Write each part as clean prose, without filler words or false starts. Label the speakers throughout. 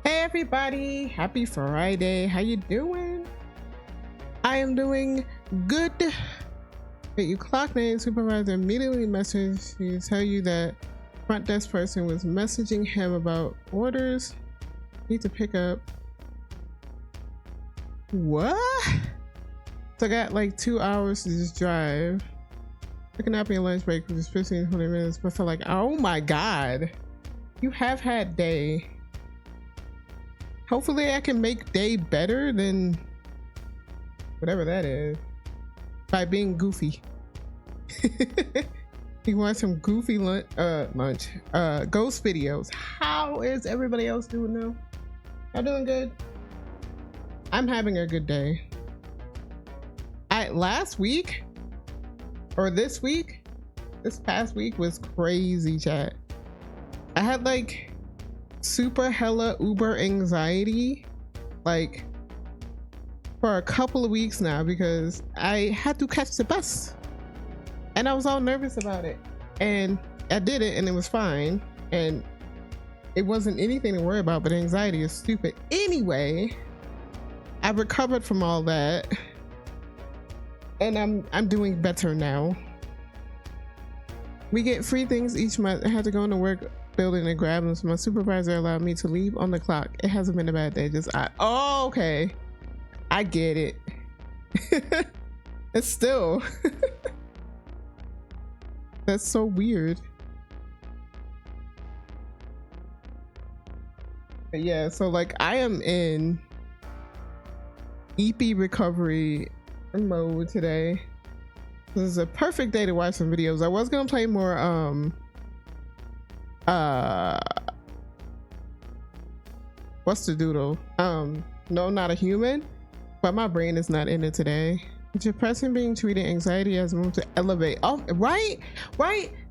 Speaker 1: Hey everybody, happy Friday. How you doing? I am doing good. You clock name supervisor immediately messaged to tell you that front desk person was messaging him about orders. Need to pick up. What? So I got like 2 hours to just drive. I can nap in lunch break, which is 15-20 minutes, but for like, oh my god. You have had day. Hopefully I can make day better than whatever that is by being goofy. You want some goofy ghost videos. How is everybody else doing now? I'm doing good. I'm having a good day. Last week or this past week was crazy, chat. I had like super hella uber anxiety like for a couple of weeks now because I had to catch the bus and I was all nervous about it, and I did it and it was fine and it wasn't anything to worry about, but anxiety is stupid. Anyway, I recovered from all that and I'm doing better now. We get free things each month. I had to go into work building and grab them, so my supervisor allowed me to leave on the clock. It hasn't been a bad day, oh, okay, I get it. It's still that's so weird. But yeah, so like I am in EP recovery mode today. This is a perfect day to watch some videos. I was gonna play more what's the doodle? No, Not a Human, but my brain is not in it today. Depression being treated, anxiety has moved to elevate. Oh, right,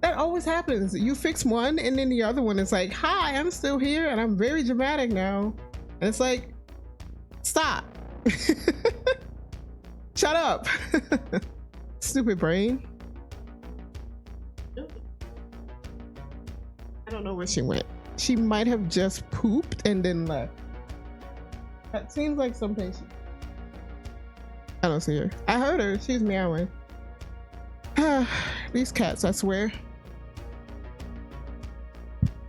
Speaker 1: that always happens. You fix one and then the other one is like, hi, I'm still here and I'm very dramatic now, and it's like, stop. Shut up. Stupid brain. I don't know where she went. She might have just pooped and then left. That seems like something she... I don't see her. I heard her. She's meowing. These cats, I swear.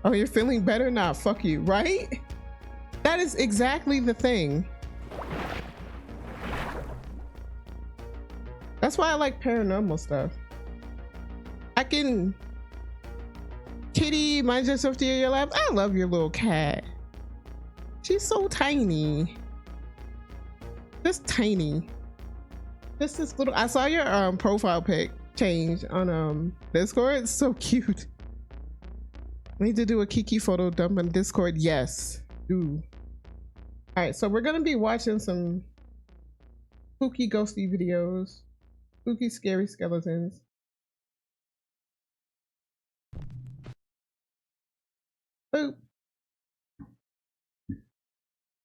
Speaker 1: Oh, you're feeling better? Nah, fuck you, right? That is exactly the thing. That's why I like paranormal stuff. I can... Kitty, mind yourself to your lap. I love your little cat. She's so tiny. Just tiny. This little... I saw your profile pic change on Discord. It's so cute. I need to do a Kiki photo dump on Discord. Yes. Ooh. All right, so we're gonna be watching some spooky ghosty videos. Spooky scary skeletons. Boop.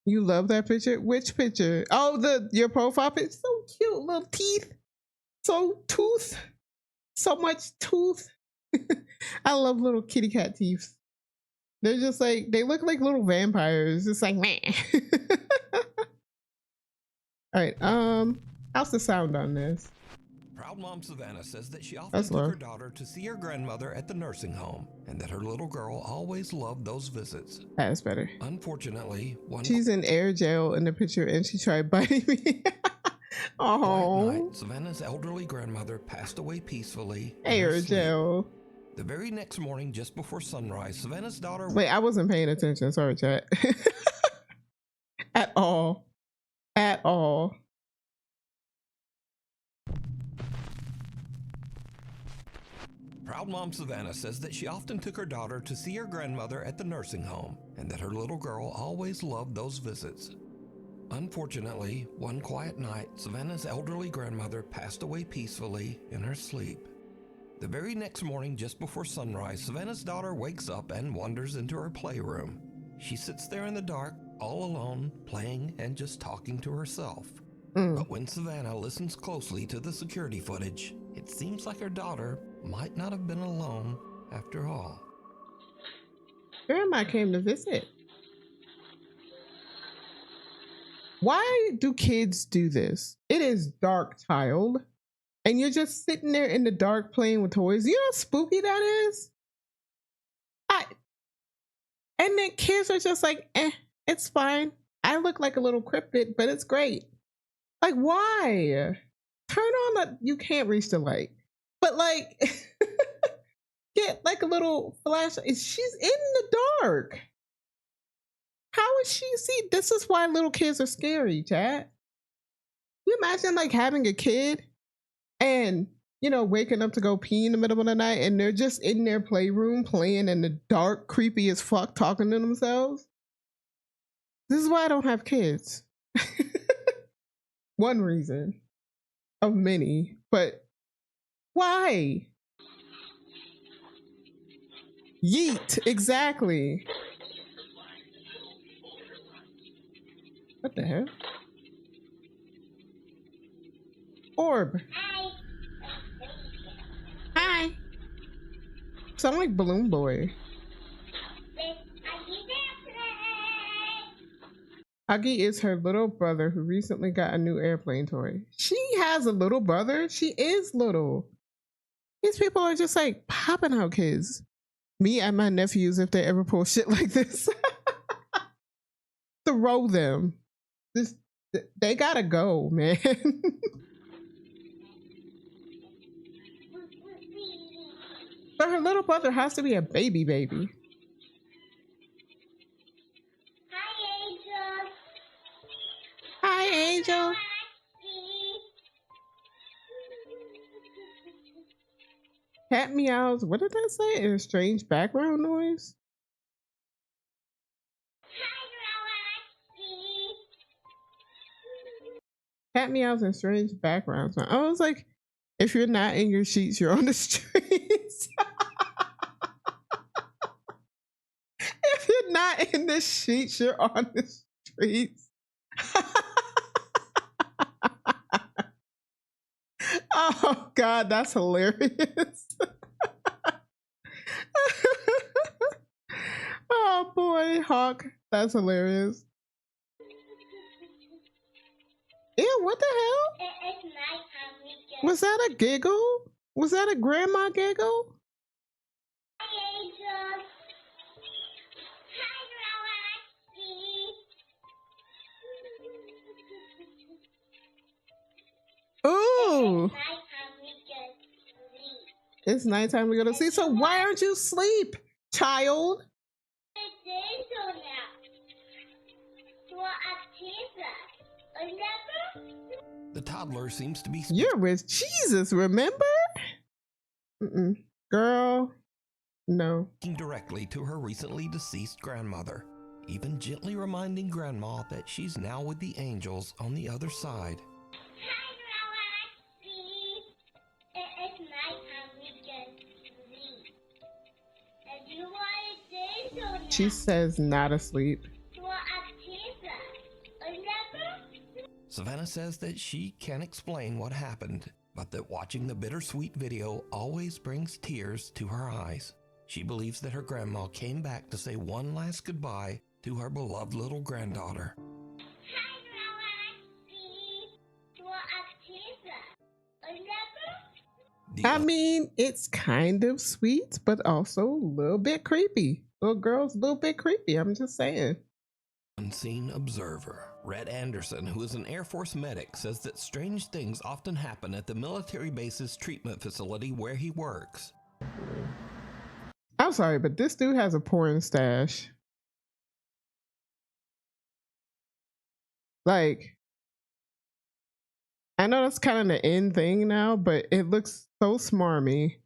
Speaker 1: You love that picture? Which picture? Oh, your profile picture. So cute, little teeth. So much tooth. I love little kitty cat teeth. They're just like, they look like little vampires. Just like, man. All right, how's the sound on this?
Speaker 2: Proud mom Savannah says that she often took her daughter to see her grandmother at the nursing home, and that her little girl always loved those visits.
Speaker 1: That's better.
Speaker 2: Unfortunately,
Speaker 1: she's in air jail in the picture and she tried biting me. Oh.
Speaker 2: Night, Savannah's elderly grandmother passed away peacefully.
Speaker 1: Air jail.
Speaker 2: The very next morning, just before sunrise, Savannah's daughter...
Speaker 1: Wait, I wasn't paying attention. Sorry, chat. At all. At all.
Speaker 2: Proud mom Savannah says that she often took her daughter to see her grandmother at the nursing home, and that her little girl always loved those visits. Unfortunately, one quiet night, Savannah's elderly grandmother passed away peacefully in her sleep. The very next morning, just before sunrise, Savannah's daughter wakes up and wanders into her playroom. She sits there in the dark, all alone, playing and just talking to herself. But when Savannah listens closely to the security footage, it seems like her daughter might not have been alone after all.
Speaker 1: Grandma came to visit. Why do kids do this? It is dark, child. And you're just sitting there in the dark playing with toys. You know how spooky that is? And then kids are just like, it's fine. I look like a little cryptid, but it's great. Like, why? Turn on the, you can't reach the light. But like, get like a little flash. She's in the dark. How is she see? This is why little kids are scary, chat. You imagine like having a kid and, you know, waking up to go pee in the middle of the night and they're just in their playroom playing in the dark, creepy as fuck, talking to themselves. This is why I don't have kids. One reason of many, but why? Yeet, exactly. What the hell? Orb. Hi. Sound like Balloon Boy. Huggy is her little brother who recently got a new airplane toy. She has a little brother? She is little. These people are just like popping out kids. Me and my nephews, if they ever pull shit like this. Throw them. They gotta go, man. But her little brother has to be a baby. Hi, Angel. Cat meows. What did that say? A strange background noise? Cat meows and strange backgrounds. I was like, if you're not in your sheets, you're on the streets. If you're not in the sheets, you're on the streets. Oh God, that's hilarious. Oh boy, Hawk, that's hilarious. Ew, what the hell? Was that a giggle? Was that a grandma giggle? Ooh. It's nighttime, we go to sleep. So why aren't you asleep, child?
Speaker 2: The toddler seems to be
Speaker 1: You're with Jesus, remember? Girl, no.
Speaker 2: speaking directly to her recently deceased grandmother, even gently reminding Grandma that she's now with the angels on the other side.
Speaker 1: She says not asleep.
Speaker 2: Savannah says that she can't explain what happened, but that watching the bittersweet video always brings tears to her eyes. She believes that her grandma came back to say one last goodbye to her beloved little granddaughter.
Speaker 1: I mean, it's kind of sweet, but also a little bit creepy. Little girl's a little bit creepy, I'm just saying.
Speaker 2: Unseen observer Red Anderson, who is an Air Force medic, says that strange things often happen at the military base's treatment facility where he works.
Speaker 1: I'm sorry, but this dude has a porn stash. Like, I know that's kind of the end thing now, but it looks so smarmy.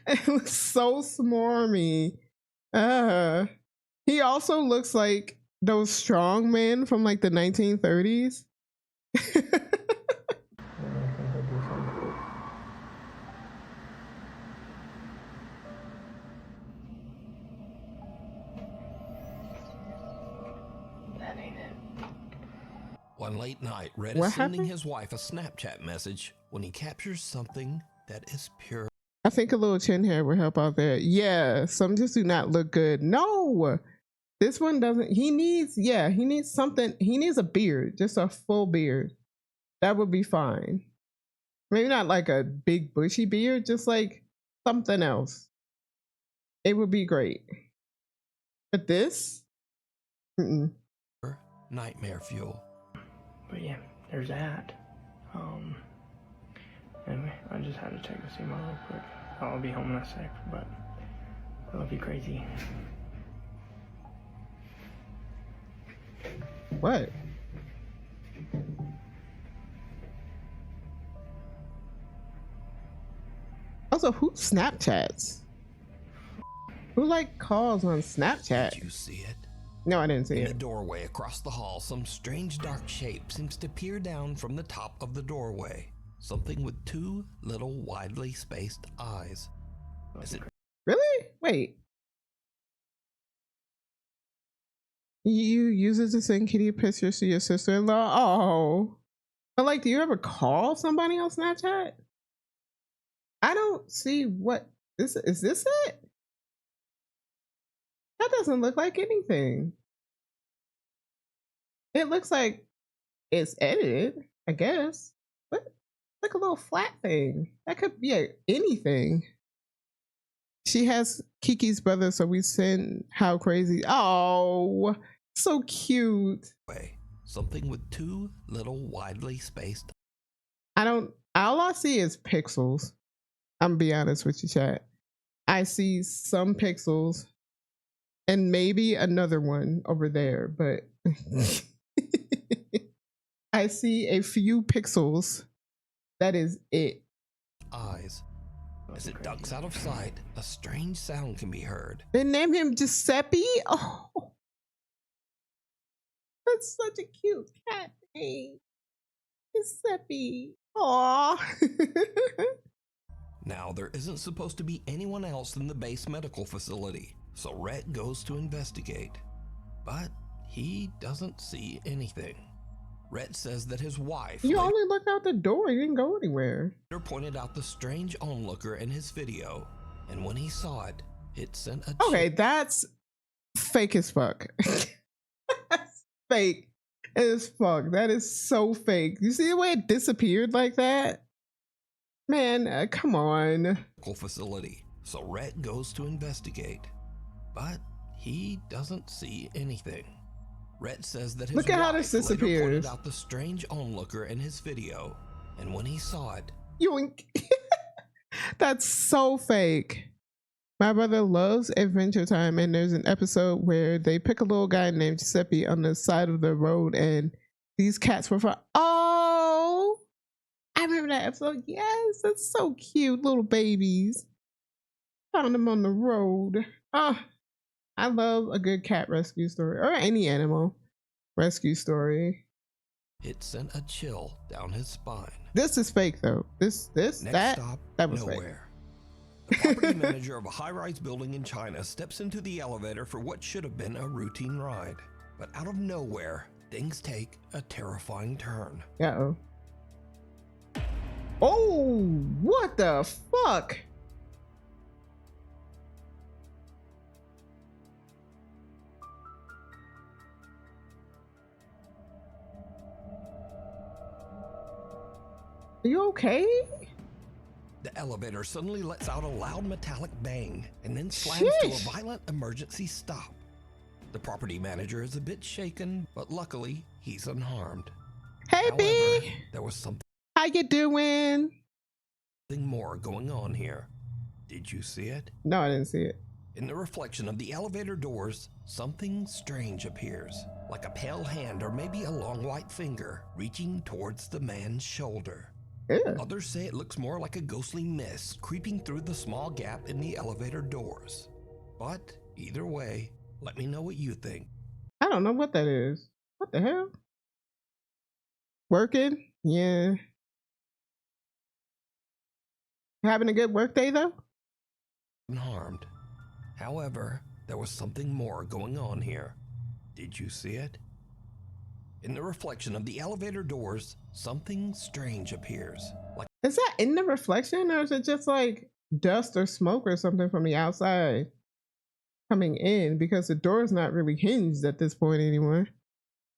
Speaker 1: It looks so smarmy. He also looks like those strong men from like the 1930s.
Speaker 2: One late night, Red
Speaker 1: What
Speaker 2: is sending
Speaker 1: happened?
Speaker 2: his wife a Snapchat message when he captures something that is pure.
Speaker 1: I think a little chin hair would help out there. Yeah, some just do not look good. No, This one doesn't. He needs, yeah, he needs something. He needs a beard, just a full beard. That would be fine. Maybe not like a big bushy beard, just like something else. It would be great. But this,
Speaker 2: nightmare fuel.
Speaker 3: But yeah, there's that. Anyway, I just had to check the SEMA real quick. I'll be home in a sec, but I love you crazy.
Speaker 1: What? Also, who Snapchats? Who like calls on Snapchat?
Speaker 2: Did you see it?
Speaker 1: No, I didn't see
Speaker 2: In
Speaker 1: it.
Speaker 2: the doorway across the hall, some strange dark shape seems to peer down from the top of the doorway. Something with two little widely spaced eyes. Is it
Speaker 1: Really? Wait. You use it to send kitty pictures to your sister-in-law? Oh. But like, do you ever call somebody on Snapchat? I don't see what this is. This it? That doesn't look like anything. It looks like it's edited, I guess. But like a little flat thing. That could be anything. She has Kiki's brother, so we send How Crazy. Oh, so cute.
Speaker 2: something with two little widely spaced?
Speaker 1: All I see is pixels. I'm gonna be honest with you, chat. I see some pixels and maybe another one over there, but I see a few pixels. That is it.
Speaker 2: Eyes. As it ducks out of sight, a strange sound can be heard.
Speaker 1: They named him Giuseppe. Oh, that's such a cute cat name, Giuseppe. Aw.
Speaker 2: Now, there isn't supposed to be anyone else in the base medical facility, so Rhett goes to investigate. But he doesn't see anything. Rhett says that his wife
Speaker 1: You only looked out the door. You didn't go anywhere.
Speaker 2: later pointed out the strange onlooker in his video, and when he saw it, it sent a
Speaker 1: Okay, that's fake as fuck. That's fake as fuck. That is so fake. You see the way it disappeared like that? Man, come on.
Speaker 2: medical facility, so Rhett goes to investigate. But he doesn't see anything. Rhett says that his
Speaker 1: Look at how this
Speaker 2: wife later
Speaker 1: disappears.
Speaker 2: pointed out the strange onlooker in his video, and when he saw it,
Speaker 1: Yoink. That's so fake. My brother loves Adventure Time, and there's an episode where they pick a little guy named Giuseppe on the side of the road, and these cats were oh, I remember that episode. Yes, that's so cute, little babies. Found them on the road. Oh, I love a good cat rescue story, or any animal rescue story.
Speaker 2: it sent a chill down his spine.
Speaker 1: This is fake though. This
Speaker 2: Next
Speaker 1: that
Speaker 2: stop,
Speaker 1: was fake.
Speaker 2: nowhere. The property manager of a high-rise building in China steps into the elevator for what should have been a routine ride. But out of nowhere, things take a terrifying turn.
Speaker 1: Uh-oh. Oh, what the fuck? Are you okay?
Speaker 2: The elevator suddenly lets out a loud metallic bang and then slams to a
Speaker 1: Sheesh.
Speaker 2: violent emergency stop. The property manager is a bit shaken, but luckily he's unharmed.
Speaker 1: Hey,
Speaker 2: However,
Speaker 1: B.
Speaker 2: there was something
Speaker 1: How you doing?
Speaker 2: more going on here. Did you see it?
Speaker 1: No, I didn't see it.
Speaker 2: In the reflection of the elevator doors, something strange appears, like a pale hand or maybe a long white finger reaching towards the man's shoulder.
Speaker 1: Ew.
Speaker 2: Others say it looks more like a ghostly mist creeping through the small gap in the elevator doors. But either way, let me know what you think.
Speaker 1: I don't know what that is. What the hell? Working? Yeah. Having a good work day though?
Speaker 2: Unharmed. However, there was something more going on here. Did you see it? In the reflection of the elevator doors, something strange appears, like
Speaker 1: Is that in the reflection, or is it just like dust or smoke or something from the outside? coming in because the door's not really hinged at this point anymore.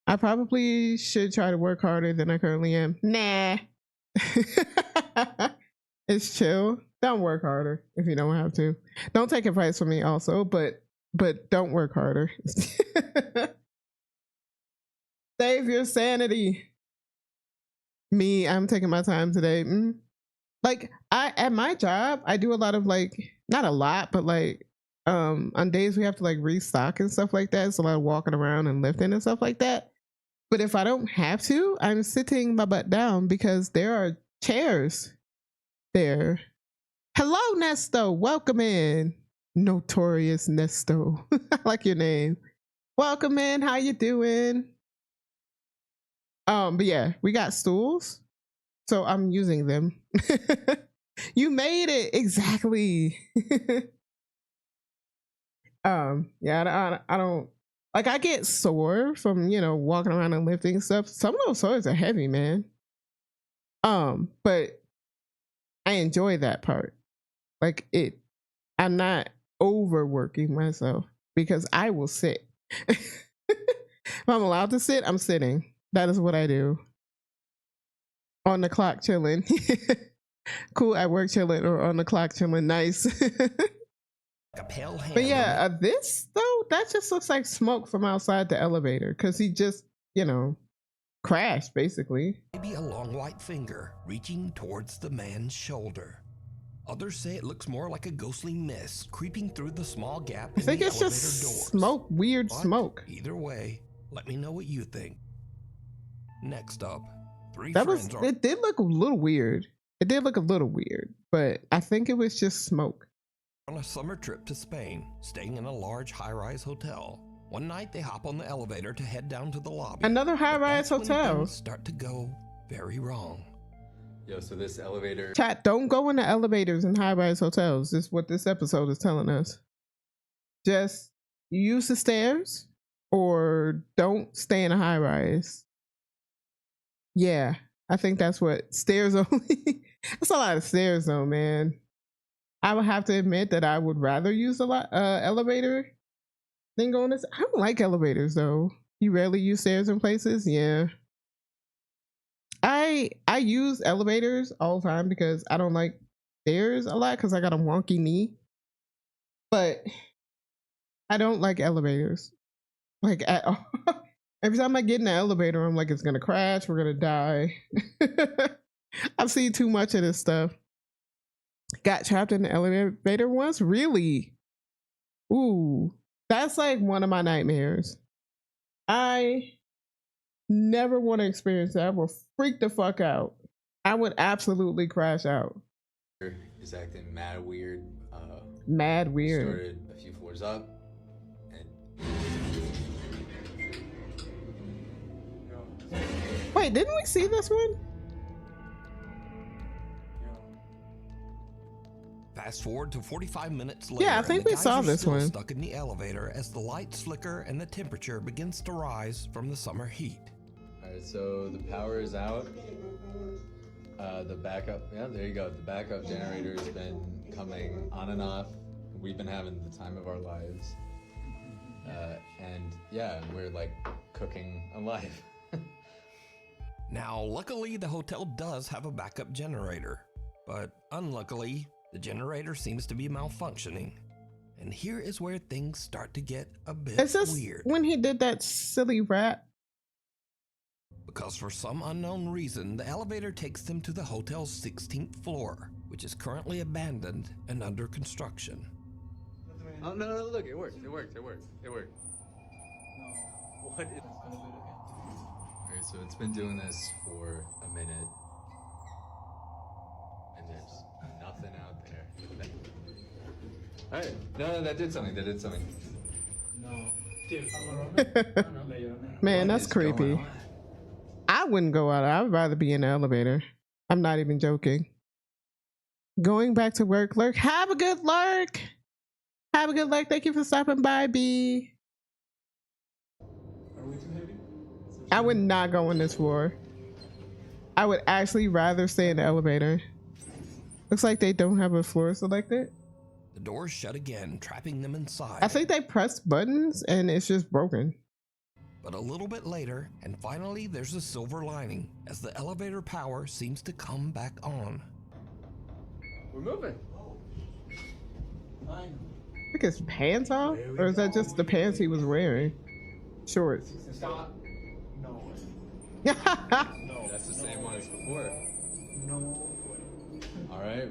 Speaker 1: I probably should try to work harder than I currently am. Nah. It's chill. Don't work harder if you don't have to. Don't take advice from me also, but don't work harder. Save your sanity. Me, I'm taking my time today. Like at my job, I do a lot of like, not a lot, but like on days we have to like restock and stuff like that. It's a lot of walking around and lifting and stuff like that. But if I don't have to, I'm sitting my butt down because there are chairs there. Hello, Nesto. Welcome in. Notorious Nesto. I like your name. Welcome in. How you doing? But yeah, we got stools. So I'm using them. You made it. Exactly. Yeah, I don't like, I get sore from, you know, walking around and lifting stuff. Some of those sores are heavy, man. But I enjoy that part. Like I'm not overworking myself because I will sit. If I'm allowed to sit, I'm sitting. That is what I do. On the clock chilling. Cool at work chilling or on the clock chilling. Nice. But yeah, this though, that just looks like smoke from outside the elevator because he just, you know, crashed basically.
Speaker 2: Maybe a long white finger reaching towards the man's shoulder. Others say it looks more like a ghostly mist creeping through the small gap
Speaker 1: I
Speaker 2: in
Speaker 1: think
Speaker 2: the
Speaker 1: it's
Speaker 2: elevator
Speaker 1: just
Speaker 2: doors.
Speaker 1: smoke, weird
Speaker 2: But
Speaker 1: smoke.
Speaker 2: Either way, let me know what you think. Next up,
Speaker 1: It did look a little weird. It did look a little weird, but I think it was just smoke.
Speaker 2: on a summer trip to Spain, staying in a large high-rise hotel. One night they hop on the elevator to head down to the lobby.
Speaker 1: Another high-rise
Speaker 2: But that's when
Speaker 1: hotel.
Speaker 2: things start to go very wrong.
Speaker 4: Yo, so this elevator.
Speaker 1: Chat, don't go into elevators in high-rise hotels. This is what this episode is telling us. Just use the stairs or don't stay in a high-rise. Yeah, I think that's what stairs only. That's a lot of stairs though, man. I would have to admit that I would rather use a lot elevator than going this. I don't like elevators though. You rarely use stairs in places. Yeah. I use elevators all the time because I don't like stairs a lot because I got a wonky knee. But I don't like elevators. Like at all. Every time I get in the elevator, I'm like, it's gonna crash, we're gonna die. I've seen too much of this stuff. Got trapped in the elevator once? Really? Ooh, that's like one of my nightmares. I never want to experience that. I will freak the fuck out. I would absolutely crash out.
Speaker 4: Is acting mad weird.
Speaker 1: Mad weird.
Speaker 4: Started a few floors up, and
Speaker 1: Wait, didn't we see this one?
Speaker 2: Fast forward to 45 minutes later.
Speaker 1: Yeah, I think
Speaker 2: and the
Speaker 1: we
Speaker 2: guys
Speaker 1: saw
Speaker 2: are
Speaker 1: this
Speaker 2: still
Speaker 1: one.
Speaker 2: Stuck in the elevator as the lights flicker and the temperature begins to rise from the summer heat.
Speaker 4: alright, so the power is out. The backup, yeah, there you go. The backup generator has been coming on and off. We've been having the time of our lives. And yeah, we're like cooking alive.
Speaker 2: Now, luckily, the hotel does have a backup generator, but unluckily, the generator seems to be malfunctioning. And here is where things start to get a bit
Speaker 1: Is this
Speaker 2: weird.
Speaker 1: when he did that silly rap?
Speaker 2: Because for some unknown reason, the elevator takes them to the hotel's 16th floor, which is currently abandoned and under construction.
Speaker 4: Oh no, look, it worked. What is... Alright, so it's been doing this for a minute. And there's nothing out there. Alright, no, that did something.
Speaker 1: Man,
Speaker 4: What
Speaker 1: that's
Speaker 4: is
Speaker 1: creepy.
Speaker 4: going on?
Speaker 1: I wouldn't go out. I would rather be in the elevator. I'm not even joking. Going back to work, Lurk. Have a good lurk. Have a good lurk. Thank you for stopping by, B. I would not go on this floor. I would actually rather stay in the elevator. Looks like they don't have a floor selected.
Speaker 2: The doors shut again, trapping them inside.
Speaker 1: I think they pressed buttons and it's just broken.
Speaker 2: But a little bit later, and finally there's a silver lining, as the elevator power seems to come back on.
Speaker 3: We're moving.
Speaker 1: I think his pants off? Or is that just the pants he was wearing? Shorts.
Speaker 3: Stop. No.
Speaker 4: That's the same one as before.
Speaker 3: No.
Speaker 4: All right.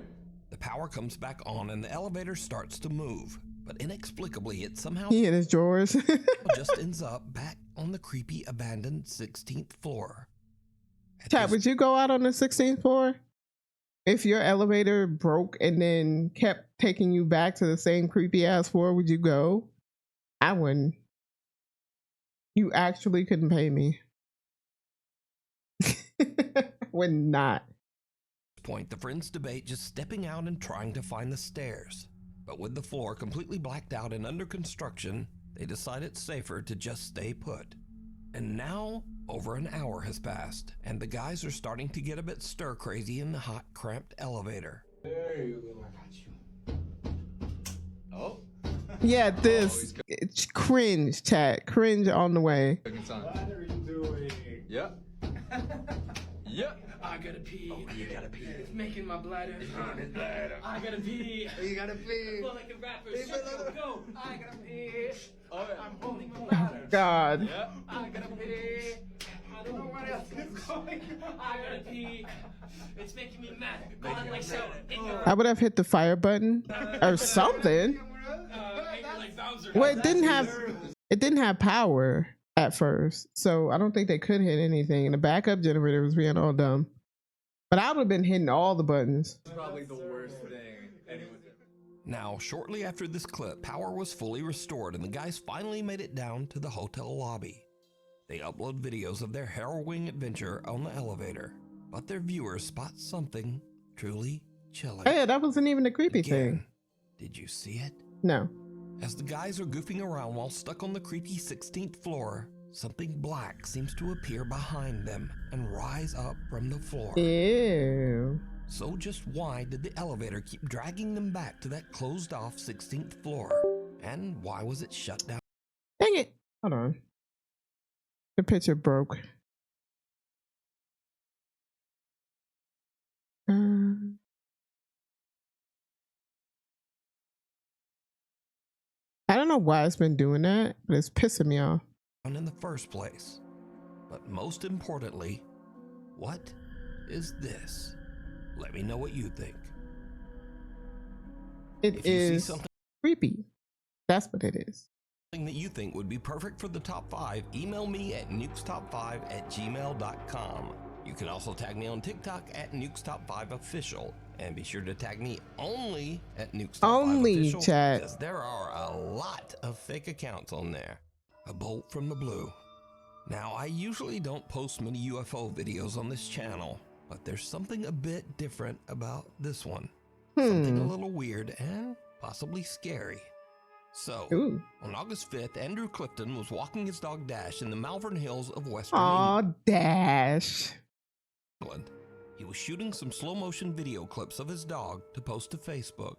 Speaker 2: The power comes back on and the elevator starts to move, but inexplicably it somehow
Speaker 1: He in his drawers.
Speaker 2: just ends up back on the creepy abandoned 16th floor. At
Speaker 1: Chat,
Speaker 2: this
Speaker 1: would you go out on the 16th floor? If your elevator broke and then kept taking you back to the same creepy ass floor, would you go? I wouldn't. You actually couldn't pay me. Would not.
Speaker 2: point, the friends debate just stepping out and trying to find the stairs. But with the floor completely blacked out and under construction, they decide it's safer to just stay put. And now, over an hour has passed, and the guys are starting to get a bit stir-crazy in the hot, cramped elevator.
Speaker 3: There you go. I got you.
Speaker 4: Oh,
Speaker 1: Yeah, this it's cringe, chat. Cringe on the way.
Speaker 4: cooking song.
Speaker 3: What are you doing?
Speaker 4: Yep. Yep.
Speaker 3: I gotta pee.
Speaker 4: Oh, you gotta pee.
Speaker 3: It's making my bladder. I gotta pee.
Speaker 4: You gotta pee.
Speaker 3: I feel like a rapper. Shut go. I gotta pee.
Speaker 4: Oh, yeah.
Speaker 3: I'm holding my bladder.
Speaker 1: God.
Speaker 4: Yep.
Speaker 3: I gotta pee. I don't know where else is going. I gotta pee. It's making me mad. God, like so.
Speaker 1: I would have hit the fire button or something.
Speaker 3: Like Bowser.
Speaker 1: Well, it didn't have power at first, so I don't think they could hit anything. And the backup generator was being all dumb. But I would have been hitting all the buttons.
Speaker 4: Probably the worst thing anyone did.
Speaker 2: Now, shortly after this clip, power was fully restored and the guys finally made it down to the hotel lobby. They upload videos of their harrowing adventure on the elevator, but their viewers spot something truly chilling.
Speaker 1: Oh yeah, that wasn't even the creepy
Speaker 2: Again,
Speaker 1: thing.
Speaker 2: did you see it?
Speaker 1: No.
Speaker 2: As the guys are goofing around while stuck on the creepy 16th floor, something black seems to appear behind them and rise up from the floor.
Speaker 1: Ew.
Speaker 2: So just why did the elevator keep dragging them back to that closed off 16th floor? And why was it shut down?
Speaker 1: Dang it. Hold on. The picture broke. I don't know why it's been doing that, but it's pissing me off.
Speaker 2: In the first place? But most importantly, what is this? Let me know what you think.
Speaker 1: It
Speaker 2: If you see
Speaker 1: is
Speaker 2: something
Speaker 1: creepy. That's what it is.
Speaker 2: that you think would be perfect for the top 5, email me at nukestop5@gmail.com. You can also tag me on TikTok at nukestop5official, and be sure to tag me only at nukestop5official.
Speaker 1: Only, chat.
Speaker 2: Because there are a lot of fake accounts on there. A bolt from the blue. Now, I usually don't post many UFO videos on this channel, but there's something a bit different about this one. Something a little weird and possibly scary. So,
Speaker 1: Ooh.
Speaker 2: on August 5th, Andrew Clifton was walking his dog Dash in the Malvern Hills of Western
Speaker 1: Aw, Dash.
Speaker 2: England. He was shooting some slow motion video clips of his dog to post to Facebook.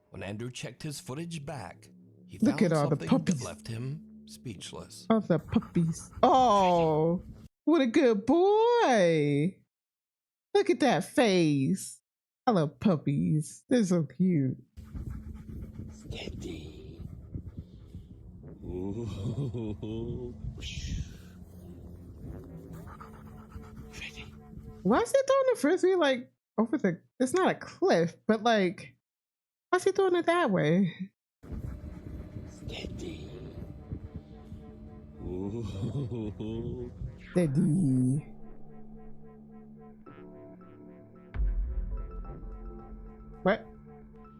Speaker 2: When Andrew checked his footage back, he
Speaker 1: Look
Speaker 2: found
Speaker 1: at all the
Speaker 2: something
Speaker 1: puppies.
Speaker 2: that left him speechless.
Speaker 1: Oh, the puppies. Oh, what a good boy. Look at that face. I love puppies. They're so cute.
Speaker 2: Steady.
Speaker 1: Why is he throwing the frisbee like over the? It's not a cliff, but like, why is he throwing it that way?
Speaker 2: Steady.
Speaker 1: Steady. What?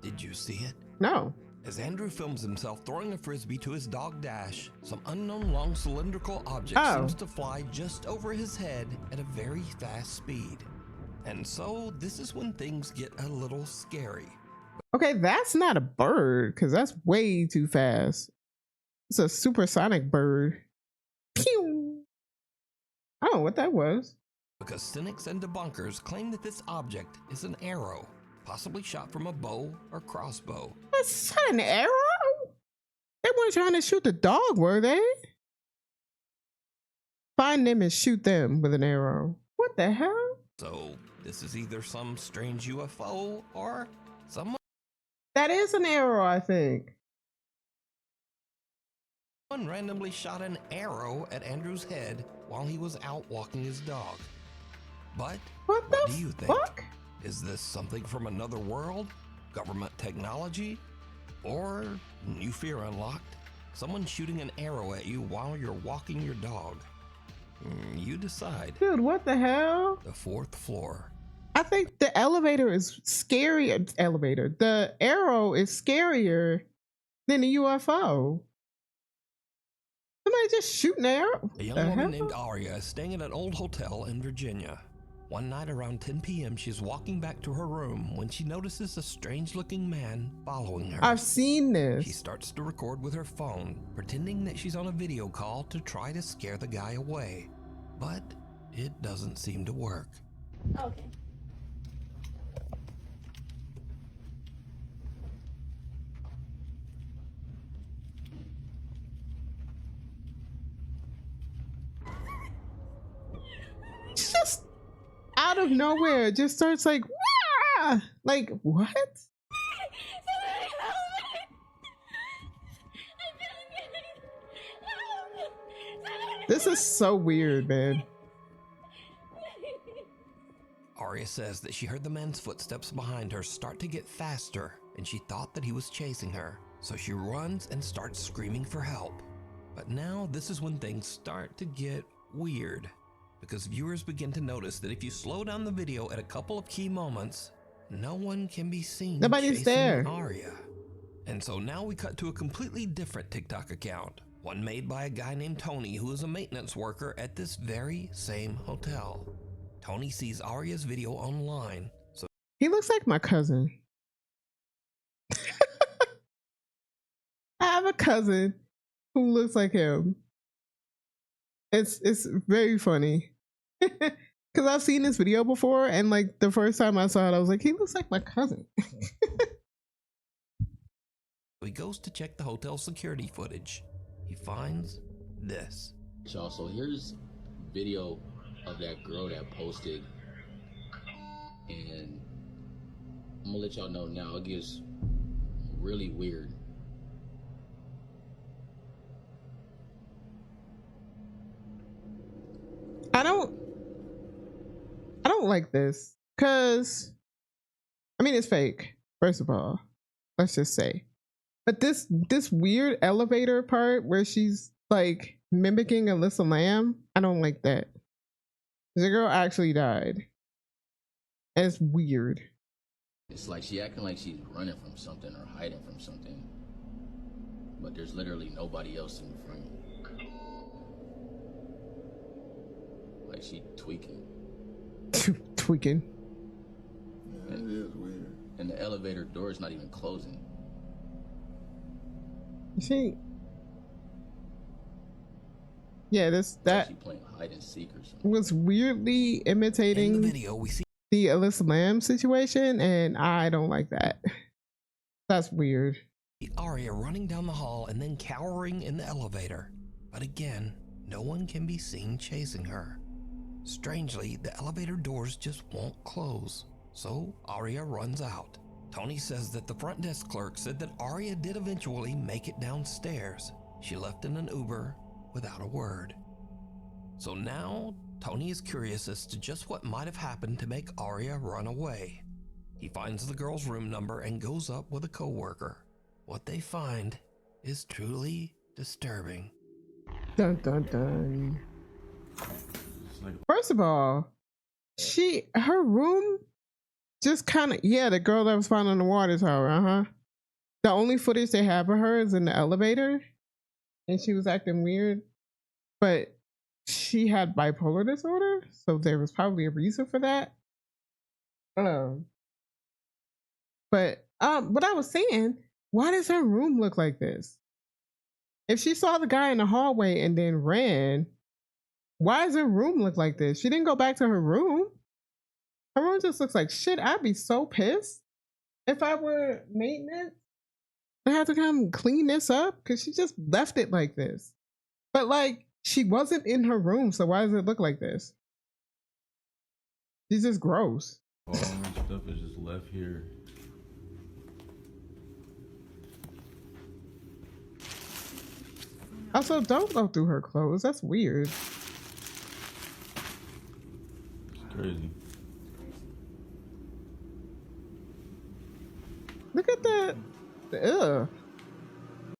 Speaker 2: Did you see it?
Speaker 1: No.
Speaker 2: As Andrew films himself throwing a frisbee to his dog Dash, some unknown long cylindrical object seems to fly just over his head at a very fast speed. And so this is when things get a little scary.
Speaker 1: Okay, that's not a bird because that's way too fast. It's a supersonic bird. Pew! I don't know what that was.
Speaker 2: Because cynics and debunkers claim that this object is an arrow. possibly shot from a bow or crossbow.
Speaker 1: Was that an arrow? They weren't trying to shoot the dog, were they? Find them and shoot them with an arrow. What the hell?
Speaker 2: So this is either some strange UFO or someone
Speaker 1: That is an arrow, I think.
Speaker 2: randomly shot an arrow at Andrew's head while he was out walking his dog. But
Speaker 1: What the
Speaker 2: do you think?
Speaker 1: fuck?
Speaker 2: Is this something from another world? Government technology? Or, new fear unlocked, someone shooting an arrow at you while you're walking your dog? You decide.
Speaker 1: Dude, what the hell?
Speaker 2: The 4th floor.
Speaker 1: I think the elevator is scary. Elevator. The arrow is scarier than the UFO. Somebody just shooting an arrow.
Speaker 2: A young
Speaker 1: The
Speaker 2: woman
Speaker 1: hell?
Speaker 2: named Aria is staying at an old hotel in Virginia. One night around 10 p.m., she's walking back to her room when she notices a strange-looking man following her.
Speaker 1: I've seen this.
Speaker 2: She starts to record with her phone, pretending that she's on a video call to try to scare the guy away. But it doesn't seem to work.
Speaker 5: Okay.
Speaker 1: It's just out of nowhere. It just starts like, wah! Like, what?
Speaker 5: Somebody help me! I'm feeling help! Somebody
Speaker 1: This is so weird, man.
Speaker 2: Aria says that she heard the man's footsteps behind her start to get faster, and she thought that he was chasing her. So she runs and starts screaming for help. But now this is when things start to get weird, because viewers begin to notice that if you slow down the video at a couple of key moments, no one can be seen
Speaker 1: Nobody's
Speaker 2: chasing
Speaker 1: there.
Speaker 2: Aria. And so now we cut to a completely different TikTok account, one made by a guy named Tony, who is a maintenance worker at this very same hotel. Tony sees Aria's video online, so
Speaker 1: He looks like my cousin. I have a cousin who looks like him. It's very funny. Because I've seen this video before, and like the first time I saw it, I was like, he looks like my cousin.
Speaker 2: he goes to check the hotel security footage. He finds this.
Speaker 6: Y'all, so here's video of that girl that posted, and I'm gonna let y'all know now. It gets really weird.
Speaker 1: I don't like this because I mean it's fake, first of all. Let's just say. But this weird elevator part where she's like mimicking Alyssa Lamb, I don't like that. The girl actually died. And it's weird.
Speaker 6: It's like she acting like she's running from something or hiding from something, but there's literally nobody else in the frame. Like she tweaking.
Speaker 1: Tweaking.
Speaker 7: Yeah, it is weird.
Speaker 6: And the elevator door is not even closing.
Speaker 1: She Yeah,
Speaker 6: Like
Speaker 1: that
Speaker 6: she playing hide and seek or something.
Speaker 1: was weirdly
Speaker 2: In
Speaker 1: imitating
Speaker 2: the video, we see
Speaker 1: the Alyssa Lamb situation, and I don't like that. That's weird.
Speaker 2: Aria running down the hall and then cowering in the elevator. But again, no one can be seen chasing her. Strangely, the elevator doors just won't close, so Aria runs out. Tony says that the front desk clerk said that Aria did eventually make it downstairs. She left in an Uber without a word. So now, Tony is curious as to just what might have happened to make Aria run away. He finds the girl's room number and goes up with a coworker. What they find is truly disturbing.
Speaker 1: Dun dun dun. First of all, her room just kind of, yeah, the girl that was found in the water tower, The only footage they have of her is in the elevator, and she was acting weird, but she had bipolar disorder, so there was probably a reason for that. But what I was saying, why does her room look like this? If she saw the guy in the hallway and then ran, why does her room look like this? She didn't go back to her room. Her room just looks like shit. I'd be so pissed. If I were maintenance, I had to come clean this up because she just left it like this. But like, she wasn't in her room, so why does it look like this? She's just gross.
Speaker 8: All my stuff is just left here.
Speaker 1: Also, don't go through her clothes. That's weird.
Speaker 8: It's crazy.
Speaker 1: Look at the ugh.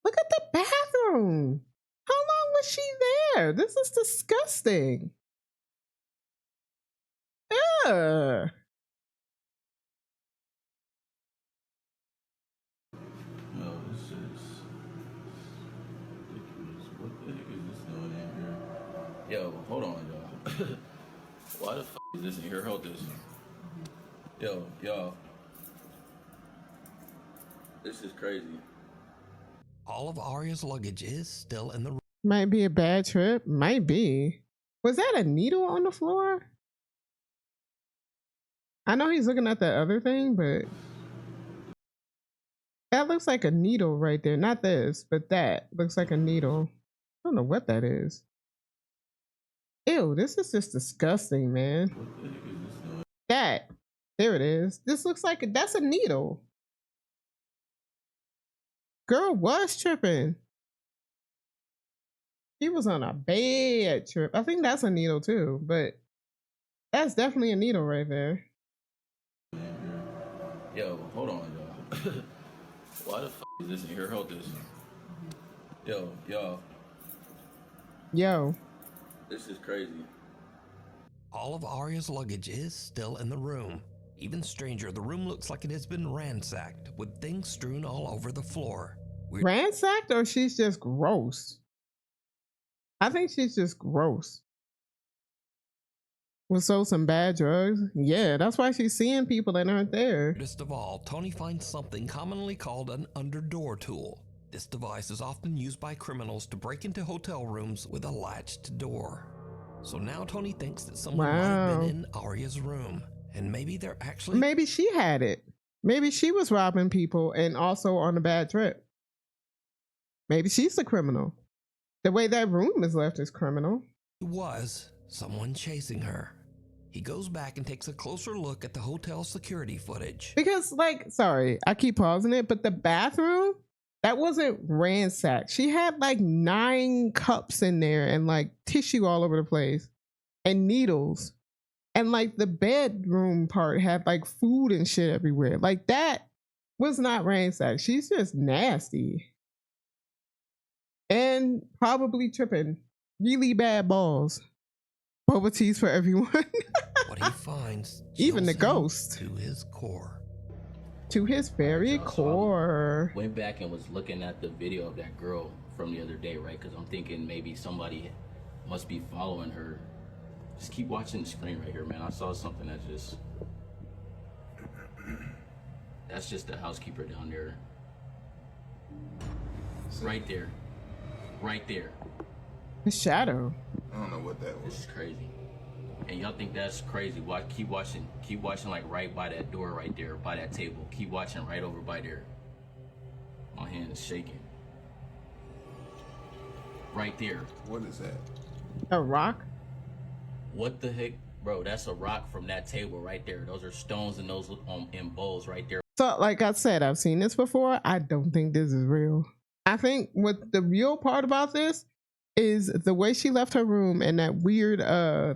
Speaker 1: Look at the bathroom. How long was she there? This is disgusting. Ugh.
Speaker 8: Yo, this is ridiculous. What the heck is this doing in here?
Speaker 6: Yo, hold on, y'all. Why the f is this in here? Hold this. Yo, y'all. This is crazy.
Speaker 2: All of Arya's luggage is still in the room.
Speaker 1: Might be a bad trip. Might be. Was that a needle on the floor? I know he's looking at the other thing, but that looks like a needle right there. Not this, but that looks like a needle. I don't know what that is. Ew, this is just disgusting, man.
Speaker 8: What the heck is this doing?
Speaker 1: That. There it is. This looks like that's a needle. Girl was tripping. She was on a bad trip. I think that's a needle too, but that's definitely a needle right there.
Speaker 6: Yo, hold on, y'all. Why the f is this in here? Hold this. Yo, y'all.
Speaker 1: Yo.
Speaker 6: This is crazy.
Speaker 2: All of Arya's luggage is still in the room. Even stranger, the room looks like it has been ransacked, with things strewn all over the floor.
Speaker 1: Ransacked, or she's just gross? I think she's just gross. Was so some bad drugs? Yeah, that's why she's seeing people that aren't there.
Speaker 2: Weirdest of all, Tony finds something commonly called an underdoor tool. This device is often used by criminals to break into hotel rooms with a latched door. So now Tony thinks that someone might have been in Arya's room, and maybe they're actually...
Speaker 1: Maybe she had it. Maybe she was robbing people and also on a bad trip. Maybe she's the criminal. The way that room is left is criminal.
Speaker 2: was someone chasing her. He goes back and takes a closer look at the hotel security footage.
Speaker 1: Because, like, sorry, I keep pausing it, but the bathroom, that wasn't ransacked. She had like 9 cups in there and like tissue all over the place and needles. And like the bedroom part had like food and shit everywhere. Like that was not ransacked. She's just nasty. And probably tripping. Really bad balls. Boba teas for everyone.
Speaker 2: What he finds,
Speaker 1: Even the
Speaker 2: chills him
Speaker 1: ghost.
Speaker 2: to his core.
Speaker 1: To his very core.
Speaker 6: Went back and was looking at the video of that girl from the other day, right? Because I'm thinking maybe somebody must be following her. Just keep watching the screen right here, man. I saw something that just... That's just the housekeeper down there. Right there. Right there.
Speaker 1: The shadow.
Speaker 7: I don't know what that
Speaker 6: This
Speaker 7: was.
Speaker 6: is crazy. And y'all think that's crazy. Why keep watching like right by that door right there, by that table. Keep watching right over by there. My hand is shaking. Right there.
Speaker 7: What is that?
Speaker 1: A rock?
Speaker 6: What the heck? Bro, that's a rock from that table right there. Those are stones and those in bowls right there.
Speaker 1: So, like I said, I've seen this before. I don't think this is real. I think what the real part about this is the way she left her room and that weird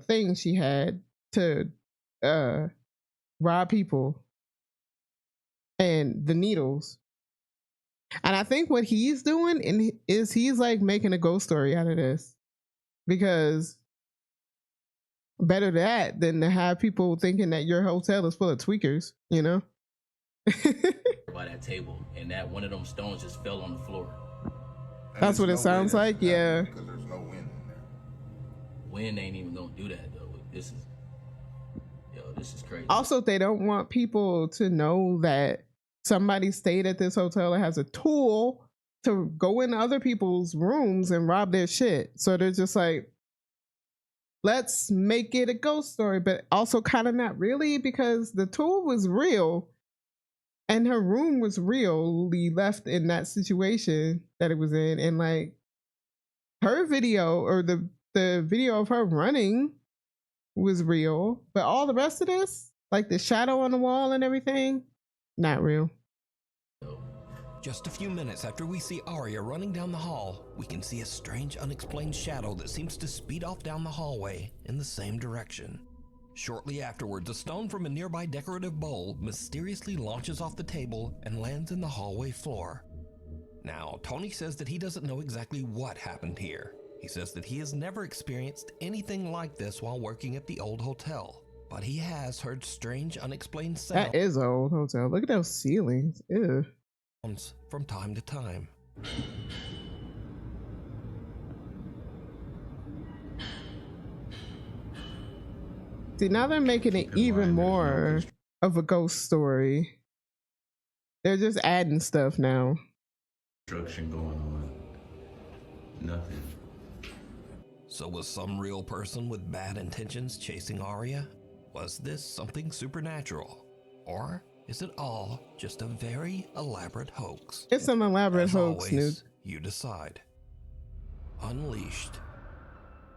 Speaker 1: thing she had to rob people and the needles. And I think what he's doing is he's like making a ghost story out of this, because better that than to have people thinking that your hotel is full of tweakers, you know?
Speaker 6: By that table, and that one of them stones just fell on the floor.
Speaker 7: And
Speaker 1: That's
Speaker 7: there's
Speaker 1: what it
Speaker 7: no way
Speaker 1: sounds
Speaker 7: that
Speaker 1: like,
Speaker 7: should happen
Speaker 1: yeah.
Speaker 7: Because there's no wind in there.
Speaker 6: Wind ain't even gonna do that though. This is crazy.
Speaker 1: Also, they don't want people to know that somebody stayed at this hotel and has a tool to go into other people's rooms and rob their shit. So they're just like, let's make it a ghost story, but also kind of not really, because the tool was real. And her room was really left in that situation that it was in. And like her video or the video of her running was real. But all the rest of this, like the shadow on the wall and everything, not real.
Speaker 2: Just a few minutes after we see Arya running down the hall, we can see a strange unexplained shadow that seems to speed off down the hallway in the same direction. Shortly afterwards, a stone from a nearby decorative bowl mysteriously launches off the table and lands in the hallway floor. Now, Tony says that he doesn't know exactly what happened here. He says that he has never experienced anything like this while working at the old hotel, but he has heard strange unexplained sounds.
Speaker 1: That is an old hotel. Look at those ceilings. Ew.
Speaker 2: From time to time.
Speaker 1: See, now they're making it even more of a ghost story. They're just adding stuff now.
Speaker 8: Construction going on. Nothing.
Speaker 2: So was some real person with bad intentions chasing Arya? Was this something supernatural? Or is it all just a very elaborate hoax?
Speaker 1: It's an elaborate
Speaker 2: As
Speaker 1: hoax, Snoop.
Speaker 2: always, you decide. Unleashed.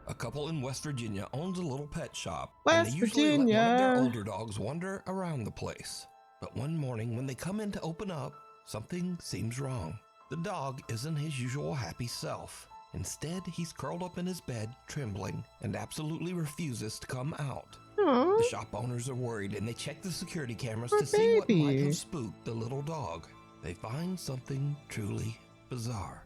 Speaker 2: A couple in West Virginia owns a little pet shop, and
Speaker 1: West
Speaker 2: they usually let one of their
Speaker 1: Virginia.
Speaker 2: older dogs wander around the place. But one morning when they come in to open up, something seems wrong. The dog isn't his usual happy self. Instead, he's curled up in his bed, trembling, and absolutely refuses to come out.
Speaker 1: Aw.
Speaker 2: The shop owners are worried and they check the security cameras
Speaker 1: Poor
Speaker 2: to see what might
Speaker 1: baby.
Speaker 2: have spooked the little dog. They find something truly bizarre.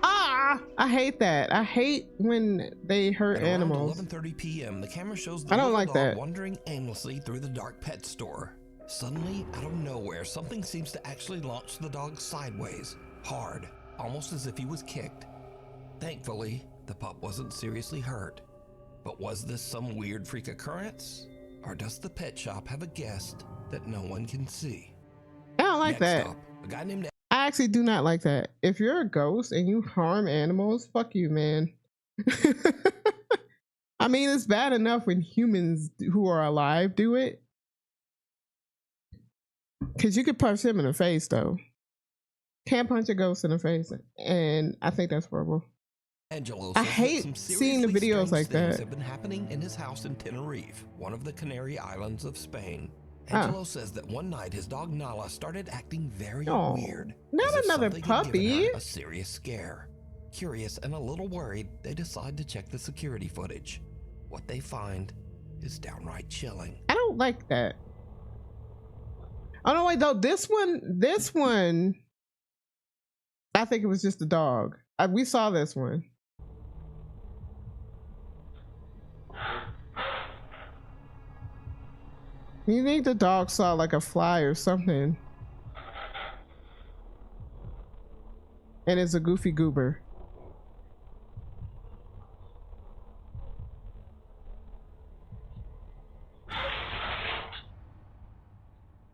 Speaker 1: Ah, I hate that. I hate when they hurt
Speaker 2: At around
Speaker 1: animals.
Speaker 2: 11:30 p.m., the camera shows the
Speaker 1: I don't
Speaker 2: little
Speaker 1: like
Speaker 2: dog
Speaker 1: that.
Speaker 2: wandering aimlessly through the dark pet store. Suddenly, out of nowhere, something seems to actually launch the dog sideways, hard, almost as if he was kicked. Thankfully, the pup wasn't seriously hurt. But was this some weird freak occurrence? Or does the pet shop have a guest that no one can see?
Speaker 1: I don't like
Speaker 2: Next
Speaker 1: that.
Speaker 2: up, a guy named
Speaker 1: I actually do not like that. If you're a ghost and you harm animals, fuck you, man. I mean, it's bad enough when humans who are alive do it. Because you could punch him in the face, though. Can't punch a ghost in the face. And I think that's horrible.
Speaker 2: Angelo
Speaker 1: I
Speaker 2: says that
Speaker 1: hate
Speaker 2: some
Speaker 1: seeing the
Speaker 2: seriously
Speaker 1: videos
Speaker 2: strange
Speaker 1: like
Speaker 2: things
Speaker 1: that.
Speaker 2: have been happening in his house in Tenerife, one of the Canary Islands of Spain.
Speaker 1: Oh.
Speaker 2: Angelo says that one night his dog Nala started acting very
Speaker 1: Oh,
Speaker 2: weird.
Speaker 1: not
Speaker 2: as if
Speaker 1: another
Speaker 2: something had given
Speaker 1: puppy.
Speaker 2: her a serious scare. Curious and a little worried, they decide to check the security footage. What they find is downright chilling.
Speaker 1: I don't like that. Oh no, wait, though. This one, I think it was just a dog. We saw this one. You think the dog saw like a fly or something? And it's a goofy goober.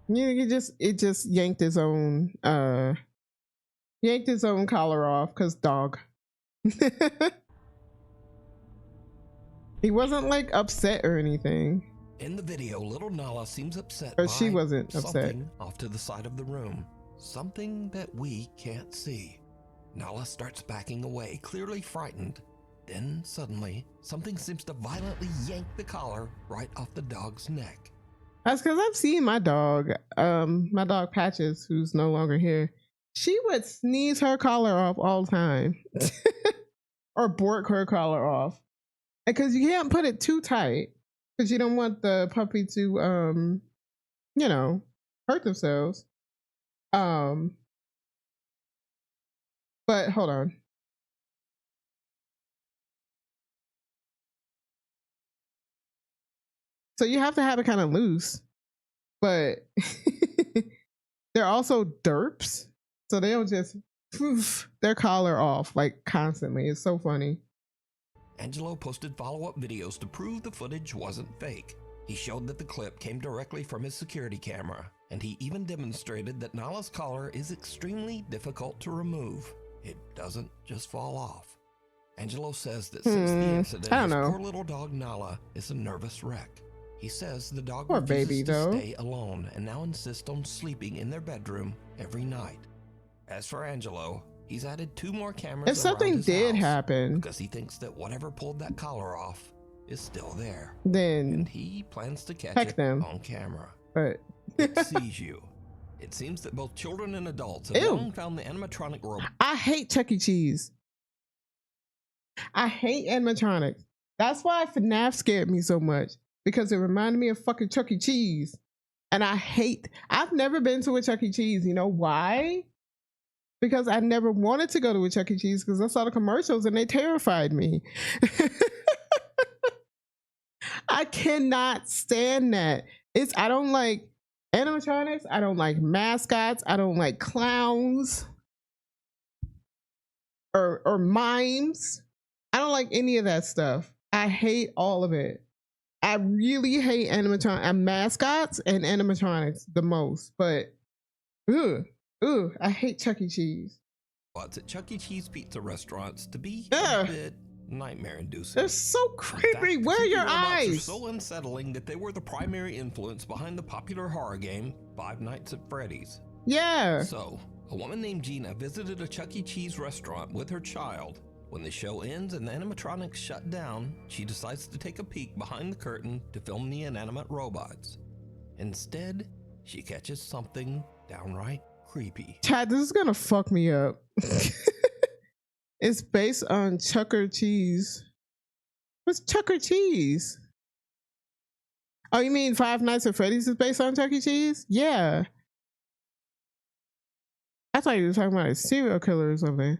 Speaker 1: Yeah, it just yanked his own collar off because dog. He wasn't like upset or anything.
Speaker 2: In the video, little Nala seems upset
Speaker 1: Or
Speaker 2: by
Speaker 1: she wasn't upset.
Speaker 2: something off to the side of the room. Something that we can't see. Nala starts backing away, clearly frightened. Then suddenly, something seems to violently yank the collar right off the dog's neck.
Speaker 1: That's because I've seen my dog Patches, who's no longer here. She would sneeze her collar off all the time. Or bork her collar off. Because you can't put it too tight. Because you don't want the puppy to hurt themselves. But hold on. So you have to have it kind of loose, but they're also derps. So they'll just poof their collar off like constantly. It's so funny.
Speaker 2: Angelo posted follow-up videos to prove the footage wasn't fake. He showed that the clip came directly from his security camera, and he even demonstrated that Nala's collar is extremely difficult to remove. It doesn't just fall off. Angelo says that since the incident,
Speaker 1: I don't
Speaker 2: his
Speaker 1: know.
Speaker 2: poor little dog Nala is a nervous wreck. He says the dog
Speaker 1: Poor
Speaker 2: refuses
Speaker 1: baby,
Speaker 2: to
Speaker 1: though.
Speaker 2: stay alone and now insists on sleeping in their bedroom every night. As for Angelo, he's added 2 more cameras
Speaker 1: If something
Speaker 2: around his
Speaker 1: did
Speaker 2: house
Speaker 1: happen,
Speaker 2: because he thinks that whatever pulled that collar off is still there.
Speaker 1: then
Speaker 2: And he plans to catch
Speaker 1: heck
Speaker 2: it
Speaker 1: them.
Speaker 2: on camera.
Speaker 1: but
Speaker 2: It sees you. It seems that both children and adults have
Speaker 1: Ew.
Speaker 2: long found the animatronic robot.
Speaker 1: I hate Chuck E. Cheese. I hate animatronics. That's why FNAF scared me so much, because it reminded me of fucking Chuck E. Cheese. And I've never been to a Chuck E. Cheese. You know why? Because I never wanted to go to a Chuck E. Cheese because I saw the commercials and they terrified me. I cannot stand that. I don't like animatronics. I don't like mascots. I don't like clowns or mimes. I don't like any of that stuff. I hate all of it. I really hate mascots and animatronics the most. But I hate Chuck E. Cheese.
Speaker 2: At Chuck E. Cheese pizza restaurants to be
Speaker 1: Ugh.
Speaker 2: a bit nightmare-inducing.
Speaker 1: They're so
Speaker 2: In fact,
Speaker 1: creepy.
Speaker 2: the
Speaker 1: Where are
Speaker 2: creepy
Speaker 1: your
Speaker 2: robots are
Speaker 1: eyes?
Speaker 2: so unsettling that they were the primary influence behind the popular horror game Five Nights at Freddy's.
Speaker 1: Yeah.
Speaker 2: So, a woman named Gina visited a Chuck E. Cheese restaurant with her child. When the show ends and the animatronics shut down, she decides to take a peek behind the curtain to film the inanimate robots. Instead, she catches something downright creepy.
Speaker 1: Chad, this is gonna fuck me up. It's based on Chuck E. Cheese. What's Chuck E. Cheese? Oh, you mean Five Nights at Freddy's is based on Chuck E. Cheese? Yeah. I thought you were talking about a serial killer or something.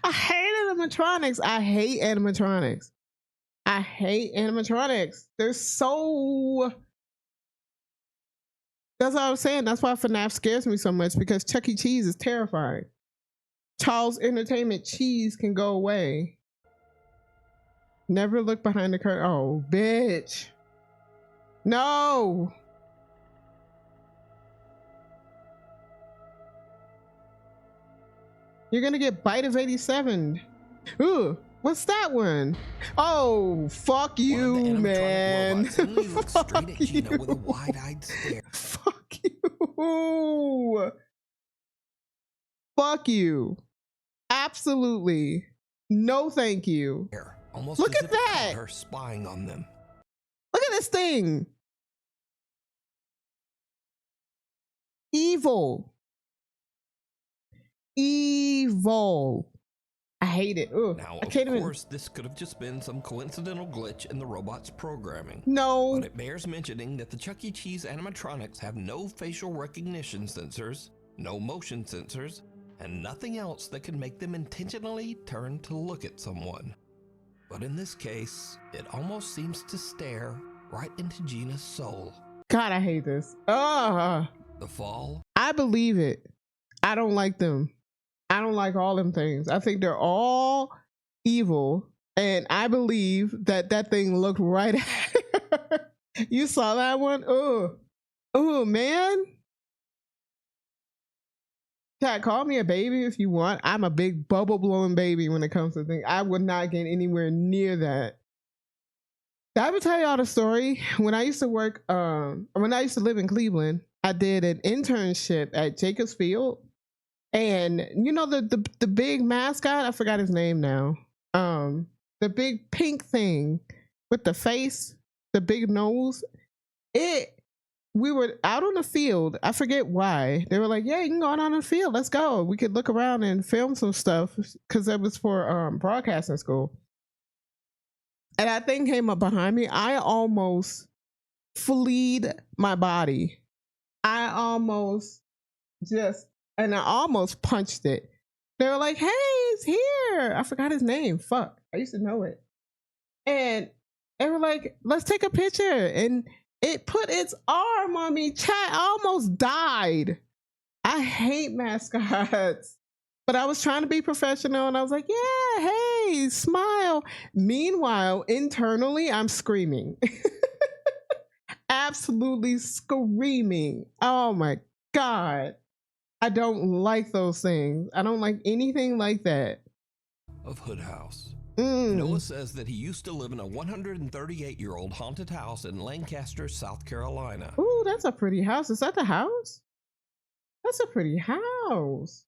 Speaker 1: I hate animatronics. I hate animatronics. I hate animatronics. They're so... That's what I was saying. That's why FNAF scares me so much, because Chuck E. Cheese is terrifying. Charles Entertainment Cheese can go away. Never look behind the curtain. Oh, bitch. No. You're gonna get Bite of 87. Ooh, what's that one? Oh, fuck you,
Speaker 2: One of the animatronic
Speaker 1: man.
Speaker 2: robots suddenly looks straight
Speaker 1: Fuck
Speaker 2: at Gina with a
Speaker 1: you.
Speaker 2: wide-eyed stare.
Speaker 1: Fuck you. Fuck you. Absolutely. No, thank you.
Speaker 2: Almost
Speaker 1: Look
Speaker 2: as
Speaker 1: at
Speaker 2: if it caught
Speaker 1: that.
Speaker 2: her spying on them.
Speaker 1: Look at this thing. Evil. Evil. I hate it. Ugh.
Speaker 2: Now,
Speaker 1: I
Speaker 2: of
Speaker 1: can't even.
Speaker 2: course, this could have just been some coincidental glitch in the robot's programming.
Speaker 1: No.
Speaker 2: But it bears mentioning that the Chuck E. Cheese animatronics have no facial recognition sensors, no motion sensors, and nothing else that can make them intentionally turn to look at someone. But in this case, it almost seems to stare right into Gina's soul.
Speaker 1: God, I hate this.
Speaker 2: The fall.
Speaker 1: I believe it. I don't like them. I don't like all them things. I think they're all evil. And I believe that that thing looked right at her. You saw that one? Oh, man. Chad, call me a baby if you want. I'm a big bubble blowing baby when it comes to things. I would not get anywhere near that. I would tell y'all the story. When I used to work, when I used to live in Cleveland, I did an internship at Jacobs Field. And you know the big mascot? I forgot his name now. The big pink thing with the face, the big nose. We were out on the field. I forget why. They were like, yeah, you can go out on the field. Let's go. We could look around and film some stuff, because that was for broadcasting school. And that thing came up behind me. I almost fleed my body. I almost punched it. They were like, hey, it's here. I forgot his name. Fuck. I used to know it. And they were like, let's take a picture. And it put its arm on me. Chat, I almost died. I hate mascots. But I was trying to be professional and I was like, yeah, hey, smile. Meanwhile, internally, I'm screaming. Absolutely screaming. Oh my God. I don't like those things. I don't like anything like that.
Speaker 2: of Hood House.
Speaker 1: Mm.
Speaker 2: Noah says that he used to live in a 138-year-old haunted house in Lancaster, South Carolina.
Speaker 1: Ooh, that's a pretty house. Is that the house? That's a pretty house.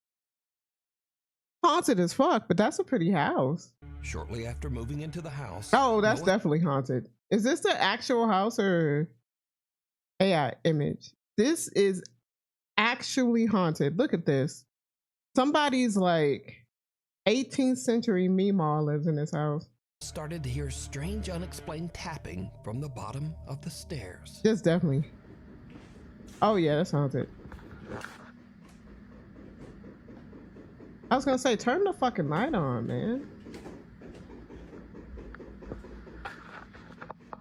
Speaker 1: Haunted as fuck, but that's a pretty house.
Speaker 2: Shortly after moving into the house,
Speaker 1: Oh, that's
Speaker 2: Noah-
Speaker 1: definitely haunted. Is this the actual house or AI image? This is actually haunted. Look at this. Somebody's like 18th century Meemaw lives in this house.
Speaker 2: started to hear strange, unexplained tapping from the bottom of the stairs.
Speaker 1: Just definitely. Oh yeah, that's haunted. I was gonna say, turn the fucking light on, man.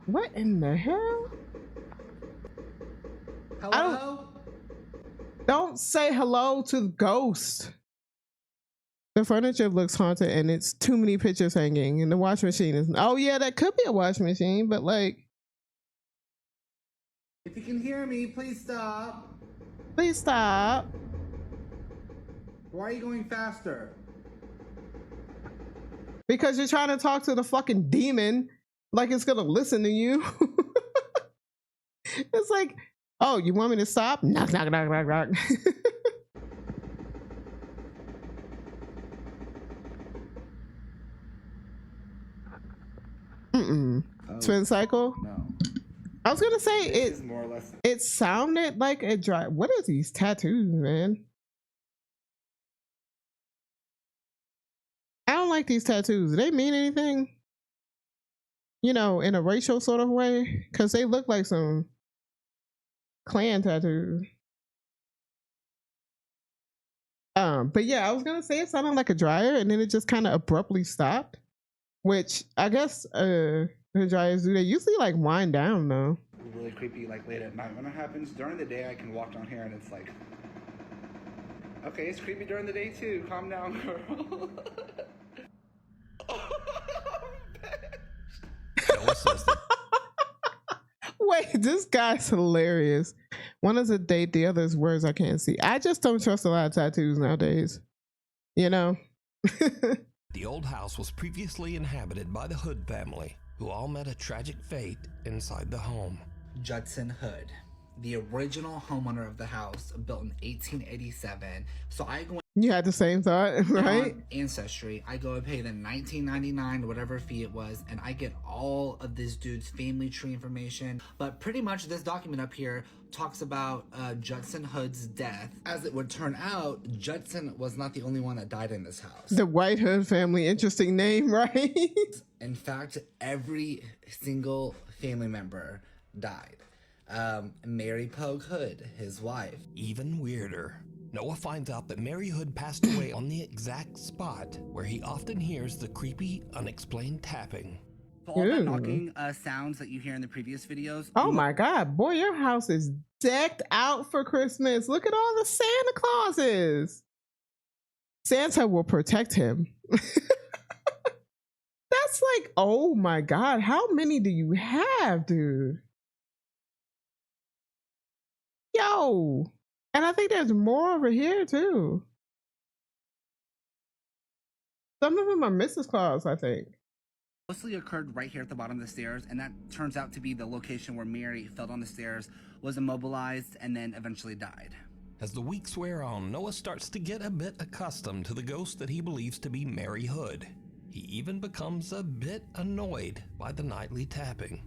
Speaker 1: What in the hell?
Speaker 9: Hello?
Speaker 1: Don't say hello to the ghost. The furniture looks haunted and it's too many pictures hanging and the wash machine is, oh yeah, that could be a wash machine, but like.
Speaker 9: If you can hear me, please stop.
Speaker 1: Please stop.
Speaker 9: Why are you going faster?
Speaker 1: Because you're trying to talk to the fucking demon like it's gonna listen to you. It's like, oh, you want me to stop? Knock, knock, knock, knock, knock. Mm-mm.
Speaker 9: Oh,
Speaker 1: Twin cycle?
Speaker 9: no.
Speaker 1: I was gonna say
Speaker 9: This
Speaker 1: it.
Speaker 9: is more or less.
Speaker 1: It sounded like a dry. What are these tattoos, man? I don't like these tattoos. Do they mean anything? You know, in a racial sort of way? Because they look like some Klan tattoos. But yeah, I was gonna say it sounded like a dryer, and then it just kind of abruptly stopped. Which I guess the dryers do. They usually like wind down though.
Speaker 9: Really creepy, like late at night. When it happens during the day, I can walk down here and it's like, okay, it's creepy during the day too. Calm down, girl.
Speaker 2: Noah says that
Speaker 1: Wait, this guy's hilarious. One is a date, the other is words I can't see. I just don't trust a lot of tattoos nowadays. You know?
Speaker 2: the old house was previously inhabited by the Hood family, who all met a tragic fate inside the home.
Speaker 10: Judson Hood, the original homeowner of the house, built in 1887. So I go
Speaker 1: You had the same thought, right?
Speaker 10: on Ancestry. I go and pay the $19.99 or whatever fee it was, and I get all of this dude's family tree information. But pretty much this document up here talks about Judson Hood's death. As it would turn out, Judson was not the only one that died in this house.
Speaker 1: The White Hood family, interesting name, right?
Speaker 10: In fact, every single family member died. Mary Pogue Hood, his wife.
Speaker 2: Even weirder, Noah finds out that Mary Hood passed away on the exact spot where he often hears the creepy, unexplained tapping.
Speaker 10: So all the
Speaker 1: Ooh.
Speaker 10: knocking sounds that you hear in the previous videos.
Speaker 1: Oh my God, boy, your house is decked out for Christmas. Look at all the Santa Clauses. Santa will protect him. That's like, oh my God, how many do you have, dude? Yo. And I think there's more over here too. Some of them are Mrs. Claus, I think.
Speaker 10: Mostly occurred right here at the bottom of the stairs, and that turns out to be the location where Mary fell down the stairs, was immobilized, and then eventually died.
Speaker 2: As the weeks wear on, Noah starts to get a bit accustomed to the ghost that he believes to be Mary Hood. He even becomes a bit annoyed by the nightly tapping.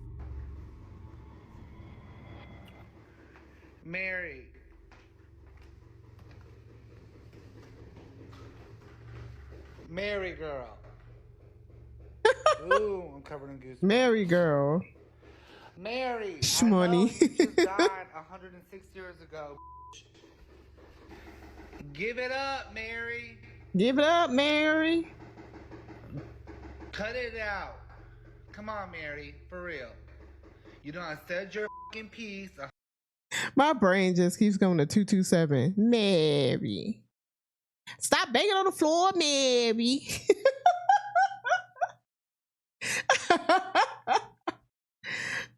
Speaker 9: Mary. Mary girl. Ooh, I'm covered in goosebumps.
Speaker 1: Mary girl.
Speaker 9: Mary.
Speaker 1: Shmoney.
Speaker 9: I know you just died 106 years ago. Give it up, Mary.
Speaker 1: Give it up, Mary.
Speaker 9: Cut it out. Come on, Mary. For real. You done said your fucking piece.
Speaker 1: My brain just keeps going to 227. Mary. Stop banging on the floor, Mary.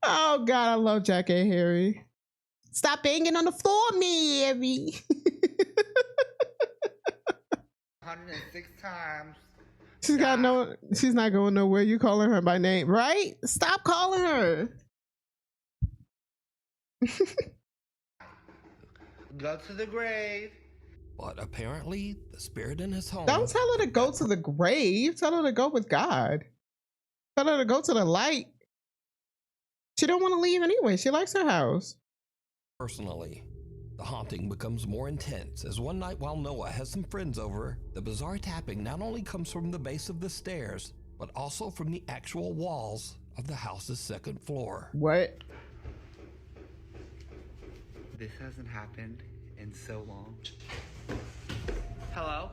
Speaker 1: Oh God, I love Jack and Harry. Stop banging on the floor, Mary.
Speaker 9: 106 times
Speaker 1: She's got no. She's not going nowhere. You calling her by name, right? Stop calling her.
Speaker 9: Go to the grave.
Speaker 2: But apparently, the spirit in his home.
Speaker 1: Don't tell her to go to the grave. Tell her to go with God. Tell her to go to the light. She don't want to leave anyway. She likes her house.
Speaker 2: Personally, the haunting becomes more intense as one night while Noah has some friends over, the bizarre tapping not only comes from the base of the stairs, but also from the actual walls of the house's second floor.
Speaker 1: What?
Speaker 9: This hasn't happened in so long. Hello?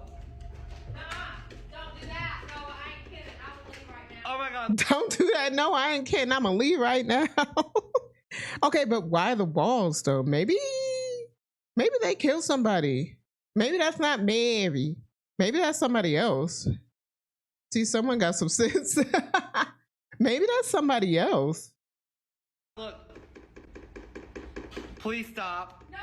Speaker 5: Don't do that. No, I ain't kidding. I will leave right now.
Speaker 9: Oh my god.
Speaker 1: Don't do that. No, I ain't kidding. I'm gonna leave right now. Okay, but why the walls though? Maybe they killed somebody. Maybe that's not Mary. Maybe that's somebody else. See, someone got some sense. Maybe that's somebody else.
Speaker 9: Look. Please stop.
Speaker 5: No,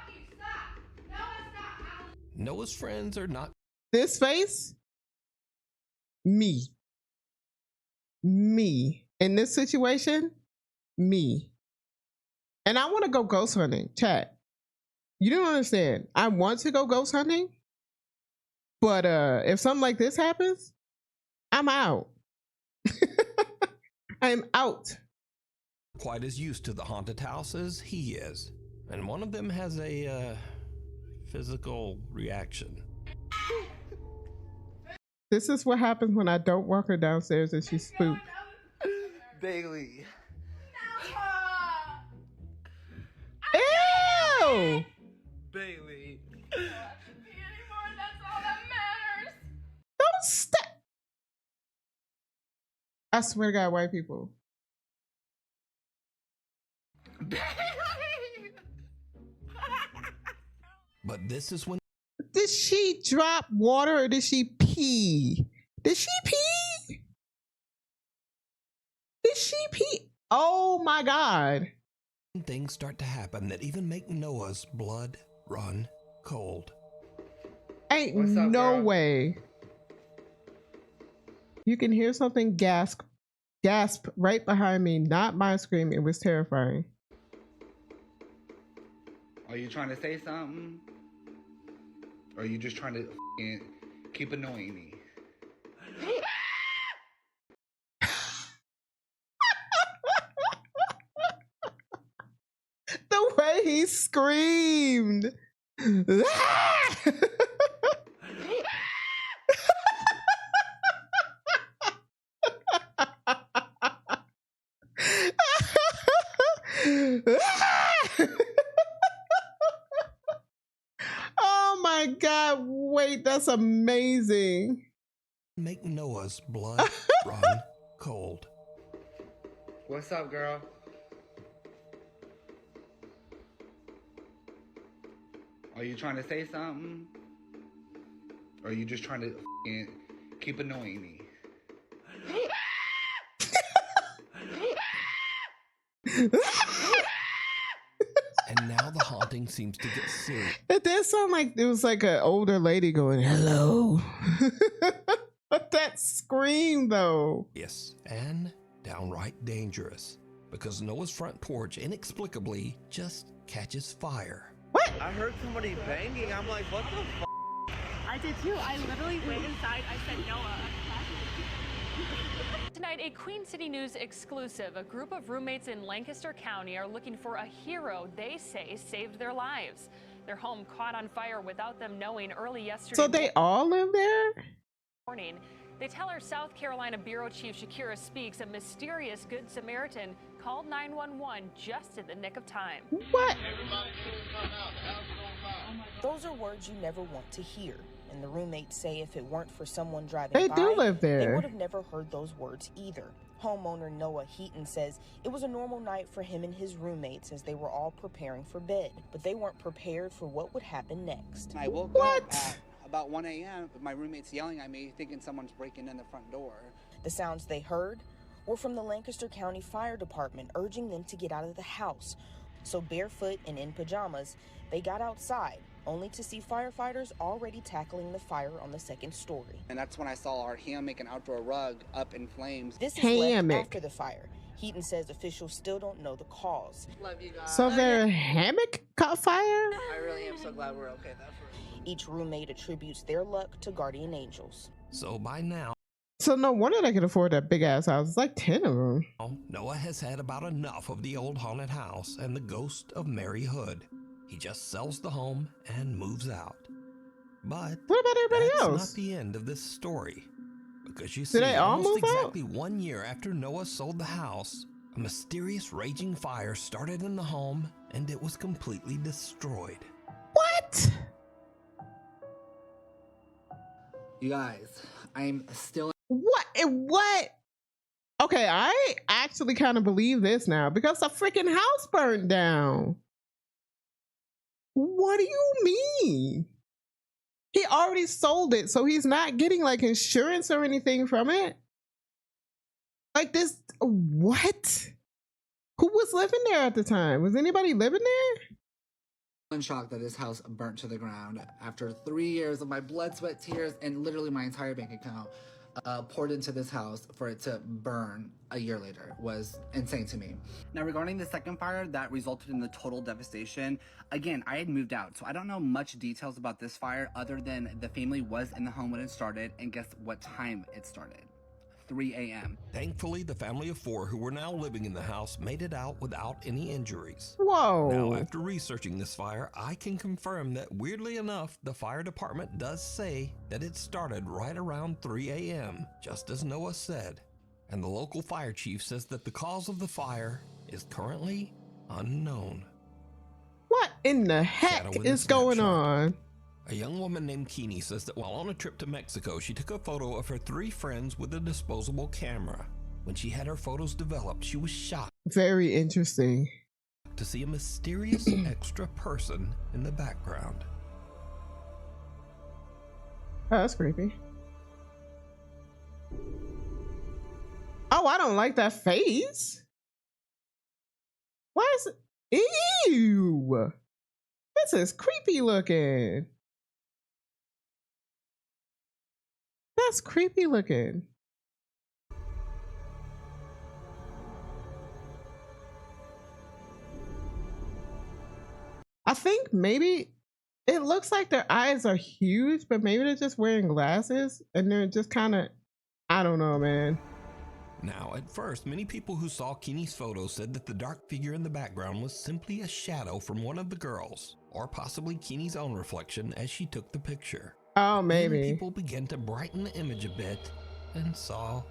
Speaker 5: you stop. No, stop.
Speaker 2: Noah's friends are not.
Speaker 1: This face? Me. In this situation? Me. And I want to go ghost hunting. Chat. You don't understand. I want to go ghost hunting. But if something like this happens, I'm out. I'm out.
Speaker 2: Quite as used to the haunted house as he is. And one of them has a physical reaction.
Speaker 1: This is what happens when I don't walk her downstairs and she's spooked.
Speaker 9: Bailey.
Speaker 1: Ew!
Speaker 9: Bailey.
Speaker 5: Anymore, that's all that matters.
Speaker 1: Don't stop. I swear to God, white people.
Speaker 2: But this is when.
Speaker 1: Did she drop water or did she pee? Did she pee? Did she pee? Oh my God.
Speaker 2: Things start to happen that even make Noah's blood run cold.
Speaker 1: Ain't
Speaker 9: What's up,
Speaker 1: no
Speaker 9: girl?
Speaker 1: way. You can hear something gasp right behind me. Not my scream. It was terrifying.
Speaker 9: Are you trying to say something? Or are you just trying to f***ing keep annoying me?
Speaker 1: The way he screamed. Oh my God, wait, that's amazing.
Speaker 2: Make Noah's blood run cold.
Speaker 9: What's up, girl? Are you trying to say something? Or are you just trying to f***ing keep annoying me?
Speaker 2: And now the haunting seems to get serious.
Speaker 1: It did sound like it was like an older lady going, hello. But that scream though.
Speaker 2: Yes, and downright dangerous. Because Noah's front porch inexplicably just catches fire.
Speaker 1: What?
Speaker 3: I heard somebody banging. I'm like, what the f?
Speaker 11: I did too. I literally went inside. I said, Noah.
Speaker 12: Tonight, a Queen City News exclusive. A group of roommates in Lancaster County are looking for a hero they say saved their lives. Their home caught on fire without them knowing early yesterday.
Speaker 1: So they all live there?
Speaker 12: Morning. They tell our South Carolina Bureau Chief Shakira Speaks a mysterious Good Samaritan called 911 just in the nick of time.
Speaker 1: What?
Speaker 13: Those are words you never want to hear. And the roommates say if it weren't for someone driving
Speaker 1: They
Speaker 13: by,
Speaker 1: do live there.
Speaker 13: they would have never heard those words either. Homeowner Noah Heaton says it was a normal night for him and his roommates as they were all preparing for bed, but they weren't prepared for what would happen next.
Speaker 14: I woke up at about 1 a.m. with my roommates yelling at me, thinking someone's breaking in the front door.
Speaker 13: The sounds they heard were from the Lancaster County Fire Department urging them to get out of the house. So barefoot and in pajamas, they got outside, only to see firefighters already tackling the fire on the second story.
Speaker 14: And that's when I saw our hammock and outdoor rug up in flames.
Speaker 13: This is left after the fire. Heaton says officials still don't know the cause.
Speaker 14: Love you guys.
Speaker 1: So their hammock caught fire?
Speaker 14: I really am so glad we're okay.
Speaker 13: Each roommate attributes their luck to guardian angels.
Speaker 2: So by now,
Speaker 1: So no wonder they could afford that big ass house. It's like 10 of them.
Speaker 2: Noah has had about enough of the old haunted house and the ghost of Mary Hood. He just sells the home and moves out. But
Speaker 1: what about everybody
Speaker 2: that's
Speaker 1: else?
Speaker 2: not the end of this story. Because you
Speaker 1: Did
Speaker 2: see,
Speaker 1: they all
Speaker 2: almost
Speaker 1: move out?
Speaker 2: exactly 1 year after Noah sold the house, a mysterious raging fire started in the home and it was completely destroyed.
Speaker 1: What?
Speaker 10: You guys, I'm still.
Speaker 1: What? Okay, I actually kind of believe this now because the freaking house burned down. What do you mean? He already sold it, so he's not getting like insurance or anything from it. Like this, what? Who was living there at the time? Was anybody living there?
Speaker 10: In shock that this house burnt to the ground after 3 years of my blood, sweat, tears, and literally my entire bank account poured into this house for it to burn a year later was insane to me.
Speaker 14: Now, regarding the second fire that resulted in the total devastation, again, I had moved out, so I don't know much details about this fire other than the family was in the home when it started, and guess what time it started? 3 a.m.
Speaker 2: Thankfully, the family of 4 who were now living in the house made it out without any injuries.
Speaker 1: Whoa.
Speaker 2: Now, after researching this fire, I can confirm that weirdly enough, the fire department does say that it started right around 3 a.m., just as Noah said. And the local fire chief says that the cause of the fire is currently unknown.
Speaker 1: What in the heck
Speaker 2: Shadow in
Speaker 1: is
Speaker 2: the
Speaker 1: going
Speaker 2: snapshot.
Speaker 1: on?
Speaker 2: A young woman named Keeney says that while on a trip to Mexico, she took a photo of her 3 friends with a disposable camera. When she had her photos developed, she was shocked
Speaker 1: Very interesting.
Speaker 2: to see a mysterious extra person in the background.
Speaker 1: Oh, that's creepy. Oh, I don't like that face. Why is it? Ew. This is creepy looking. That's creepy looking. I think maybe it looks like their eyes are huge, but maybe they're just wearing glasses and they're just kind of, I don't know, man.
Speaker 2: Now, at first, many people who saw Keeney's photo said that the dark figure in the background was simply a shadow from one of the girls, or possibly Keeney's own reflection as she took the picture.
Speaker 1: Oh, maybe.
Speaker 2: Then people began to brighten the image a bit and saw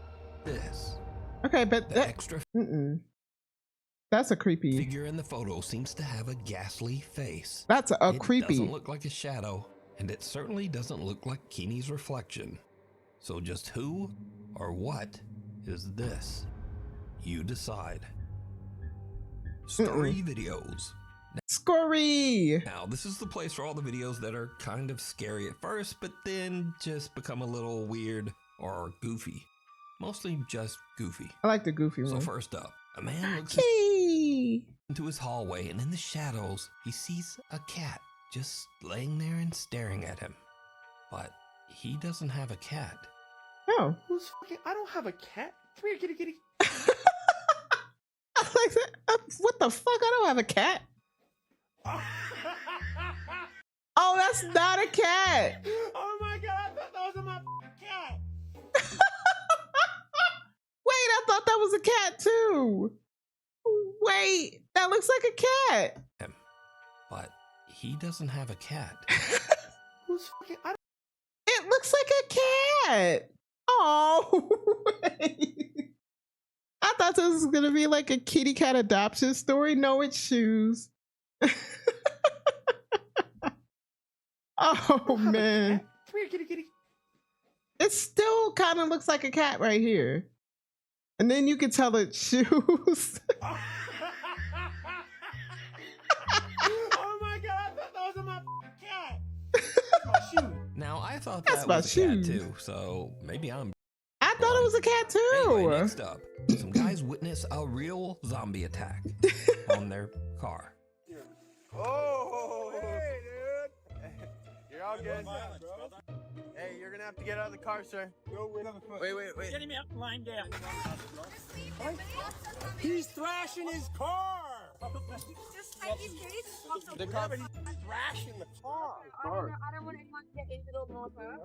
Speaker 2: this.
Speaker 1: Okay, but
Speaker 2: The extra
Speaker 1: that's a creepy
Speaker 2: figure in the photo seems to have a ghastly face.
Speaker 1: That's a
Speaker 2: It
Speaker 1: creepy.
Speaker 2: doesn't look like a shadow, and it certainly doesn't look like Keeney's reflection. So just who or what is this? You decide. Story videos.
Speaker 1: Scurry.
Speaker 2: Now, this is the place for all the videos that are kind of scary at first, but then just become a little weird or goofy. Mostly just goofy.
Speaker 1: I like the goofy
Speaker 2: So
Speaker 1: one.
Speaker 2: first up, a man looks
Speaker 1: Kitty.
Speaker 2: into his hallway, and in the shadows, he sees a cat just laying there and staring at him. But he doesn't have a cat.
Speaker 1: Oh.
Speaker 3: Who's fucking? I don't have a cat. Come here, kitty, kitty.
Speaker 1: What the fuck? I don't have a cat. Oh, that's not a cat.
Speaker 3: Oh my god, I thought that was my cat.
Speaker 1: Wait, I thought that was a cat too. Wait, that looks like a cat.
Speaker 2: But he doesn't have a cat.
Speaker 3: Who's fucking?
Speaker 1: It looks like a cat. Oh, wait. I thought this was gonna be like a kitty cat adoption story. No, it's shoes. Oh man.
Speaker 3: Come here, kitty, kitty.
Speaker 1: It still kind of looks like a cat right here. And then you can tell it's shoes.
Speaker 3: Oh my god, I thought that was my cat. That's my shoe.
Speaker 2: Now, I thought
Speaker 1: That's
Speaker 2: that
Speaker 1: my
Speaker 2: was a cat
Speaker 1: shoes.
Speaker 2: too, so maybe I'm...
Speaker 1: I thought it was a cat too.
Speaker 2: Anyway, next up, some guys witness a real zombie attack on their car.
Speaker 3: Oh, hey, dude.
Speaker 15: You're all good. Hey, you're gonna have to get out of the car, sir. Wait.
Speaker 3: Getting me up, lying down. He's thrashing his car.
Speaker 5: Just like these kids.
Speaker 15: The car.
Speaker 3: He's thrashing the car.
Speaker 5: I don't want anyone to get into the motor.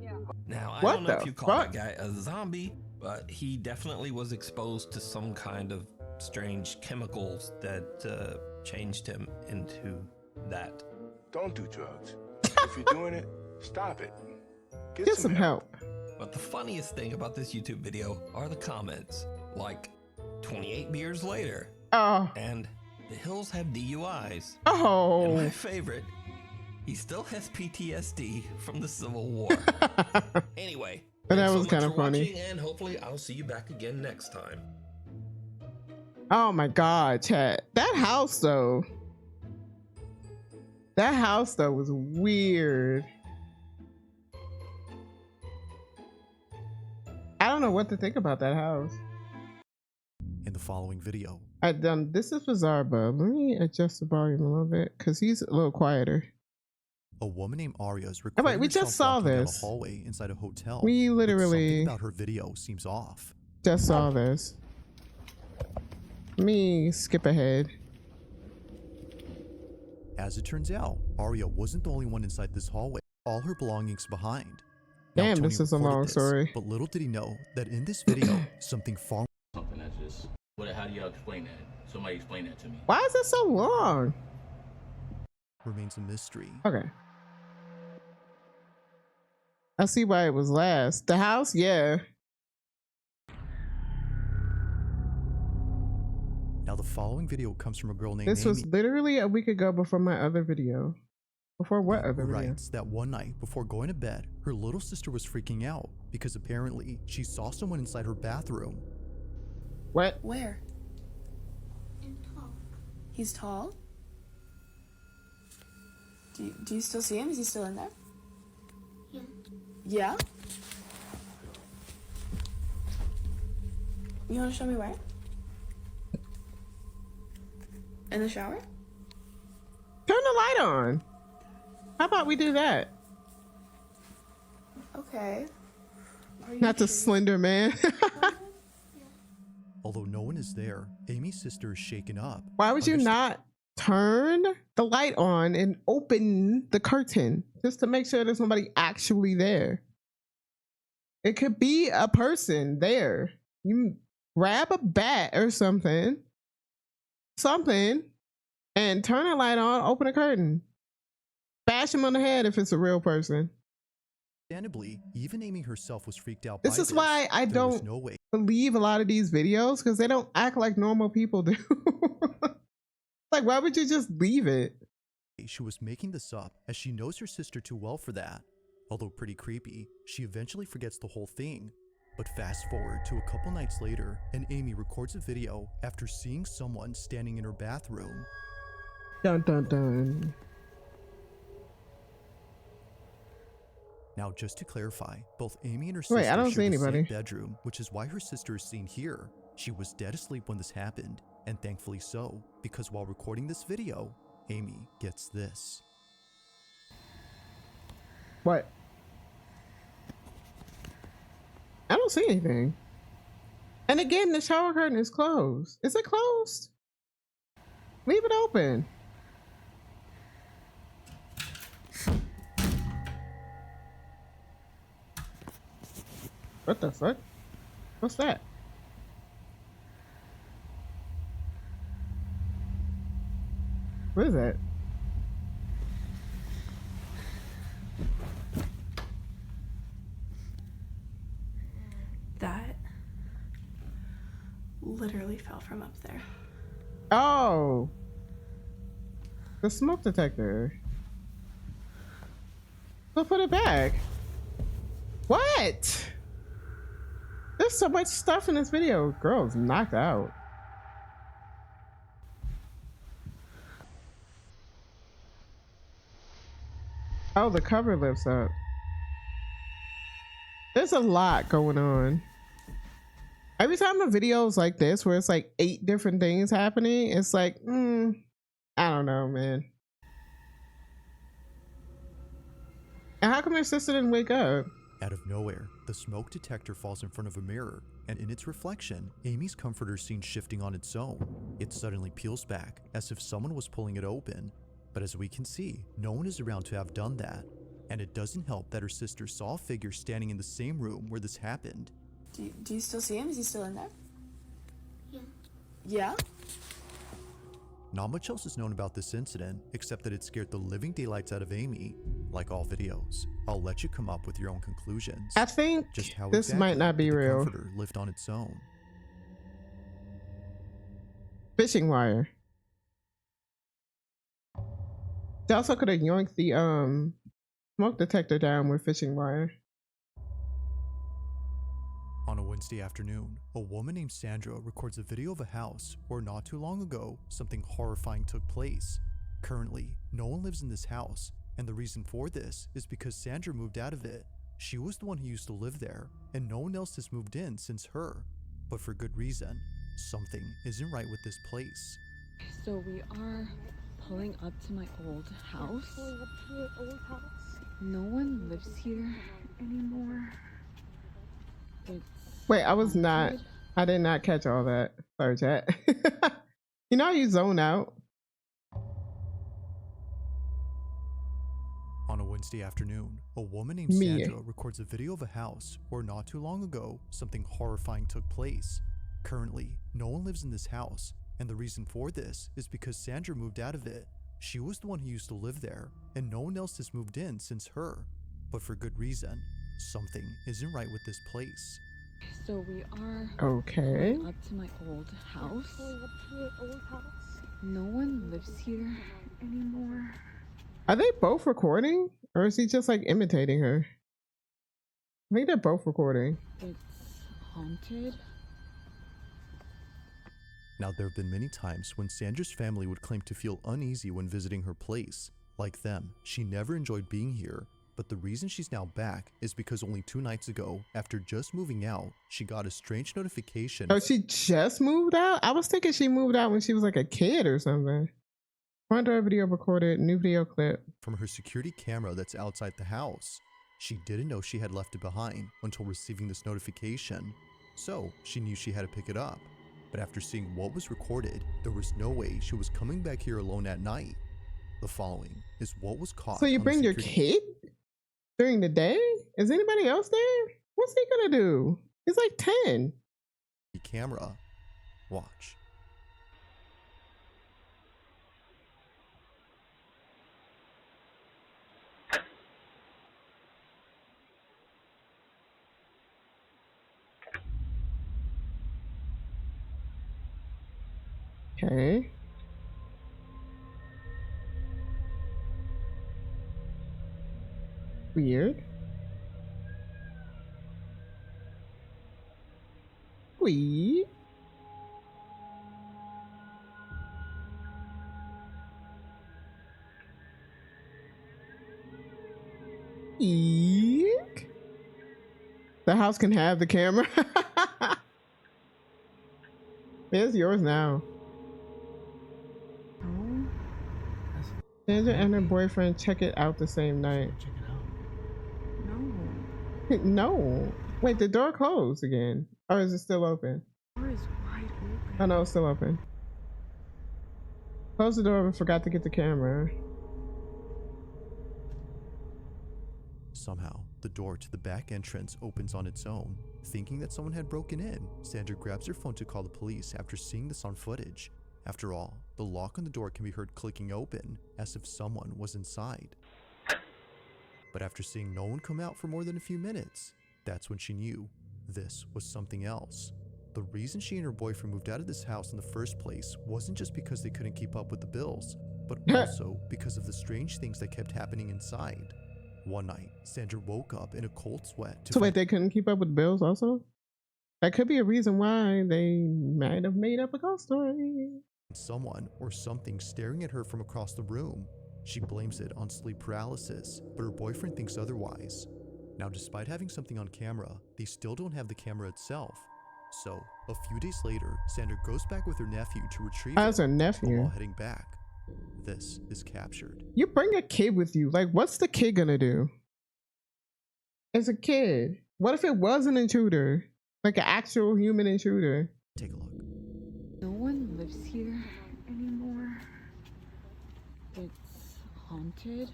Speaker 5: Yeah.
Speaker 2: Now, I
Speaker 1: What
Speaker 2: don't know if
Speaker 1: the
Speaker 2: you call
Speaker 1: fuck?
Speaker 2: that guy a zombie, but he definitely was exposed to some kind of strange chemicals that changed him into that.
Speaker 7: Don't do drugs. If you're doing it, stop it.
Speaker 1: Get some help.
Speaker 2: But the funniest thing about this YouTube video are the comments, like 28 beers later,
Speaker 1: Oh.
Speaker 2: and the Hills have DUIs.
Speaker 1: Oh.
Speaker 2: And my favorite, he still has PTSD from the Civil War. Anyway,
Speaker 1: But that
Speaker 2: thanks so
Speaker 1: was
Speaker 2: much
Speaker 1: kinda
Speaker 2: for
Speaker 1: funny.
Speaker 2: watching, and hopefully I'll see you back again next time.
Speaker 1: Oh my God, chat. That house though. That house though was weird. I don't know what to think about that house.
Speaker 16: In the following video,
Speaker 1: This is bizarre, but let me adjust the volume a little bit because he's a little quieter.
Speaker 16: a woman named Aria is
Speaker 1: wait,
Speaker 16: recording
Speaker 1: we just
Speaker 16: herself
Speaker 1: saw
Speaker 16: walking down
Speaker 1: this.
Speaker 16: a hallway inside a hotel.
Speaker 1: We
Speaker 16: but
Speaker 1: literally-
Speaker 16: something about her video seems off.
Speaker 1: Just saw this. Let me skip ahead.
Speaker 16: As it turns out, Aria wasn't the only one inside this hallway. All her belongings behind. Now,
Speaker 1: Damn,
Speaker 16: Tony
Speaker 1: this is a
Speaker 16: recorded
Speaker 1: long
Speaker 16: this,
Speaker 1: story.
Speaker 16: But little did he know that in this video, something far
Speaker 6: Something that's just. How do y'all explain that? Somebody explain that to me.
Speaker 1: Why is it so long?
Speaker 16: remains a mystery.
Speaker 1: Okay. I see why it was last. The house, yeah.
Speaker 16: Now, the following video comes from a girl named
Speaker 1: This
Speaker 16: Amy,
Speaker 1: was literally a week ago before my other video. Before what other
Speaker 16: who
Speaker 1: video?
Speaker 16: writes that one night before going to bed, her little sister was freaking out because apparently she saw someone inside her bathroom.
Speaker 1: What?
Speaker 17: Where? He's tall? Do you still see him? Is he still in there?
Speaker 5: Yeah.
Speaker 17: Yeah? You want to show me where? In the shower?
Speaker 1: Turn the light on. How about we do that?
Speaker 17: Okay.
Speaker 1: Not the Slender Man.
Speaker 16: Although no one is there, Amy's sister is shaken up.
Speaker 1: Why would you not turn the light on and open the curtain just to make sure there's somebody actually there? It could be a person there. You grab a bat or something, and turn the light on, open a curtain. Bash him on the head if it's a real person.
Speaker 16: Understandably, even Amy herself was freaked out
Speaker 1: This
Speaker 16: by
Speaker 1: is why I
Speaker 16: There was
Speaker 1: don't
Speaker 16: no way
Speaker 1: believe a lot of these videos, because they don't act like normal people do. Like, why would you just leave it?
Speaker 16: she was making this up, as she knows her sister too well for that. Although pretty creepy, she eventually forgets the whole thing. But fast forward to a couple nights later, and Amy records a video after seeing someone standing in her bathroom.
Speaker 1: Dun dun dun.
Speaker 16: Now, just to clarify, both Amy and her sister
Speaker 1: Wait, I don't
Speaker 16: share
Speaker 1: see
Speaker 16: the same
Speaker 1: anybody.
Speaker 16: bedroom, which is why her sister is seen here. She was dead asleep when this happened, and thankfully so, because while recording this video, Amy gets this.
Speaker 1: What? I don't see anything. And again, the shower curtain is closed. Is it closed? Leave it open. What the fuck? What's that? What is that?
Speaker 17: That literally fell from up there.
Speaker 1: Oh, the smoke detector. Go put it back. What? There's so much stuff in this video. Girl's knocked out. Oh, the cover lifts up. There's a lot going on. Every time a video is like this, where it's like 8 different things happening, it's like, I don't know, man. And how come her sister didn't wake up?
Speaker 16: Out of nowhere, the smoke detector falls in front of a mirror, and in its reflection, Amy's comforter is seen shifting on its own. It suddenly peels back, as if someone was pulling it open. But as we can see, no one is around to have done that. And it doesn't help that her sister saw a figure standing in the same room where this happened.
Speaker 17: Do you still see him? Is he still in there? Yeah. Yeah?
Speaker 16: Not much else is known about this incident, except that it scared the living daylights out of Amy. Like all videos, I'll let you come up with your own conclusions.
Speaker 1: I think
Speaker 16: just how
Speaker 1: this might not be
Speaker 16: the
Speaker 1: real.
Speaker 16: comforter lived on its own.
Speaker 1: Fishing wire. They also could have yoinked the smoke detector down with fishing wire.
Speaker 16: On a Wednesday afternoon, a woman named Sandra records a video of a house where not too long ago, something horrifying took place. Currently, no one lives in this house, and the reason for this is because Sandra moved out of it. She was the one who used to live there, and no one else has moved in since her. But for good reason. Something isn't right with this place.
Speaker 18: So we are pulling up to my old house.
Speaker 11: Pulling up to your old house.
Speaker 18: No one lives here anymore.
Speaker 1: Wait, I did not catch all that. Sorry, chat. You know how you zone out?
Speaker 16: On a Wednesday afternoon, a woman named Sandra records a video of a house where not too long ago, something horrifying took place. Currently, no one lives in this house, and the reason for this is because Sandra moved out of it. She was the one who used to live there, and no one else has moved in since her. But for good reason. Something isn't right with this place.
Speaker 18: So we are
Speaker 1: pulling
Speaker 18: up to my old house.
Speaker 11: Pulling up to your old house.
Speaker 18: No one lives here anymore.
Speaker 1: Are they both recording? Or is he just like imitating her? I think they're both recording.
Speaker 18: It's haunted.
Speaker 16: Now, there have been many times when Sandra's family would claim to feel uneasy when visiting her place. Like them, she never enjoyed being here, but the reason she's now back is because only 2 nights ago, after just moving out, she got a strange notification.
Speaker 1: Oh, she just moved out? I was thinking she moved out when she was like a kid or something. Front door video recorded, new video clip.
Speaker 16: From her security camera that's outside the house. She didn't know she had left it behind until receiving this notification, so she knew she had to pick it up. But after seeing what was recorded, there was no way she was coming back here alone at night. The following is what was caught.
Speaker 1: So you bring your kid during the day? Is anybody else there? What's he gonna do? He's like 10.
Speaker 16: Camera. Watch.
Speaker 1: Okay. Weird. Weird. Eek. The house can have the camera. It's yours now. Sandra and her boyfriend check it out the same night.
Speaker 18: Check it out. No.
Speaker 1: No. Wait, the door closed again. Or is it still open?
Speaker 18: The door is wide open.
Speaker 1: Oh no, it's still open. Close the door but forgot to get the camera.
Speaker 16: Somehow, the door to the back entrance opens on its own. Thinking that someone had broken in, Sandra grabs her phone to call the police after seeing this on footage. After all, the lock on the door can be heard clicking open, as if someone was inside. But after seeing no one come out for more than a few minutes, that's when she knew this was something else. The reason she and her boyfriend moved out of this house in the first place wasn't just because they couldn't keep up with the bills, but also because of the strange things that kept happening inside. One night, Sandra woke up in a cold sweat.
Speaker 1: So wait, they couldn't keep up with the bills also? That could be a reason why they might have made up a ghost story.
Speaker 16: Someone or something staring at her from across the room. She blames it on sleep paralysis, but her boyfriend thinks otherwise. Now, despite having something on camera, they still don't have the camera itself. So, a few days later, Sandra goes back with her nephew to retrieve
Speaker 1: How's her nephew?
Speaker 16: While heading back. This is captured.
Speaker 1: You bring a kid with you. Like, what's the kid gonna do? It's a kid. What if it was an intruder? Like an actual human intruder?
Speaker 16: Take a look.
Speaker 18: No one lives here anymore. It's haunted.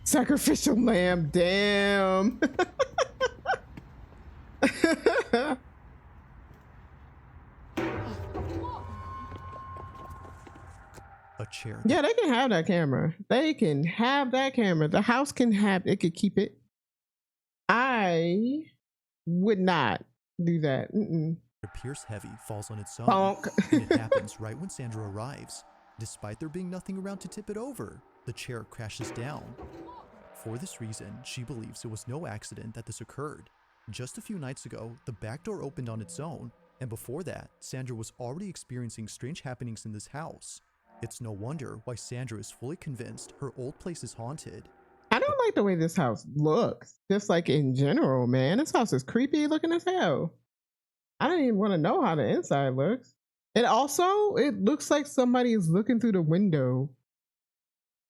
Speaker 1: Sacrificial lamb, damn.
Speaker 16: A chair.
Speaker 1: Yeah, they can have that camera. They can have that camera. The house can have it, could keep it. I would not do that.
Speaker 16: Appears heavy, falls on its own.
Speaker 1: Bonk.
Speaker 16: And it happens right when Sandra arrives. Despite there being nothing around to tip it over, the chair crashes down. For this reason, she believes it was no accident that this occurred. Just a few nights ago, the back door opened on its own, and before that, Sandra was already experiencing strange happenings in this house. It's no wonder why Sandra is fully convinced her old place is haunted.
Speaker 1: I don't like the way this house looks. Just like in general, man. This house is creepy looking as hell. I don't even want to know how the inside looks. And also, it looks like somebody is looking through the window.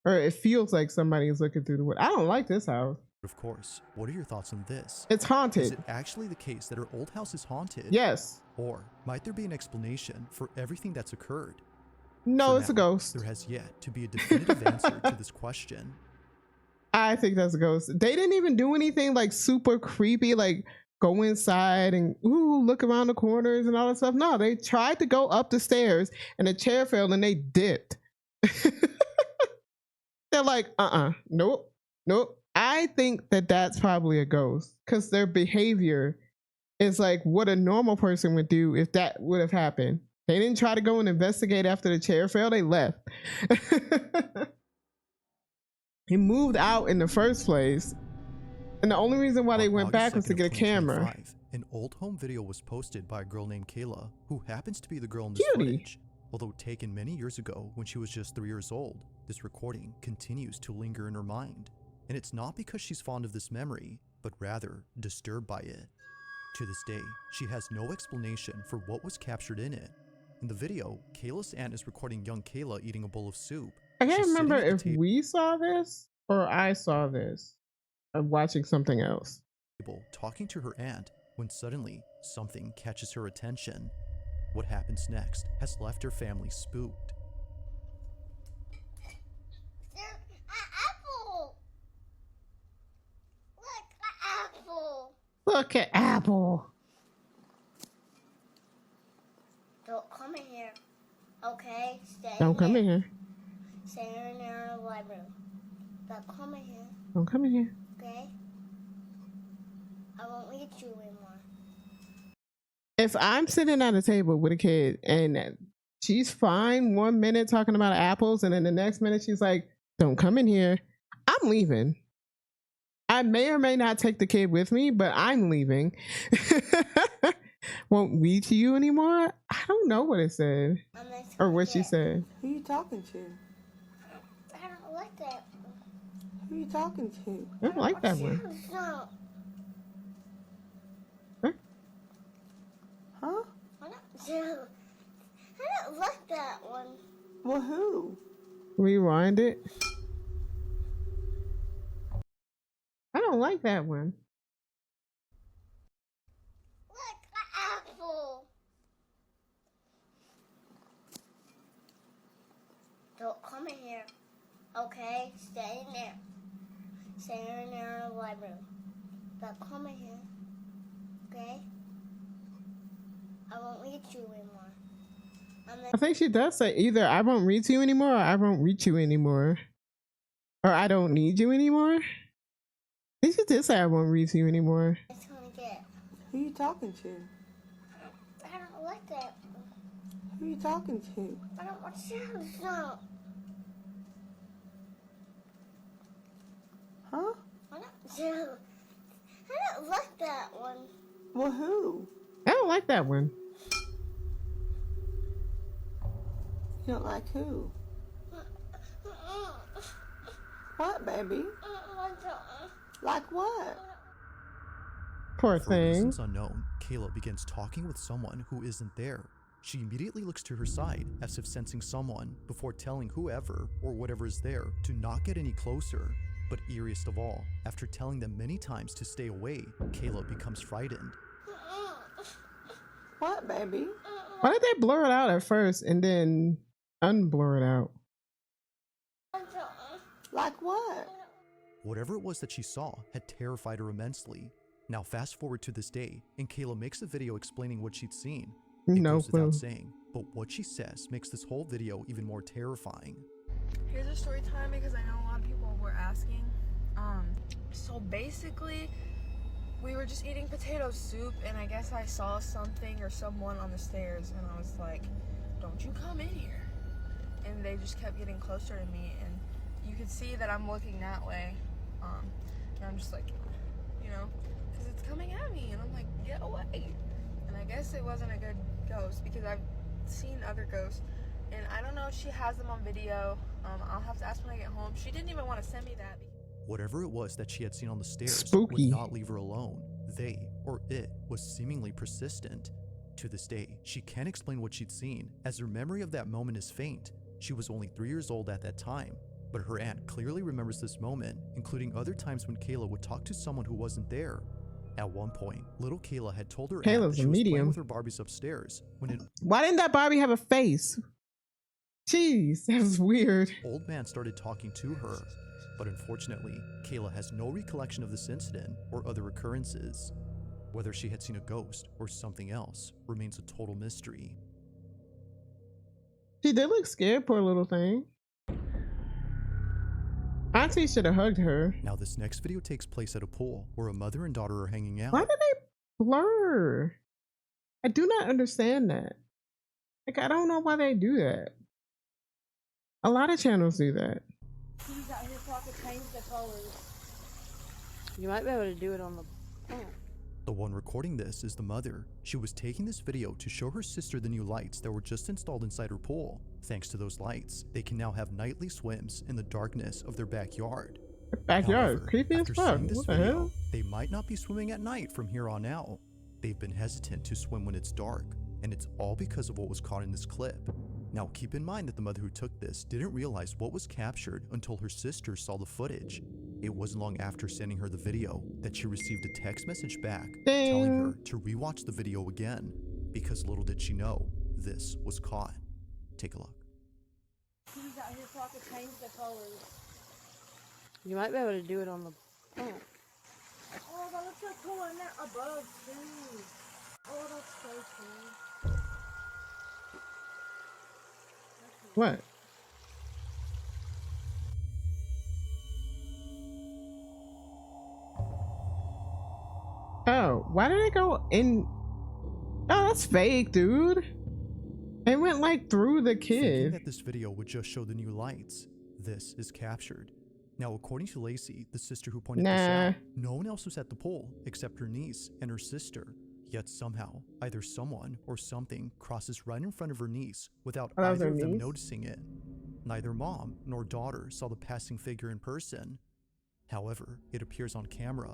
Speaker 1: Or it feels like somebody is looking through the window. I don't like this house.
Speaker 16: Of course, what are your thoughts on this?
Speaker 1: It's haunted.
Speaker 16: Is it actually the case that her old house is haunted?
Speaker 1: Yes.
Speaker 16: Or might there be an explanation for everything that's occurred?
Speaker 1: No,
Speaker 16: For
Speaker 1: it's a
Speaker 16: now,
Speaker 1: ghost.
Speaker 16: There has yet to be a definitive answer to this question.
Speaker 1: I think that's a ghost. They didn't even do anything like super creepy, like go inside and ooh, look around the corners and all that stuff. No, they tried to go up the stairs and the chair fell and they dipped. They're like, nope. I think that that's probably a ghost because their behavior is like what a normal person would do if that would have happened. They didn't try to go and investigate after the chair fell. They left. He moved out in the first place. And the only reason why they went back was to get a camera.
Speaker 16: An old home video was posted by a girl named Kayla, who happens to be the girl in this footage. Although taken many years ago when she was just 3 years old, this recording continues to linger in her mind. And it's not because she's fond of this memory, but rather disturbed by it. To this day, she has no explanation for what was captured in it. In the video, Kayla's aunt is recording young Kayla eating a bowl of soup.
Speaker 1: I can't remember if we saw this or I saw this. I'm watching something else.
Speaker 16: Talking to her aunt when suddenly something catches her attention. What happens next has left her family spooked.
Speaker 5: Apple.
Speaker 1: Look at Apple.
Speaker 5: Don't come in here. Okay?
Speaker 1: Don't come in here.
Speaker 5: Stay in there in the living room. Don't come in here.
Speaker 1: Don't come in here.
Speaker 5: Okay? I won't eat you anymore.
Speaker 1: If I'm sitting at a table with a kid and she's fine 1 minute talking about apples and then the next minute she's like, don't come in here, I'm leaving. I may or may not take the kid with me, but I'm leaving. Won't read to you anymore? I don't know what it said or what she said.
Speaker 19: Who you talking to?
Speaker 5: I don't like that.
Speaker 19: Who you talking to?
Speaker 1: I don't like that one.
Speaker 5: No.
Speaker 19: Huh?
Speaker 5: I don't like that one.
Speaker 19: Well, who?
Speaker 1: Rewind it. I don't like that one.
Speaker 5: Apple. Don't come in here. Okay? Stay in there. Stay in there in the living room. Don't come in here. Okay? I won't read you anymore.
Speaker 1: I think she does say either I won't read to you anymore or I won't reach you anymore. Or I don't need you anymore. I think she did say I won't read to you anymore.
Speaker 5: It's gonna get.
Speaker 19: Who you talking to?
Speaker 5: I don't like that.
Speaker 19: Who you talking to?
Speaker 5: I don't want to. No.
Speaker 19: Huh?
Speaker 5: I don't like that one.
Speaker 19: Well, who?
Speaker 1: I don't like that one.
Speaker 19: You don't like who? What, baby? Like what?
Speaker 1: Poor
Speaker 16: For
Speaker 1: thing.
Speaker 16: reasons unknown, Kayla begins talking with someone who isn't there. She immediately looks to her side as if sensing someone before telling whoever or whatever is there to not get any closer. But eeriest of all, after telling them many times to stay away, Kayla becomes frightened.
Speaker 19: What, baby?
Speaker 1: Why did they blur it out at first and then unblur it out?
Speaker 19: Like what?
Speaker 16: Whatever it was that she saw had terrified her immensely. Now fast forward to this day, and Kayla makes a video explaining what she'd seen. It goes without saying, but what she says makes this whole video even more terrifying.
Speaker 20: Here's a story time because I know a lot of people were asking. So basically, we were just eating potato soup, and I guess I saw something or someone on the stairs, and I was like, "Don't you come in here!" And they just kept getting closer to me, and you could see that I'm looking that way, and I'm just like, you know, because it's coming at me, and I'm like, "Get away!" And I guess it wasn't a good ghost because I've seen other ghosts, and I don't know if she has them on video. I'll have to ask when I get home. She didn't even want to send me that.
Speaker 16: Whatever it was that she had seen on the stairs
Speaker 1: Spooky.
Speaker 16: would not leave her alone. They, or it, was seemingly persistent. To this day, she can't explain what she'd seen, as her memory of that moment is faint. She was only 3 years old at that time, but her aunt clearly remembers this moment, including other times when Kayla would talk to someone who wasn't there. At one point, little Kayla had told her aunt that
Speaker 1: Kayla's
Speaker 16: she
Speaker 1: a
Speaker 16: was playing
Speaker 1: medium.
Speaker 16: with her Barbies upstairs when an
Speaker 1: Why didn't that Barbie have a face? Jeez, that's weird.
Speaker 16: old man started talking to her. But unfortunately, Kayla has no recollection of this incident or other occurrences. Whether she had seen a ghost or something else remains a total mystery.
Speaker 1: She did look scared, poor little thing. Auntie should have hugged her.
Speaker 16: Now this next video takes place at a pool where a mother and daughter are hanging out.
Speaker 1: Why did they blur? I do not understand that. Like, I don't know why they do that. A lot of channels do that.
Speaker 11: He's out here so I could change the colors. You might be able to do it on the phone.
Speaker 16: The one recording this is the mother. She was taking this video to show her sister the new lights that were just installed inside her pool. Thanks to those lights, they can now have nightly swims in the darkness of their backyard.
Speaker 1: Backyard,
Speaker 16: However,
Speaker 1: creepy as
Speaker 16: after
Speaker 1: fuck.
Speaker 16: seeing this
Speaker 1: What the
Speaker 16: video,
Speaker 1: hell?
Speaker 16: they might not be swimming at night from here on out. They've been hesitant to swim when it's dark, and it's all because of what was caught in this clip. Now keep in mind that the mother who took this didn't realize what was captured until her sister saw the footage. It wasn't long after sending her the video that she received a text message back telling her to rewatch the video again, because little did she know, this was caught. Take a look.
Speaker 11: He's out here so I could change the colors. You might be able to do it on the phone.
Speaker 5: Oh, that looks so cool, and that above too. Oh, that's so cool.
Speaker 1: What? Oh, why did it go in? Oh, that's fake, dude. It went like through the
Speaker 16: Thinking
Speaker 1: kid.
Speaker 16: that this video would just show the new lights, this is captured. Now, according to Lacey, the sister who pointed this out, no one else was at the pool except her niece and her sister. Yet somehow, either someone or something crosses right in front of her niece without
Speaker 1: Oh, that was
Speaker 16: either
Speaker 1: her
Speaker 16: of them
Speaker 1: niece?
Speaker 16: noticing it. Neither mom nor daughter saw the passing figure in person. However, it appears on camera.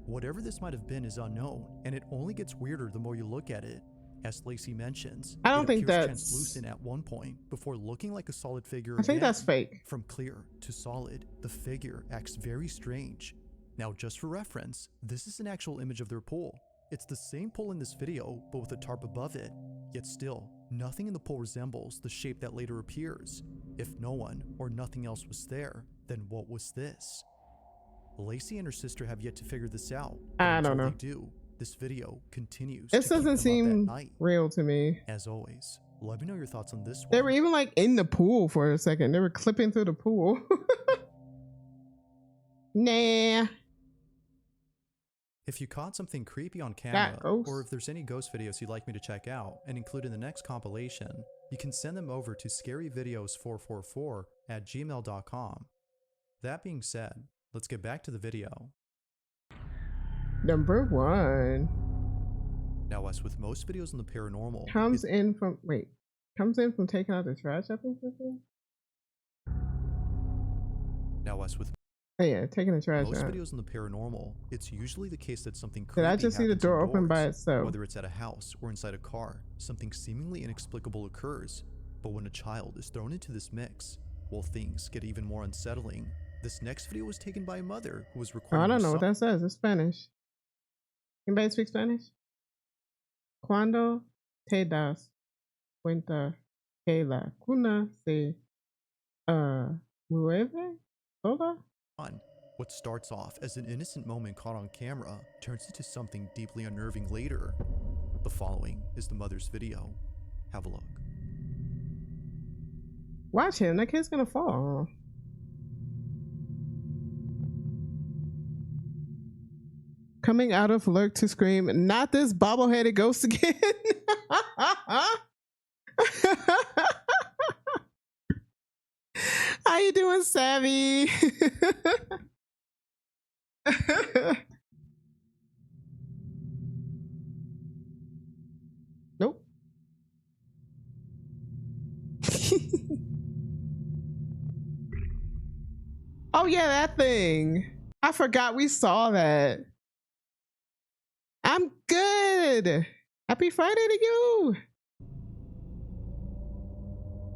Speaker 16: Whatever this might have been is unknown, and it only gets weirder the more you look at it. As Lacey mentions,
Speaker 1: I don't
Speaker 16: it
Speaker 1: think
Speaker 16: appears
Speaker 1: that's-
Speaker 16: translucent at one point before looking like a solid figure
Speaker 1: I think
Speaker 16: again.
Speaker 1: that's fake.
Speaker 16: From clear to solid, the figure acts very strange. Now, just for reference, this is an actual image of their pool. It's the same pool in this video, but with a tarp above it. Yet still, nothing in the pool resembles the shape that later appears. If no one or nothing else was there, then what was this? Lacey and her sister have yet to figure this out. but
Speaker 1: I don't
Speaker 16: until
Speaker 1: know.
Speaker 16: They do. This video continues.
Speaker 1: This
Speaker 16: to keep
Speaker 1: doesn't
Speaker 16: them up at
Speaker 1: seem
Speaker 16: night.
Speaker 1: real to me.
Speaker 16: As always, let me know your thoughts on this one.
Speaker 1: They were even like in the pool for a second. They were clipping through the pool. Nah.
Speaker 16: If you caught something creepy on camera,
Speaker 1: ghost.
Speaker 16: or if there's any ghost videos you'd like me to check out and include in the next compilation, you can send them over to scaryvideos444@gmail.com. That being said, let's get back to the video.
Speaker 1: Number 1
Speaker 16: Now, as with most videos in the paranormal,
Speaker 1: comes in from taking out the trash. I think this is.
Speaker 16: Now, as with
Speaker 1: Oh yeah, taking the trash
Speaker 16: most
Speaker 1: out.
Speaker 16: videos in the paranormal, it's usually the case that something
Speaker 1: Did
Speaker 16: creepy
Speaker 1: I just see the
Speaker 16: happens
Speaker 1: door open by
Speaker 16: indoors.
Speaker 1: itself?
Speaker 16: Whether it's at a house or inside a car, something seemingly inexplicable occurs. But when a child is thrown into this mix, well, things get even more unsettling. This next video was taken by a mother who was
Speaker 1: Oh,
Speaker 16: recording
Speaker 1: I don't
Speaker 16: her
Speaker 1: know what
Speaker 16: son-
Speaker 1: that says. It's Spanish. Anybody speak Spanish? Cuando te das cuenta que la cuna se mueve sola?
Speaker 16: on. What starts off as an innocent moment caught on camera turns into something deeply unnerving later. The following is the mother's video. Have a look.
Speaker 1: Watch him. That kid's gonna fall. Coming out of lurk to scream, not this bobbleheaded ghost again. How you doing, Savvy? Nope. Oh yeah, that thing. I forgot we saw that. I'm good. Happy Friday to you.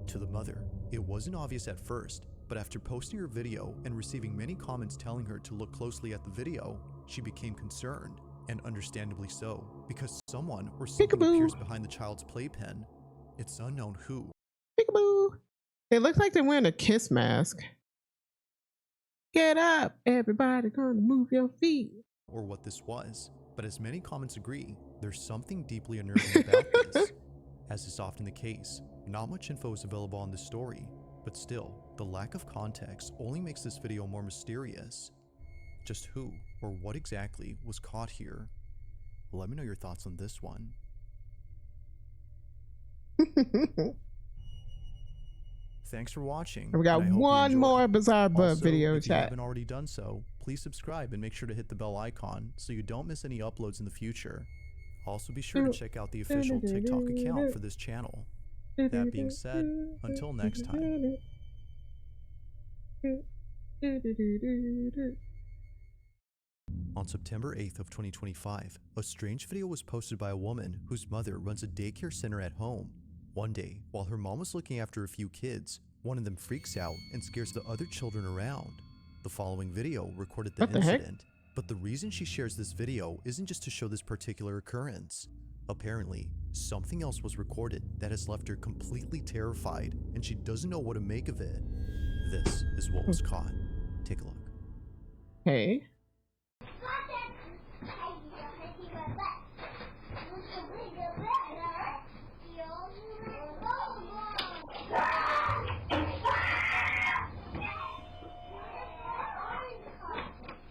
Speaker 16: To the mother, it wasn't obvious at first, but after posting her video and receiving many comments telling her to look closely at the video, she became concerned, and understandably so, because someone or something appears behind the child's playpen. It's unknown who.
Speaker 1: Peekaboo. They look like they're wearing a kiss mask. Get up, everybody, gonna move your feet.
Speaker 16: Or what this was, but as many comments agree, there's something deeply unnerving about this. As is often the case, not much info is available on this story, but still, the lack of context only makes this video more mysterious. Just who or what exactly was caught here? Let me know your thoughts on this one. Thanks for watching.
Speaker 1: We got
Speaker 16: and I hope you
Speaker 1: one
Speaker 16: enjoyed.
Speaker 1: more Bizarre Butt
Speaker 16: Also,
Speaker 1: video
Speaker 16: if you
Speaker 1: chat.
Speaker 16: haven't already done so, please subscribe and make sure to hit the bell icon so you don't miss any uploads in the future. Also be sure to check out the official TikTok account for this channel. That being said, until next time. On September 8th of 2025, a strange video was posted by a woman whose mother runs a daycare center at home. One day, while her mom was looking after a few kids, one of them freaks out and scares the other children around. The following video recorded the
Speaker 1: What the heck?
Speaker 16: incident, but the reason she shares this video isn't just to show this particular occurrence. Apparently, something else was recorded that has left her completely terrified and she doesn't know what to make of it. This is what was caught. Take a look.
Speaker 1: Hey.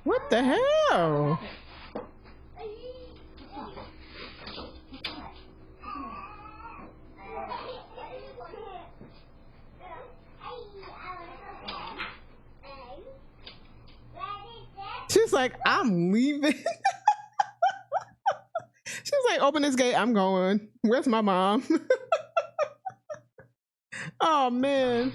Speaker 1: What the hell? She's like, I'm leaving. She's like, open this gate. I'm going. Where's my mom? Oh, man.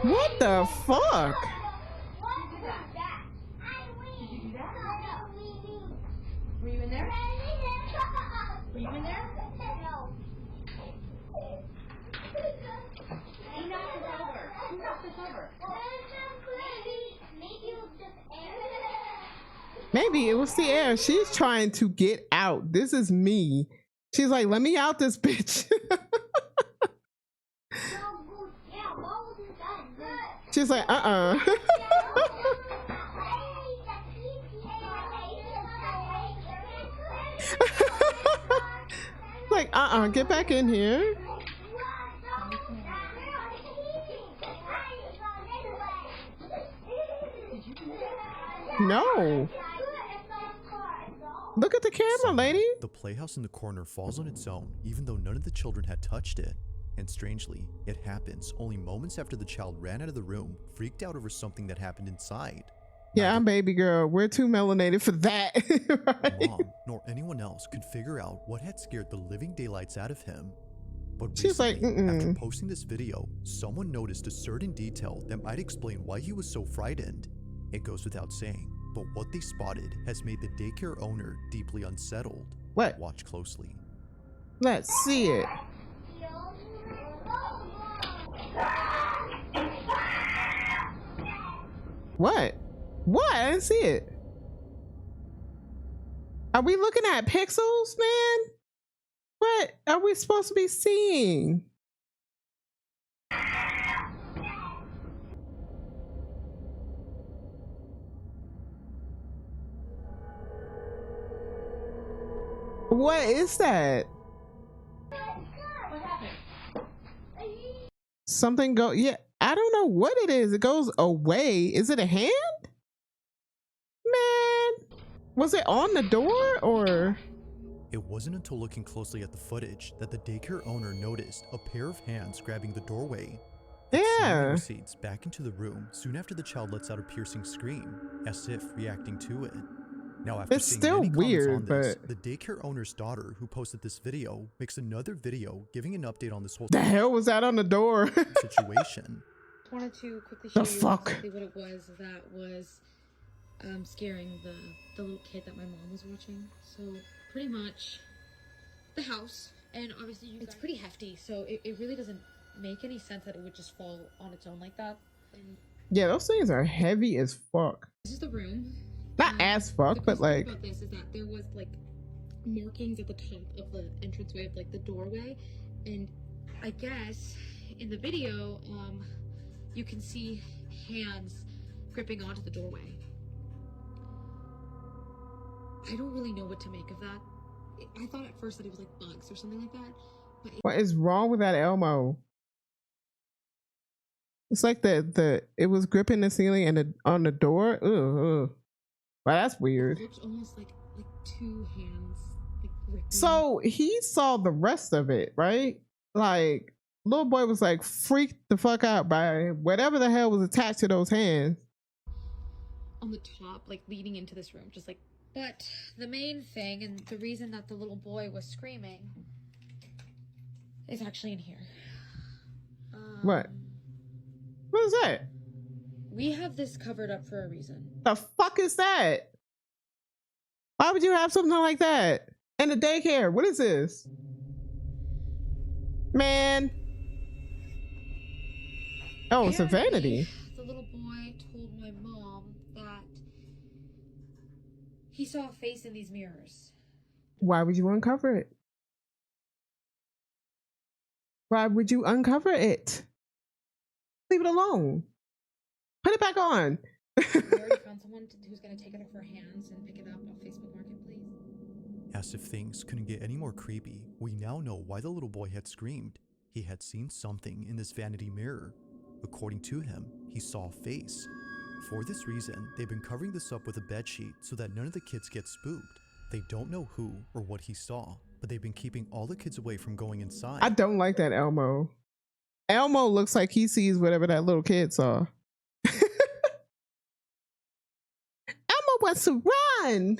Speaker 1: What the fuck?
Speaker 11: Were you in there? Were you in there? No. Who knocked this over? Who knocked this over?
Speaker 1: Maybe it was the air. She's trying to get out. This is me. She's like, let me out this bitch. She's like, like, get back in here. No. Look at the camera, lady.
Speaker 16: The playhouse in the corner falls on its own, even though none of the children had touched it. And strangely, it happens only moments after the child ran out of the room, freaked out over something that happened inside.
Speaker 1: Yeah, I'm baby girl. We're too melanated for that.
Speaker 16: Right? Mom nor anyone else could figure out what had scared the living daylights out of him. But
Speaker 1: She's like,
Speaker 16: recently, after posting this video, someone noticed a certain detail that might explain why he was so frightened. It goes without saying, but what they spotted has made the daycare owner deeply unsettled.
Speaker 1: What?
Speaker 16: Watch closely.
Speaker 1: Let's see it. What? What? I didn't see it. Are we looking at pixels, man? What are we supposed to be seeing? What is that? Something go, yeah, I don't know what it is. It goes away. Is it a hand? Man, was it on the door or?
Speaker 16: It wasn't until looking closely at the footage that the daycare owner noticed a pair of hands grabbing the doorway.
Speaker 1: Yeah.
Speaker 16: Proceeds back into the room soon after the child lets out a piercing scream, as if reacting to it. Now, after
Speaker 1: It's
Speaker 16: seeing
Speaker 1: still
Speaker 16: many comments
Speaker 1: weird,
Speaker 16: on this,
Speaker 1: but
Speaker 16: the daycare owner's daughter, who posted this video, makes another video giving an update on this whole
Speaker 1: the hell was that on the door?
Speaker 16: situation.
Speaker 21: I wanted to quickly show
Speaker 1: The
Speaker 21: you
Speaker 1: fuck?
Speaker 21: exactly what it was that was scaring the little kid that my mom was watching. So pretty much the house, and obviously it's pretty hefty, so it really doesn't make any sense that it would just fall on its own like that. And
Speaker 1: Yeah, those things are heavy as fuck.
Speaker 21: this is the room.
Speaker 1: Not as fuck, but like,
Speaker 21: About this is that there was like markings at the top of the entranceway of like the doorway, and I guess in the video you can see hands gripping onto the doorway. I don't really know what to make of that. I thought at first that it was like bugs or something like that, but
Speaker 1: what is wrong with that Elmo? It's like it was gripping the ceiling and on the door. Ugh. Wow, that's weird.
Speaker 21: it looks almost like two hands like gripping.
Speaker 1: So he saw the rest of it, right? Like, little boy was like freaked the fuck out by whatever the hell was attached to those hands.
Speaker 21: On the top, like leading into this room, just like. But the main thing, and the reason that the little boy was screaming, is actually in here.
Speaker 1: What? What is that?
Speaker 21: We have this covered up for a reason.
Speaker 1: The fuck is that? Why would you have something like that in the daycare? What is this? Man. Oh, it's a vanity.
Speaker 21: The little boy told my mom that he saw a face in these mirrors.
Speaker 1: Why would you uncover it? Why would you uncover it? Leave it alone. Put it back on.
Speaker 21: We already found someone who's going to take it off our hands and pick it up on Facebook Marketplace.
Speaker 16: As if things couldn't get any more creepy, we now know why the little boy had screamed. He had seen something in this vanity mirror. According to him, he saw a face. For this reason, they've been covering this up with a bedsheet so that none of the kids get spooked. They don't know who or what he saw, but they've been keeping all the kids away from going inside.
Speaker 1: I don't like that Elmo. Elmo looks like he sees whatever that little kid saw. Elmo wants to run.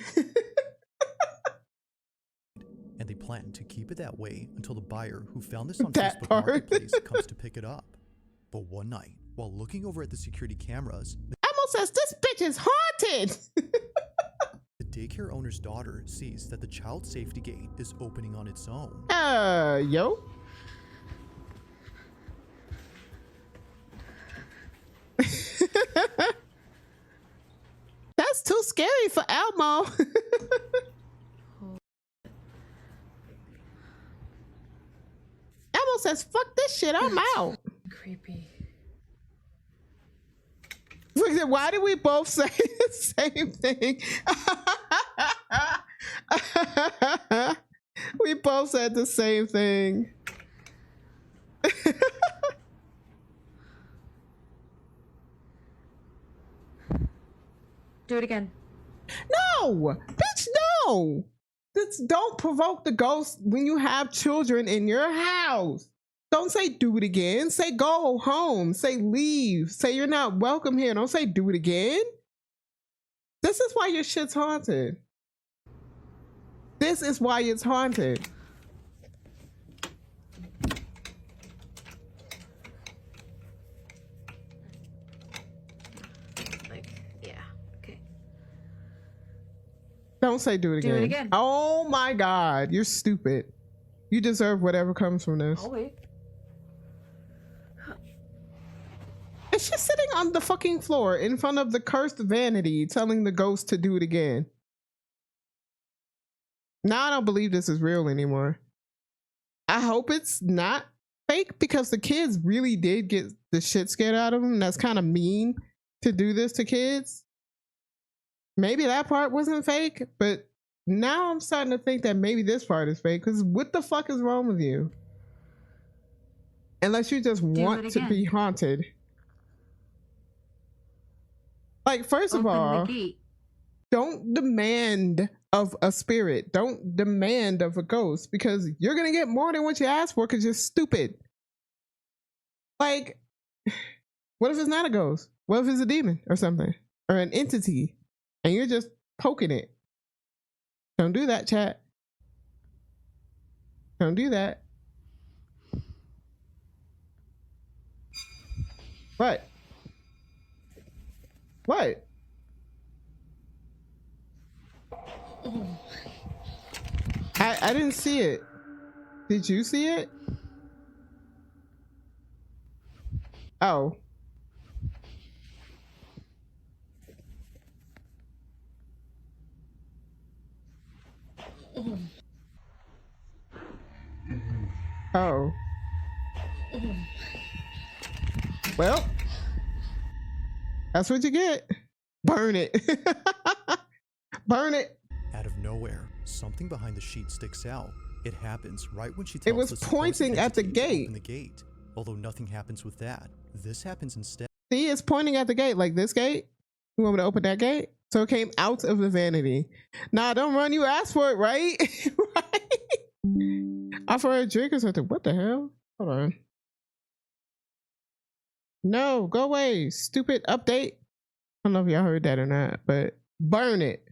Speaker 16: And they plan to keep it that way until the buyer who found this on
Speaker 1: That
Speaker 16: Facebook
Speaker 1: part.
Speaker 16: Marketplace comes to pick it up. But one night, while looking over at the security cameras,
Speaker 1: Elmo says this bitch is haunted.
Speaker 16: the daycare owner's daughter sees that the child safety gate is opening on its own.
Speaker 1: Yo. That's too scary for Elmo. Elmo says, fuck this shit, I'm out.
Speaker 21: Creepy.
Speaker 1: Why did we both say the same thing? We both said the same thing.
Speaker 21: Do it again.
Speaker 1: No, bitch, no. Don't provoke the ghost when you have children in your house. Don't say do it again. Say go home. Say leave. Say you're not welcome here. Don't say do it again. This is why your shit's haunted. This is why it's haunted.
Speaker 21: Like, yeah, okay.
Speaker 1: Don't say do it again.
Speaker 21: Do it again.
Speaker 1: Oh my God, you're stupid. You deserve whatever comes from this.
Speaker 21: I'll wait.
Speaker 1: And she's sitting on the fucking floor in front of the cursed vanity telling the ghost to do it again. Now I don't believe this is real anymore. I hope it's not fake because the kids really did get the shit scared out of them. That's kind of mean to do this to kids. Maybe that part wasn't fake, but now I'm starting to think that maybe this part is fake because what the fuck is wrong with you? Unless you just want to be haunted. Like, first of all, don't demand of a spirit. Don't demand of a ghost because you're going to get more than what you asked for because you're stupid. Like, what if it's not a ghost? What if it's a demon or something? Or an entity and you're just poking it? Don't do that, chat. Don't do that. What? What? I didn't see it. Did you see it? Oh. Oh. Well, that's what you get. Burn it. Burn it.
Speaker 16: Out of nowhere, something behind the sheet sticks out. It happens right when she tells
Speaker 1: It was
Speaker 16: the supposed
Speaker 1: pointing at the
Speaker 16: entity to
Speaker 1: gate.
Speaker 16: open the gate. Although nothing happens with that. This happens instead.
Speaker 1: See, it's pointing at the gate, like this gate. You want me to open that gate? So it came out of the vanity. Nah, don't run. You asked for it, right? Right? Offer her a drink or something. What the hell? Hold on. No, go away. Stupid update. I don't know if y'all heard that or not, but burn it.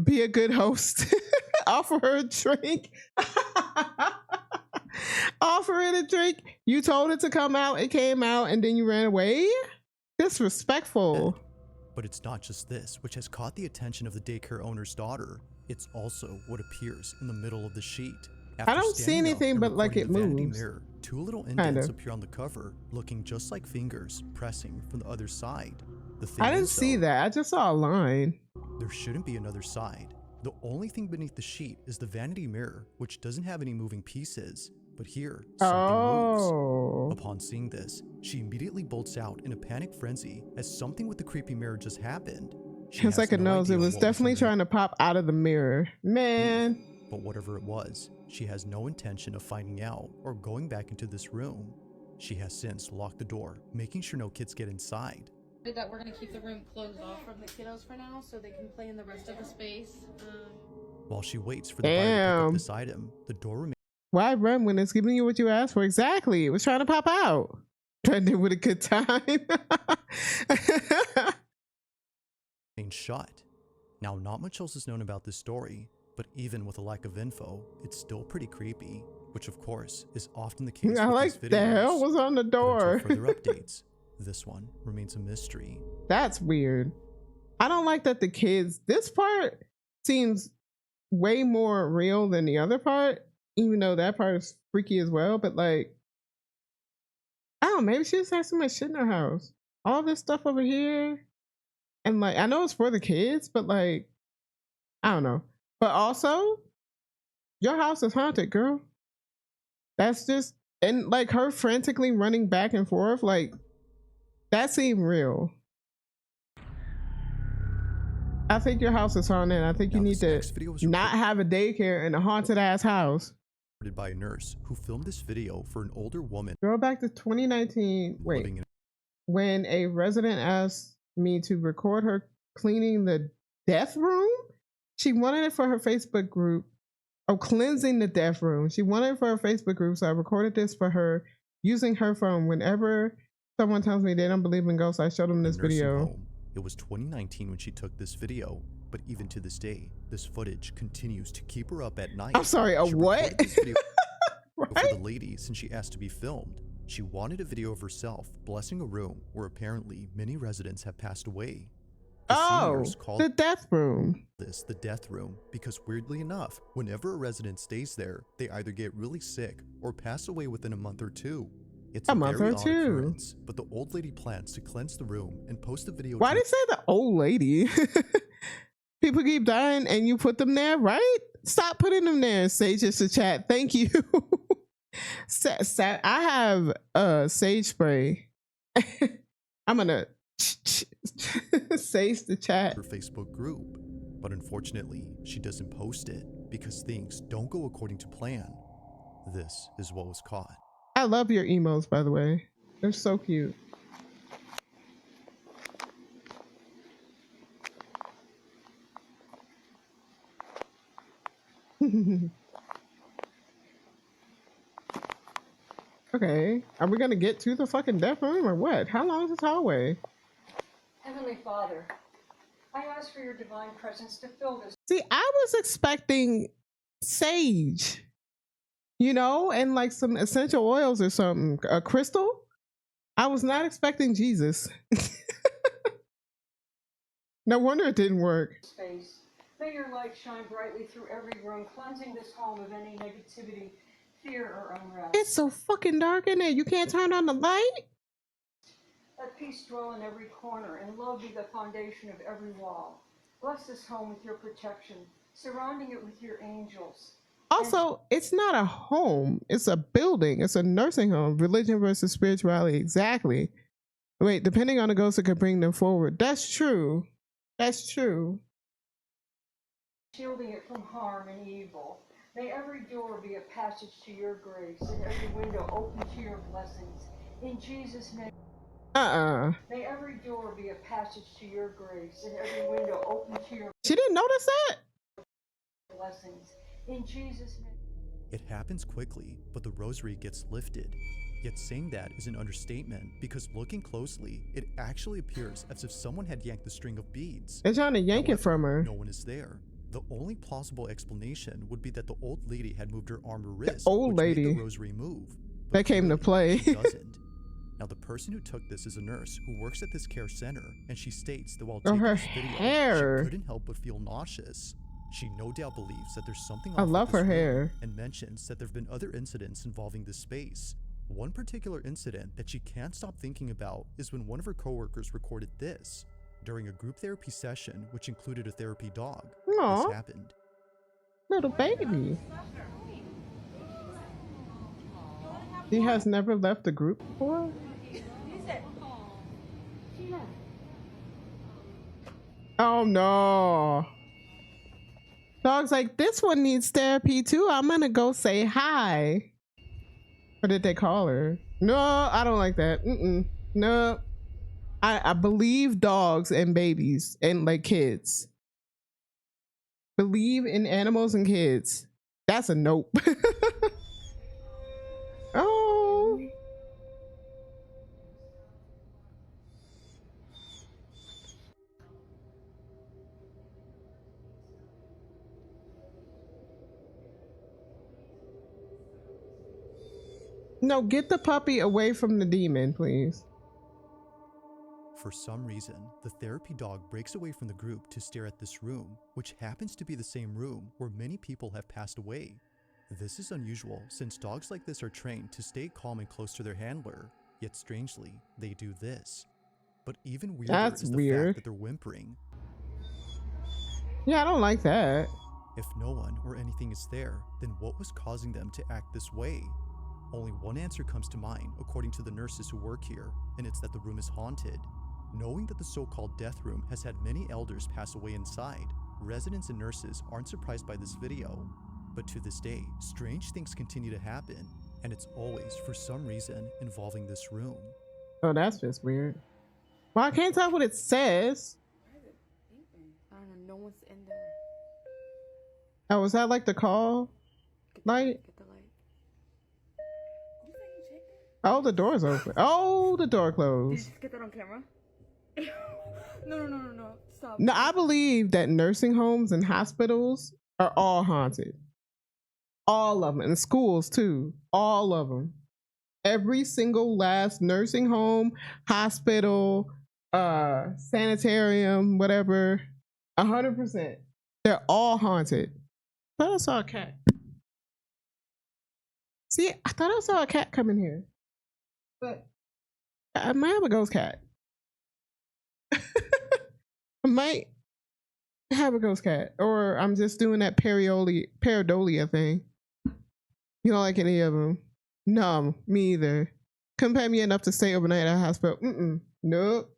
Speaker 1: Be a good host. Offer her a drink. Offer it a drink. You told it to come out. It came out and then you ran away? Disrespectful.
Speaker 16: But it's not just this, which has caught the attention of the daycare owner's daughter. It's also what appears in the middle of the sheet. After
Speaker 1: I don't see
Speaker 16: standing up
Speaker 1: anything
Speaker 16: and
Speaker 1: but like
Speaker 16: recording
Speaker 1: it
Speaker 16: the vanity
Speaker 1: moves.
Speaker 16: mirror, two little
Speaker 1: Kind
Speaker 16: indents
Speaker 1: of.
Speaker 16: appear on the cover, looking just like fingers pressing from the other side. The thing
Speaker 1: I didn't
Speaker 16: is,
Speaker 1: see
Speaker 16: though,
Speaker 1: that. I just saw a line.
Speaker 16: there shouldn't be another side. The only thing beneath the sheet is the vanity mirror, which doesn't have any moving pieces. But here, something moves. Upon seeing this, she immediately bolts out in a panic frenzy as something with the creepy mirror just happened. She
Speaker 1: It's
Speaker 16: has
Speaker 1: like it
Speaker 16: no
Speaker 1: knows it
Speaker 16: idea
Speaker 1: was
Speaker 16: what
Speaker 1: definitely
Speaker 16: underneath.
Speaker 1: trying to pop out of the mirror. Man.
Speaker 16: But whatever it was, she has no intention of finding out or going back into this room. She has since locked the door, making sure no kids get inside.
Speaker 21: That we're gonna keep the room closed off from the kiddos for now, so they can play in the rest of the space.
Speaker 16: While she waits for the buyer to pick up
Speaker 1: Damn.
Speaker 16: this item, the door remains
Speaker 1: Why run when it's giving you what you asked for? Exactly. It was trying to pop out. Trying to do it with a good time.
Speaker 16: shut. Now, not much else is known about this story, but even with a lack of info, it's still pretty creepy, which of course is often the case
Speaker 1: I
Speaker 16: with
Speaker 1: like
Speaker 16: these
Speaker 1: the
Speaker 16: videos.
Speaker 1: hell was on the
Speaker 16: But
Speaker 1: door.
Speaker 16: until further updates, this one remains a mystery.
Speaker 1: That's weird. I don't like that the kids, this part seems way more real than the other part, even though that part is freaky as well. But like, I don't know, maybe she just has so much shit in her house. All this stuff over here. And like, I know it's for the kids, but like, I don't know. But also, your house is haunted, girl. That's just, and like her frantically running back and forth, like, that seemed real. I think your house is haunted. I think you need to not have a daycare in a haunted ass house.
Speaker 16: By a nurse who filmed this video for an older woman.
Speaker 1: Go back to 2019. Wait, when a resident asked me to record her cleaning the death room, she wanted it for her Facebook group. Oh, cleansing the death room. She wanted it for her Facebook group, so I recorded this for her using her phone. Whenever someone tells me they don't believe in ghosts, I show them this video.
Speaker 16: It was 2019 when she took this video, but even to this day, this footage continues to keep her up at night.
Speaker 1: I'm sorry, a
Speaker 16: She
Speaker 1: what?
Speaker 16: recorded this video
Speaker 1: Right?
Speaker 16: for the lady since she asked to be filmed. She wanted a video of herself blessing a room where apparently many residents have passed away. The
Speaker 1: Oh,
Speaker 16: seniors called
Speaker 1: the death room.
Speaker 16: this the death room because weirdly enough, whenever a resident stays there, they either get really sick or pass away within a month or two. It's
Speaker 1: A
Speaker 16: a
Speaker 1: month
Speaker 16: very
Speaker 1: or
Speaker 16: odd
Speaker 1: two.
Speaker 16: occurrence, but the old lady plans to cleanse the room and post a video.
Speaker 1: Why
Speaker 16: to
Speaker 1: did say the old lady? People keep dying and you put them there, right? Stop putting them there. Sage is the chat. Thank you. I have sage spray. I'm gonna sage the chat.
Speaker 16: her Facebook group, but unfortunately, she doesn't post it because things don't go according to plan. This is what was caught.
Speaker 1: I love your emos, by the way. They're so cute. Okay, are we gonna get to the fucking death room or what? How long is this hallway?
Speaker 4: Heavenly Father, I ask for your divine presence to fill this.
Speaker 1: See, I was expecting sage, you know, and like some essential oils or something. A crystal? I was not expecting Jesus. No wonder it didn't work.
Speaker 4: Space. May your light shine brightly through every room, cleansing this home of any negativity, fear, or unrest.
Speaker 1: It's so fucking dark in there. You can't turn on the light?
Speaker 4: Let peace dwell in every corner, and love be the foundation of every wall. Bless this home with your protection, surrounding it with your angels.
Speaker 1: Also, it's not a home. It's a building. It's a nursing home. Religion versus spirituality. Exactly. Wait, depending on the ghost, it could bring them forward. That's true. That's true.
Speaker 4: Shielding it from harm and evil. May every door be a passage to your grace, and every window open to your blessings. In Jesus' name. May every door be a passage to your grace, and every window open to your
Speaker 1: She didn't notice that?
Speaker 4: blessings. In Jesus' name.
Speaker 16: It happens quickly, but the rosary gets lifted. Yet saying that is an understatement because looking closely, it actually appears as if someone had yanked the string of beads.
Speaker 1: They're trying to yank it from her.
Speaker 16: No one is there. The only plausible explanation would be that the old lady had moved her arm or wrist,
Speaker 1: old
Speaker 16: which made
Speaker 1: lady.
Speaker 16: the rosary move.
Speaker 1: That came to play.
Speaker 16: She doesn't. Now, the person who took this is a nurse who works at this care center, and she states that while taking
Speaker 1: her
Speaker 16: this video,
Speaker 1: hair.
Speaker 16: she couldn't help but feel nauseous. She no doubt believes that there's something
Speaker 1: I
Speaker 16: off with
Speaker 1: love
Speaker 16: this
Speaker 1: her
Speaker 16: room
Speaker 1: hair.
Speaker 16: and mentions that there have been other incidents involving this space. One particular incident that she can't stop thinking about is when one of her coworkers recorded this during a group therapy session, which included a therapy dog.
Speaker 1: Aw.
Speaker 16: This happened.
Speaker 1: Little baby. He has never left the group before? Oh no. Dog's like, this one needs therapy too. I'm gonna go say hi. What did they call her? No, I don't like that. No. I believe dogs and babies and like kids. Believe in animals and kids. That's a nope. Oh. No, get the puppy away from the demon, please.
Speaker 16: For some reason, the therapy dog breaks away from the group to stare at this room, which happens to be the same room where many people have passed away. This is unusual since dogs like this are trained to stay calm and close to their handler, yet strangely, they do this. But even weirder
Speaker 1: That's
Speaker 16: is the
Speaker 1: weird.
Speaker 16: fact that they're whimpering.
Speaker 1: Yeah, I don't like that.
Speaker 16: If no one or anything is there, then what was causing them to act this way? Only one answer comes to mind according to the nurses who work here, and it's that the room is haunted. Knowing that the so-called death room has had many elders pass away inside, residents and nurses aren't surprised by this video. But to this day, strange things continue to happen, and it's always, for some reason, involving this room.
Speaker 1: Oh, that's just weird. Well, I can't tell what it says.
Speaker 20: I don't know. No one's in there.
Speaker 1: Oh, is that like the call light?
Speaker 20: Get the light.
Speaker 1: Oh, the door's open. Oh, the door
Speaker 20: Did you
Speaker 1: closed.
Speaker 20: just get that on camera? No. Stop.
Speaker 1: No, I believe that nursing homes and hospitals are all haunted. All of them. And schools too. All of them. Every single last nursing home, hospital, sanitarium, whatever. 100%. They're all haunted. I thought I saw a cat. See, I thought I saw a cat come in here. But I might have a ghost cat. I might have a ghost cat. Or I'm just doing that pareidolia thing. You don't like any of them? No, me either. Couldn't pay me enough to stay overnight at a hospital. Nope.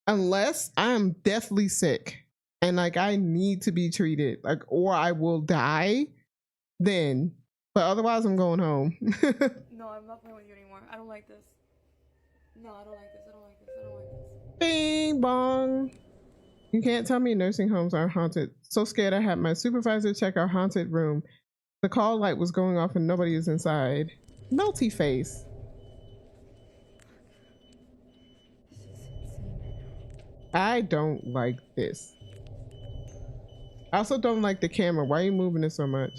Speaker 1: Unless I'm deathly sick and like I need to be treated, like, or I will die, then. But otherwise, I'm going home.
Speaker 20: No, I'm not playing with you anymore. I don't like this. No, I don't like this. I don't like this. I don't like this.
Speaker 1: Bing bong. You can't tell me nursing homes are haunted. So scared I had my supervisor check our haunted room. The call light was going off and nobody is inside. Melty face. I don't like this. I also don't like the camera. Why are you moving it so much?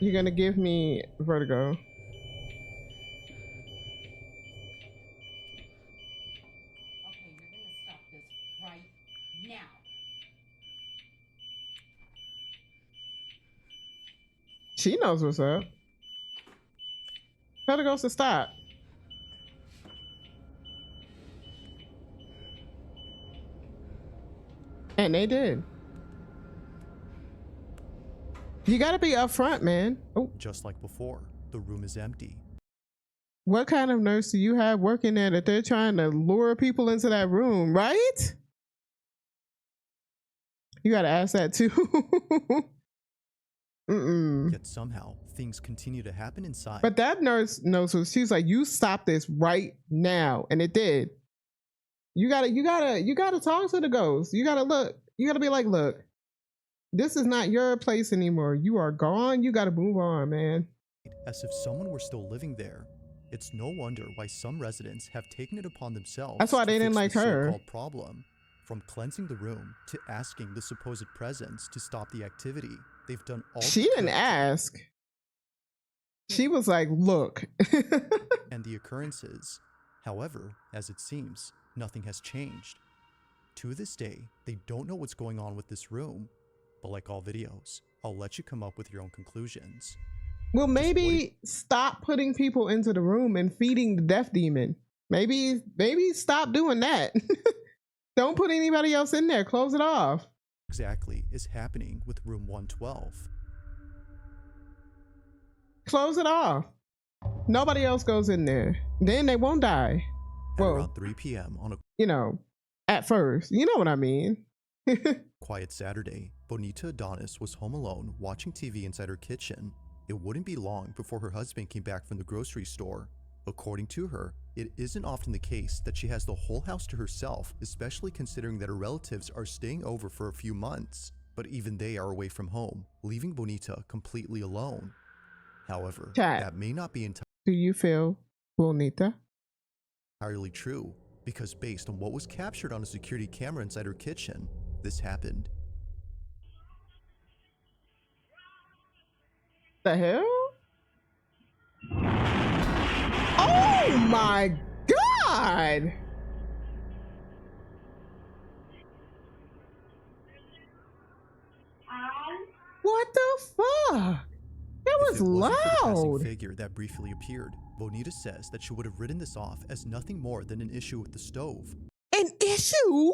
Speaker 1: You're gonna give me vertigo.
Speaker 21: Okay, you're gonna stop this right now.
Speaker 1: She knows what's up. Tell the ghost to stop. And they did. You gotta be upfront, man. Oh.
Speaker 16: Just like before, the room is empty.
Speaker 1: What kind of nurse do you have working there that they're trying to lure people into that room, right? You gotta ask that too.
Speaker 16: Yet somehow things continue to happen inside.
Speaker 1: But that nurse knows what she's like. You stop this right now, and it did. You gotta talk to the ghost. You gotta look. You gotta be like, look, this is not your place anymore. You are gone. You gotta move on, man.
Speaker 16: As if someone were still living there. It's no wonder why some residents have taken it upon themselves.
Speaker 1: That's why they didn't like her.
Speaker 16: So-called problem. From cleansing the room to asking the supposed presence to stop the activity, they've done all.
Speaker 1: She didn't ask. She was like, look.
Speaker 16: And the occurrences. However, as it seems, nothing has changed. To this day, they don't know what's going on with this room. But like all videos, I'll let you come up with your own conclusions.
Speaker 1: Well, maybe stop putting people into the room and feeding the death demon. Maybe stop doing that. Don't put anybody else in there. Close it off.
Speaker 16: Exactly is happening with room 112.
Speaker 1: Close it off. Nobody else goes in there. Then they won't die.
Speaker 16: At around 3 p.m. on a,
Speaker 1: you know, at first. You know what I mean?
Speaker 16: quiet Saturday, Bonita Adonis was home alone watching TV inside her kitchen. It wouldn't be long before her husband came back from the grocery store. According to her, it isn't often the case that she has the whole house to herself, especially considering that her relatives are staying over for a few months. But even they are away from home, leaving Bonita completely alone. However, that may not be
Speaker 1: Do you feel Bonita?
Speaker 16: entirely true, because based on what was captured on a security camera inside her kitchen, this happened.
Speaker 1: The hell? Oh my God! What the fuck? That was
Speaker 16: loud.
Speaker 1: loud.
Speaker 16: Figure that briefly appeared. Bonita says that she would have written this off as nothing more than an issue with the stove.
Speaker 1: An issue?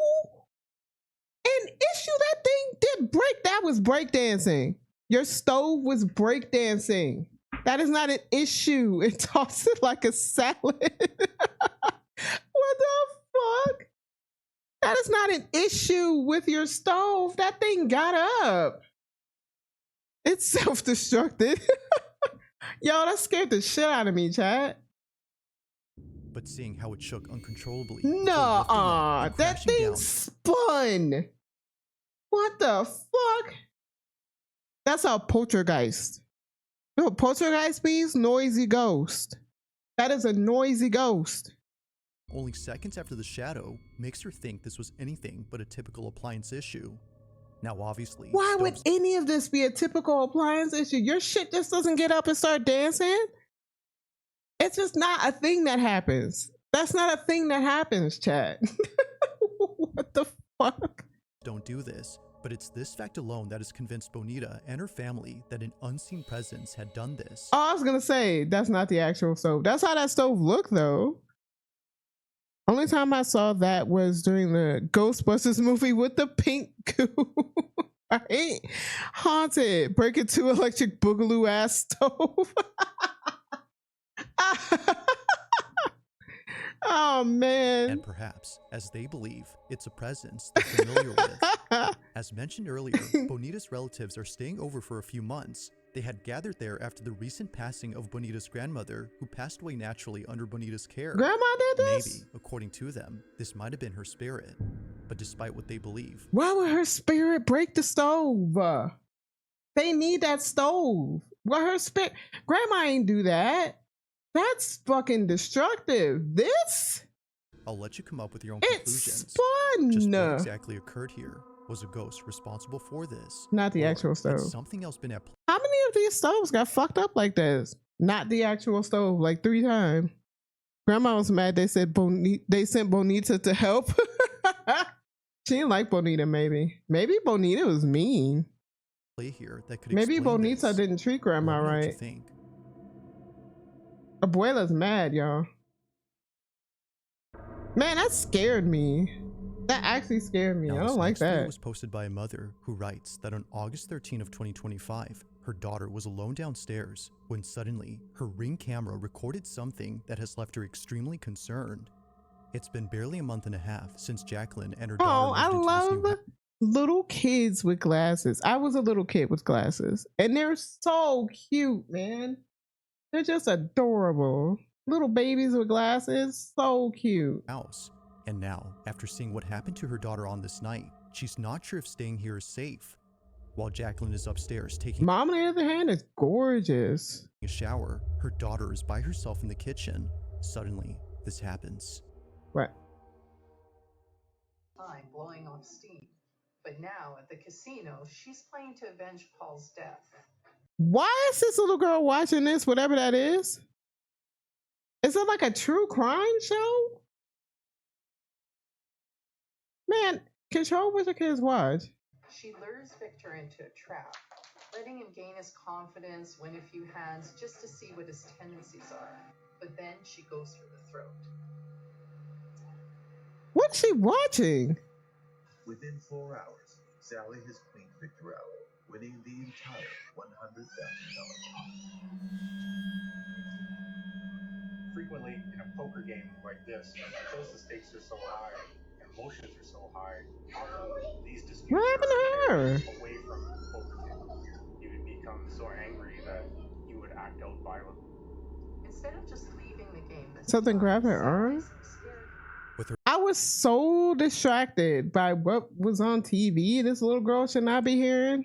Speaker 1: An issue? That thing did break. That was breakdancing. Your stove was breakdancing. That is not an issue. It tossed it like a salad. What the fuck? That is not an issue with your stove. That thing got up. It's self-destructed. Yo, that scared the shit out of me, chat.
Speaker 16: But seeing how it shook uncontrollably.
Speaker 1: Nuh-uh. That thing spun. What the fuck? That's a poltergeist. You know what poltergeist means? Noisy ghost. That is a noisy ghost.
Speaker 16: only seconds after the shadow makes her think this was anything but a typical appliance issue. Now obviously,
Speaker 1: why would any of this be a typical appliance issue? Your shit just doesn't get up and start dancing? It's just not a thing that happens. That's not a thing that happens, chat. What the fuck?
Speaker 16: Don't do this, but it's this fact alone that has convinced Bonita and her family that an unseen presence had done this.
Speaker 1: Oh, I was gonna say, that's not the actual stove. That's how that stove looked, though. Only time I saw that was during the Ghostbusters movie with the pink goo. Right? Haunted. Break It to Electric Boogaloo ass stove. Oh, man.
Speaker 16: And perhaps, as they believe, it's a presence they're familiar with. As mentioned earlier, Bonita's relatives are staying over for a few months. They had gathered there after the recent passing of Bonita's grandmother, who passed away naturally under Bonita's care.
Speaker 1: Grandma did this?
Speaker 16: Maybe, according to them, this might have been her spirit. But despite what they believe,
Speaker 1: why would her spirit break the stove? They need that stove. Well, her spirit, Grandma ain't do that. That's fucking destructive. This?
Speaker 16: I'll let you come up with your own
Speaker 1: conclusions.
Speaker 16: Just
Speaker 1: fun.
Speaker 16: what exactly occurred here? Was a ghost responsible for this?
Speaker 1: Not the
Speaker 16: Or
Speaker 1: actual
Speaker 16: had
Speaker 1: stove.
Speaker 16: something else been at play?
Speaker 1: How many of these stoves got fucked up like this? Not the actual stove, like 3 times. Grandma was mad. They said they sent Bonita to help. She didn't like Bonita. Maybe Bonita was mean.
Speaker 16: Here that could
Speaker 1: Maybe
Speaker 16: explain
Speaker 1: Bonita
Speaker 16: this.
Speaker 1: didn't treat Grandma
Speaker 16: Let me know what you
Speaker 1: right.
Speaker 16: think.
Speaker 1: Abuela's mad, y'all. Man, that scared me. That actually scared me.
Speaker 16: Now,
Speaker 1: I
Speaker 16: this
Speaker 1: don't like
Speaker 16: next video
Speaker 1: that.
Speaker 16: was posted by a mother who writes that on August 13 of 2025, her daughter was alone downstairs when suddenly her Ring camera recorded something that has left her extremely concerned. It's been barely a month and a half since Jacqueline and her
Speaker 1: Oh,
Speaker 16: daughter
Speaker 1: I
Speaker 16: moved into this new
Speaker 1: love little kids with glasses. I was a little kid with glasses, and they're so cute, man. They're just adorable. Little babies with glasses, so cute.
Speaker 16: house. And now, after seeing what happened to her daughter on this night, she's not sure if staying here is safe. While Jacqueline is upstairs taking
Speaker 1: Mom, on the other hand, is gorgeous.
Speaker 16: a shower, her daughter is by herself in the kitchen. Suddenly, this happens.
Speaker 1: What?
Speaker 8: Time blowing off steam. But now at the casino, she's playing to avenge Paul's death.
Speaker 1: Why is this little girl watching this, whatever that is? Is it like a true crime show? Man, control what your kids watch.
Speaker 8: She lures Victor into a trap, letting him gain his confidence, win a few hands just to see what his tendencies are. But then she goes for the throat.
Speaker 1: What's she watching?
Speaker 22: Within 4 hours, Sally has cleaned Victor out, winning the entire $100,000 pot.
Speaker 23: Frequently in a poker game like this, because the stakes are so high, emotions are so high, often these disputes
Speaker 1: What happened to her?
Speaker 23: away from the poker table. You would become so angry that you would act out violently.
Speaker 8: Instead of just leaving the game,
Speaker 1: Something grabbed her arm? I was so distracted by what was on TV. This little girl should not be hearing.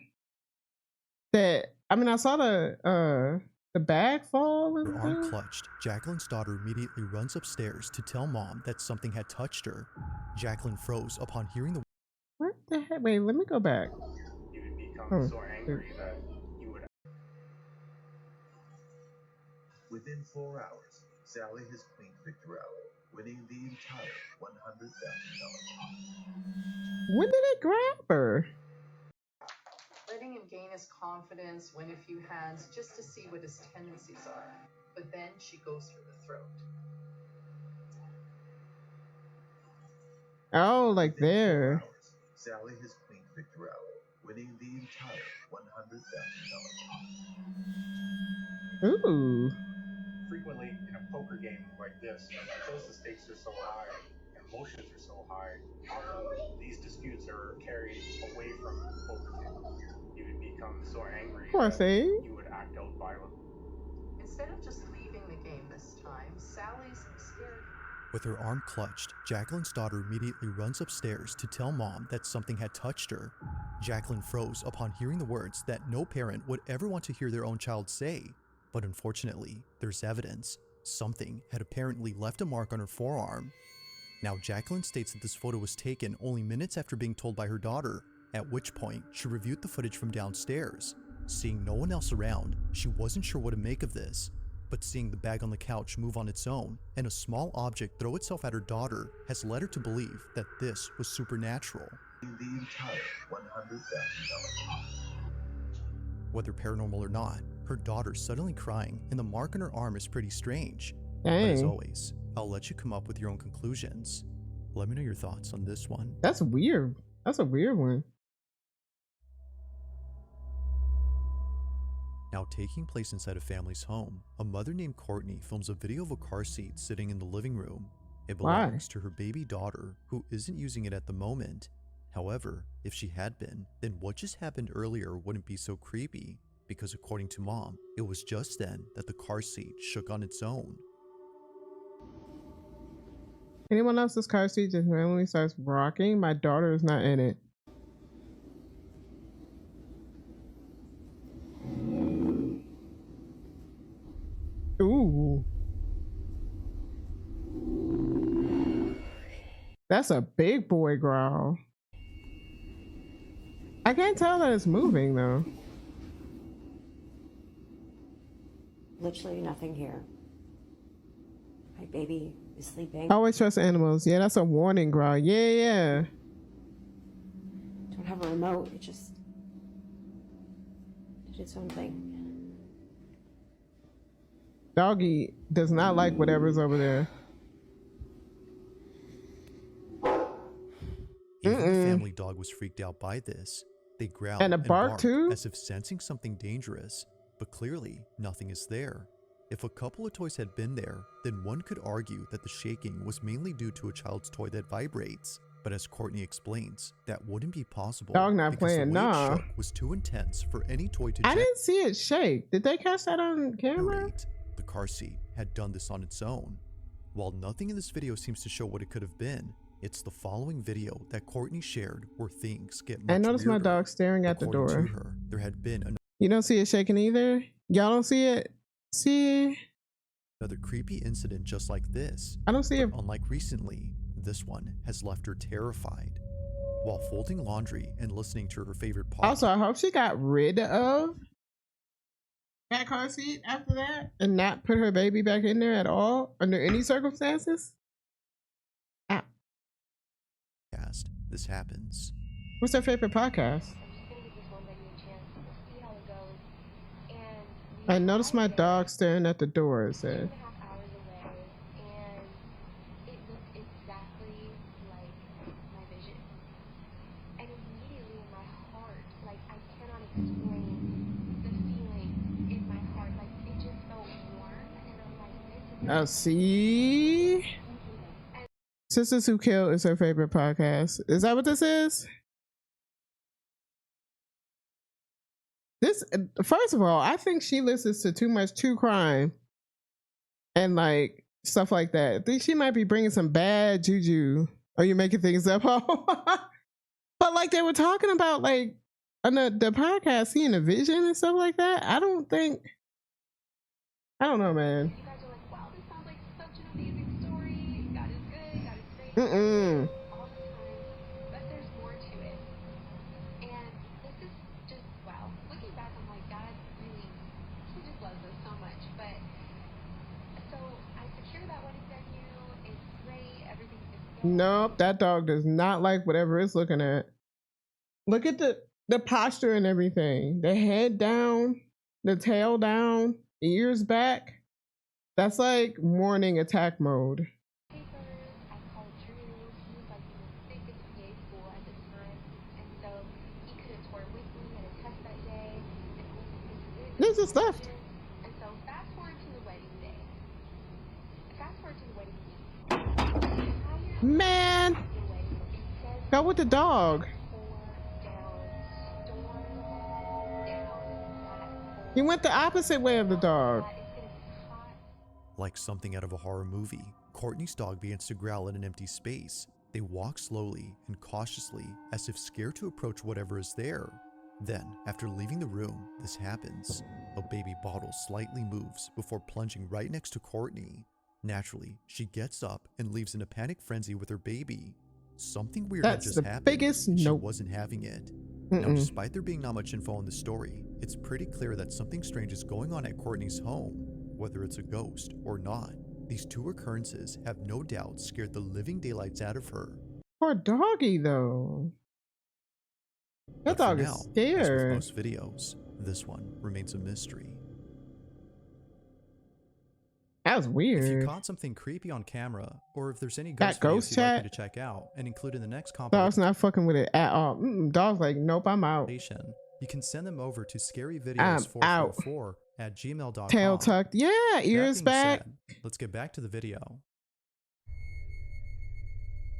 Speaker 1: That, I mean, I saw the bag fall and
Speaker 16: Her arm
Speaker 1: thing.
Speaker 16: clutched, Jacqueline's daughter immediately runs upstairs to tell mom that something had touched her. Jacqueline froze upon hearing the
Speaker 1: What the heck? Wait, let me go back.
Speaker 23: You would become
Speaker 1: Oh,
Speaker 23: so angry that you would.
Speaker 22: Within 4 hours, Sally has cleaned Victor out, winning the entire $100,000 pot.
Speaker 1: When did it grab her?
Speaker 8: Letting him gain his confidence, win a few hands just to see what his tendencies are. But then she goes for the throat.
Speaker 1: Oh, like there.
Speaker 22: Sally has cleaned Victor out, winning the entire $100,000 pot.
Speaker 1: Ooh.
Speaker 23: Frequently in a poker game like this, because the stakes are so high, emotions are so high, often these disputes are carried away from the poker table. You would become so angry
Speaker 1: Poor
Speaker 23: that
Speaker 1: thing.
Speaker 23: you would act out violently.
Speaker 8: Instead of just leaving the game this time, Sally's scared.
Speaker 16: With her arm clutched, Jacqueline's daughter immediately runs upstairs to tell mom that something had touched her. Jacqueline froze upon hearing the words that no parent would ever want to hear their own child say. But unfortunately, there's evidence. something had apparently left a mark on her forearm. Now, Jacqueline states that this photo was taken only minutes after being told by her daughter, at which point she reviewed the footage from downstairs. Seeing no one else around, she wasn't sure what to make of this, but seeing the bag on the couch move on its own and a small object throw itself at her daughter has led her to believe that this was supernatural.
Speaker 22: The entire $100,000 pot.
Speaker 16: Whether paranormal or not, her daughter's suddenly crying and the mark on her arm is pretty strange.
Speaker 1: Dang.
Speaker 16: But as always, I'll let you come up with your own conclusions. Let me know your thoughts on this one.
Speaker 1: That's weird. That's a weird one.
Speaker 16: Now, taking place inside a family's home, a mother named Courtney films a video of a car seat sitting in the living room. It belongs to her baby daughter, who isn't using it at the moment. However, if she had been, then what just happened earlier wouldn't be so creepy, because according to Mom, it was just then that the car seat shook on its own.
Speaker 1: Anyone else's car seat just randomly starts rocking? My daughter is not in it. Ooh. That's a big boy growl. I can't tell that it's moving though.
Speaker 9: Literally nothing here. My baby is sleeping.
Speaker 1: Always trust animals. Yeah, that's a warning growl. Yeah.
Speaker 9: Don't have a remote. It just did its own thing.
Speaker 1: Doggy does not like whatever's over there.
Speaker 16: Even the family dog was freaked out by this. They growled
Speaker 1: and bark
Speaker 16: barked
Speaker 1: too,
Speaker 16: as if sensing something dangerous, but clearly nothing is there. If a couple of toys had been there, then one could argue that the shaking was mainly due to a child's toy that vibrates. But as Courtney explains, that wouldn't be possible.
Speaker 1: Dog not
Speaker 16: because
Speaker 1: playing,
Speaker 16: the way it
Speaker 1: nah.
Speaker 16: shook was too intense for any toy to
Speaker 1: I didn't see it shake. Did they catch that on camera?
Speaker 16: The car seat had done this on its own. While nothing in this video seems to show what it could have been, it's the following video that Courtney shared where things get much
Speaker 1: I noticed my
Speaker 16: weirder.
Speaker 1: dog staring at the
Speaker 16: According
Speaker 1: door.
Speaker 16: to her, there had been
Speaker 1: You don't see it shaking either? Y'all don't see it? See?
Speaker 16: another creepy incident just like this.
Speaker 1: I don't see it.
Speaker 16: Unlike recently, this one has left her terrified. While folding laundry and listening to her favorite podcast.
Speaker 1: Also, I hope she got rid of that car seat after that and not put her baby back in there at all under any circumstances.
Speaker 16: This happens.
Speaker 1: What's her favorite podcast? I noticed my dog staring at the door, it said. See? Sisters Who Kill is her favorite podcast. Is that what this is? This, first of all, I think she listens to too much true crime and like stuff like that. I think she might be bringing some bad juju. Are you making things up? But like they were talking about like on the podcast, seeing a vision and stuff like that. I don't know, man. Mm-mm.
Speaker 12: But there's more to it. And this is just, wow. Looking back, I'm like, God really, he just loves us so much. But, so I secured that wedding venue. It's great. Everything's good.
Speaker 1: Nope, that dog does not like whatever it's looking at. Look at the posture and everything. The head down, the tail down, ears back. That's like morning attack mode. This is left.
Speaker 12: And so fast forward to the wedding day. Fast forward to the wedding week.
Speaker 1: Man, go with the dog. He went the opposite way of the dog.
Speaker 16: Like something out of a horror movie, Courtney's dog begins to growl in an empty space. They walk slowly and cautiously, as if scared to approach whatever is there. Then, after leaving the room, this happens. A baby bottle slightly moves before plunging right next to Courtney. Naturally, she gets up and leaves in a panic frenzy with her baby. Something weird had just happened.
Speaker 1: Biggest
Speaker 16: She
Speaker 1: nope.
Speaker 16: wasn't having it. Now, despite there being not much info on the story, it's pretty clear that something strange is going on at Courtney's home, whether it's a ghost or not. These two occurrences have no doubt scared the living daylights out of her.
Speaker 1: Poor doggy, though. That dog is
Speaker 16: As with
Speaker 1: scared.
Speaker 16: most videos, this one remains a mystery.
Speaker 1: That was
Speaker 16: If you
Speaker 1: weird.
Speaker 16: caught something creepy on camera, or if there's any
Speaker 1: That
Speaker 16: ghost videos
Speaker 1: ghost
Speaker 16: you'd like
Speaker 1: chat?
Speaker 16: me to check out and include in the next
Speaker 1: Dog's
Speaker 16: compilation,
Speaker 1: not fucking with it at all. Dog's like, nope, I'm out.
Speaker 16: you can send them over to
Speaker 1: I'm
Speaker 16: scaryvideos444 at gmail.com.
Speaker 1: Tail tucked. Yeah, ears
Speaker 16: That being
Speaker 1: back.
Speaker 16: said, let's get back to the video.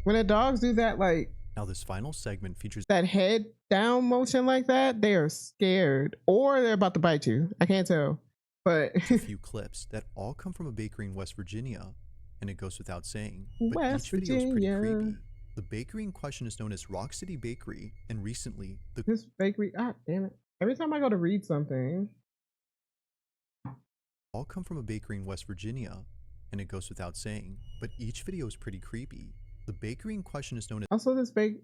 Speaker 1: When the dogs do that, like,
Speaker 16: Now this final segment features
Speaker 1: that head down motion like that, they are scared. Or they're about to bite you. I can't tell. But
Speaker 16: a few clips that all come from a bakery in West Virginia, and it goes without saying, but
Speaker 1: West
Speaker 16: each video is pretty
Speaker 1: Virginia.
Speaker 16: creepy. The bakery in question is known as Rock City Bakery, and recently the
Speaker 1: this bakery, damn it. Every time I go to read something,
Speaker 16: all come from a bakery in West Virginia, and it goes without saying, but each video is pretty creepy. The bakery in question is known
Speaker 1: also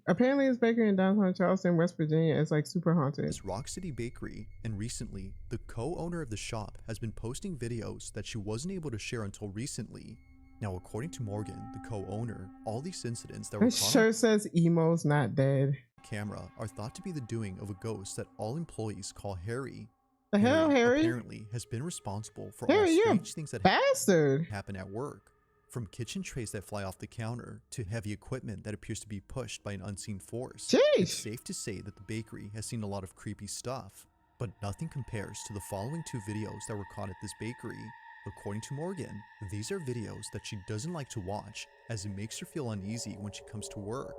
Speaker 1: apparently this bakery in downtown Charleston, West Virginia is like super haunted.
Speaker 16: as Rock City Bakery, and recently the co-owner of the shop has been posting videos that she wasn't able to share until recently. Now, according to Morgan, the co-owner, all these incidents that were
Speaker 1: It
Speaker 16: caught
Speaker 1: sure
Speaker 16: on
Speaker 1: says emo's not dead.
Speaker 16: camera are thought to be the doing of a ghost that all employees call Harry.
Speaker 1: The hell, Harry?
Speaker 16: Apparently has been responsible for
Speaker 1: Harry,
Speaker 16: all
Speaker 1: you're a
Speaker 16: strange things that
Speaker 1: bastard.
Speaker 16: happen at work. From kitchen trays that fly off the counter to heavy equipment that appears to be pushed by an unseen force. It's safe to say that the bakery has seen a lot of creepy stuff, but nothing compares to the following two videos that were caught at this bakery. According to Morgan, these are videos that she doesn't like to watch as it makes her feel uneasy when she comes to work.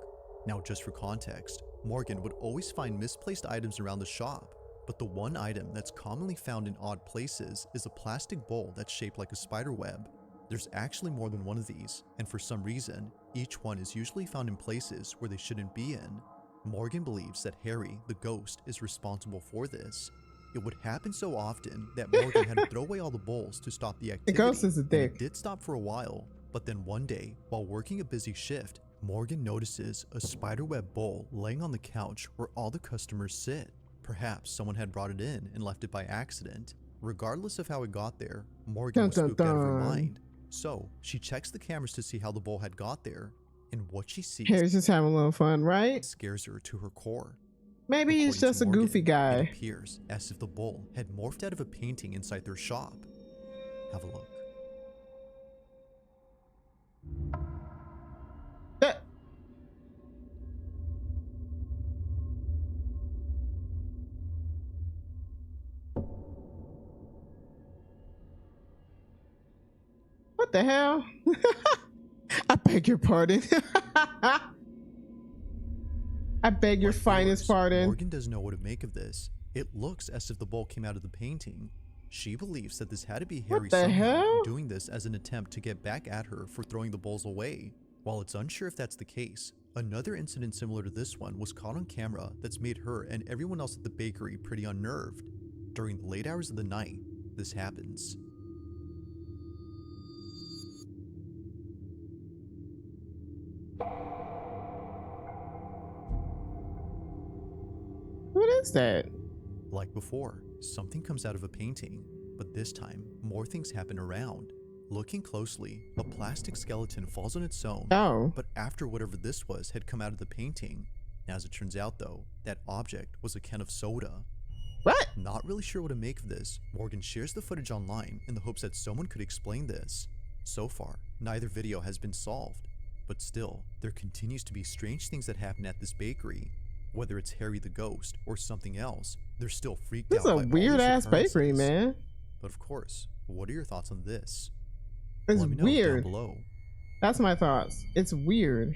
Speaker 16: Now, just for context, Morgan would always find misplaced items around the shop, but the one item that's commonly found in odd places is a plastic bowl that's shaped like a spider web. There's actually more than one of these, and for some reason, each one is usually found in places where they shouldn't be in. Morgan believes that Harry, the ghost, is responsible for this. It would happen so often that Morgan had to throw away all the bowls to stop the activity.
Speaker 1: The ghost is a
Speaker 16: and
Speaker 1: dick.
Speaker 16: It did stop for a while, but then one day, while working a busy shift, Morgan notices a spiderweb bowl laying on the couch where all the customers sit. Perhaps someone had brought it in and left it by accident. Regardless of how it got there, Morgan was spooked out of her mind. So, she checks the cameras to see how the bowl had got there, and what she sees
Speaker 1: Harry's just having a little fun, right?
Speaker 16: scares her to her core.
Speaker 1: Maybe he's
Speaker 16: According
Speaker 1: just
Speaker 16: to
Speaker 1: a
Speaker 16: Morgan,
Speaker 1: goofy
Speaker 16: It
Speaker 1: guy.
Speaker 16: appears as if the bowl had morphed out of a painting inside their shop. Have a look.
Speaker 1: What the hell? I beg your pardon. I beg your finest pardon.
Speaker 16: Morgan doesn't know what to make of this. It looks as if the bowl came out of the painting. She believes that this had to be Harry
Speaker 1: the
Speaker 16: somehow
Speaker 1: hell?
Speaker 16: doing this as an attempt to get back at her for throwing the bowls away. While it's unsure if that's the case, another incident similar to this one was caught on camera that's made her and everyone else at the bakery pretty unnerved. During the late hours of the night, this happens.
Speaker 1: What is that?
Speaker 16: Like before, something comes out of a painting, but this time, more things happen around. Looking closely, a plastic skeleton falls on its own, but after whatever this was had come out of the painting. As it turns out though, that object was a can of soda.
Speaker 1: What?
Speaker 16: Not really sure what to make of this, Morgan shares the footage online in the hopes that someone could explain this. So far, neither video has been solved, but still, there continues to be strange things that happen at this bakery. Whether it's Harry the ghost or something else, they're still freaked
Speaker 1: This
Speaker 16: out
Speaker 1: is a
Speaker 16: by all
Speaker 1: weird
Speaker 16: these
Speaker 1: ass bakery,
Speaker 16: occurrences.
Speaker 1: man.
Speaker 16: But of course, what are your thoughts on this?
Speaker 1: It's
Speaker 16: Let me know
Speaker 1: weird.
Speaker 16: down below.
Speaker 1: That's my thoughts. It's weird.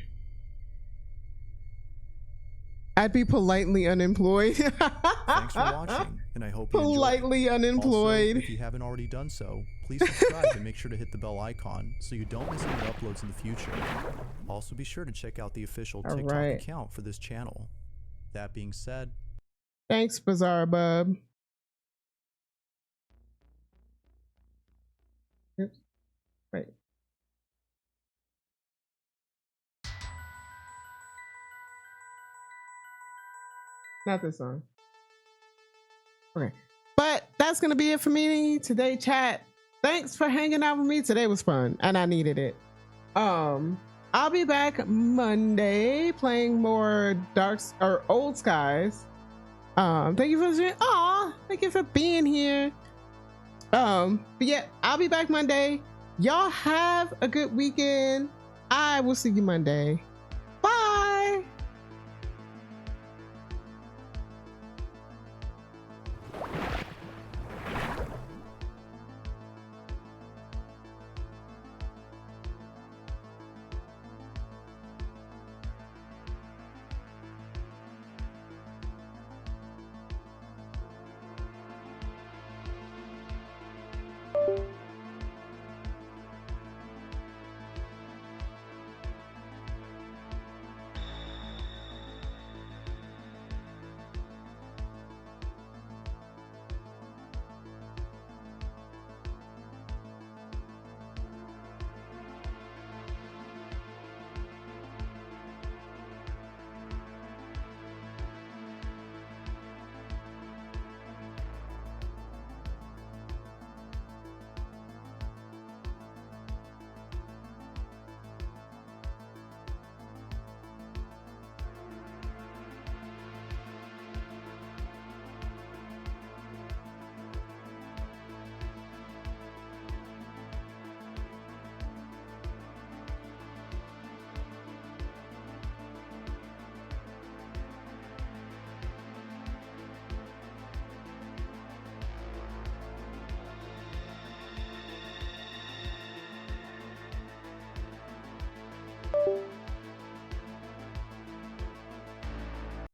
Speaker 1: I'd be politely unemployed.
Speaker 16: Thanks for watching, and I hope you enjoyed.
Speaker 1: Politely unemployed.
Speaker 16: Also, if you haven't already done so, please subscribe and make sure to hit the bell icon so you don't miss any uploads in the future. Also, be sure to check out the official
Speaker 1: All
Speaker 16: TikTok
Speaker 1: right.
Speaker 16: account for this channel. That being said,
Speaker 1: Thanks, Bizarre Bub. Oops. Wait. Not this song. Okay. But that's going to be it for me today, chat. Thanks for hanging out with me. Today was fun and I needed it. I'll be back Monday playing more Old Skies. Thank you for being here. But yeah, I'll be back Monday. Y'all have a good weekend. I will see you Monday.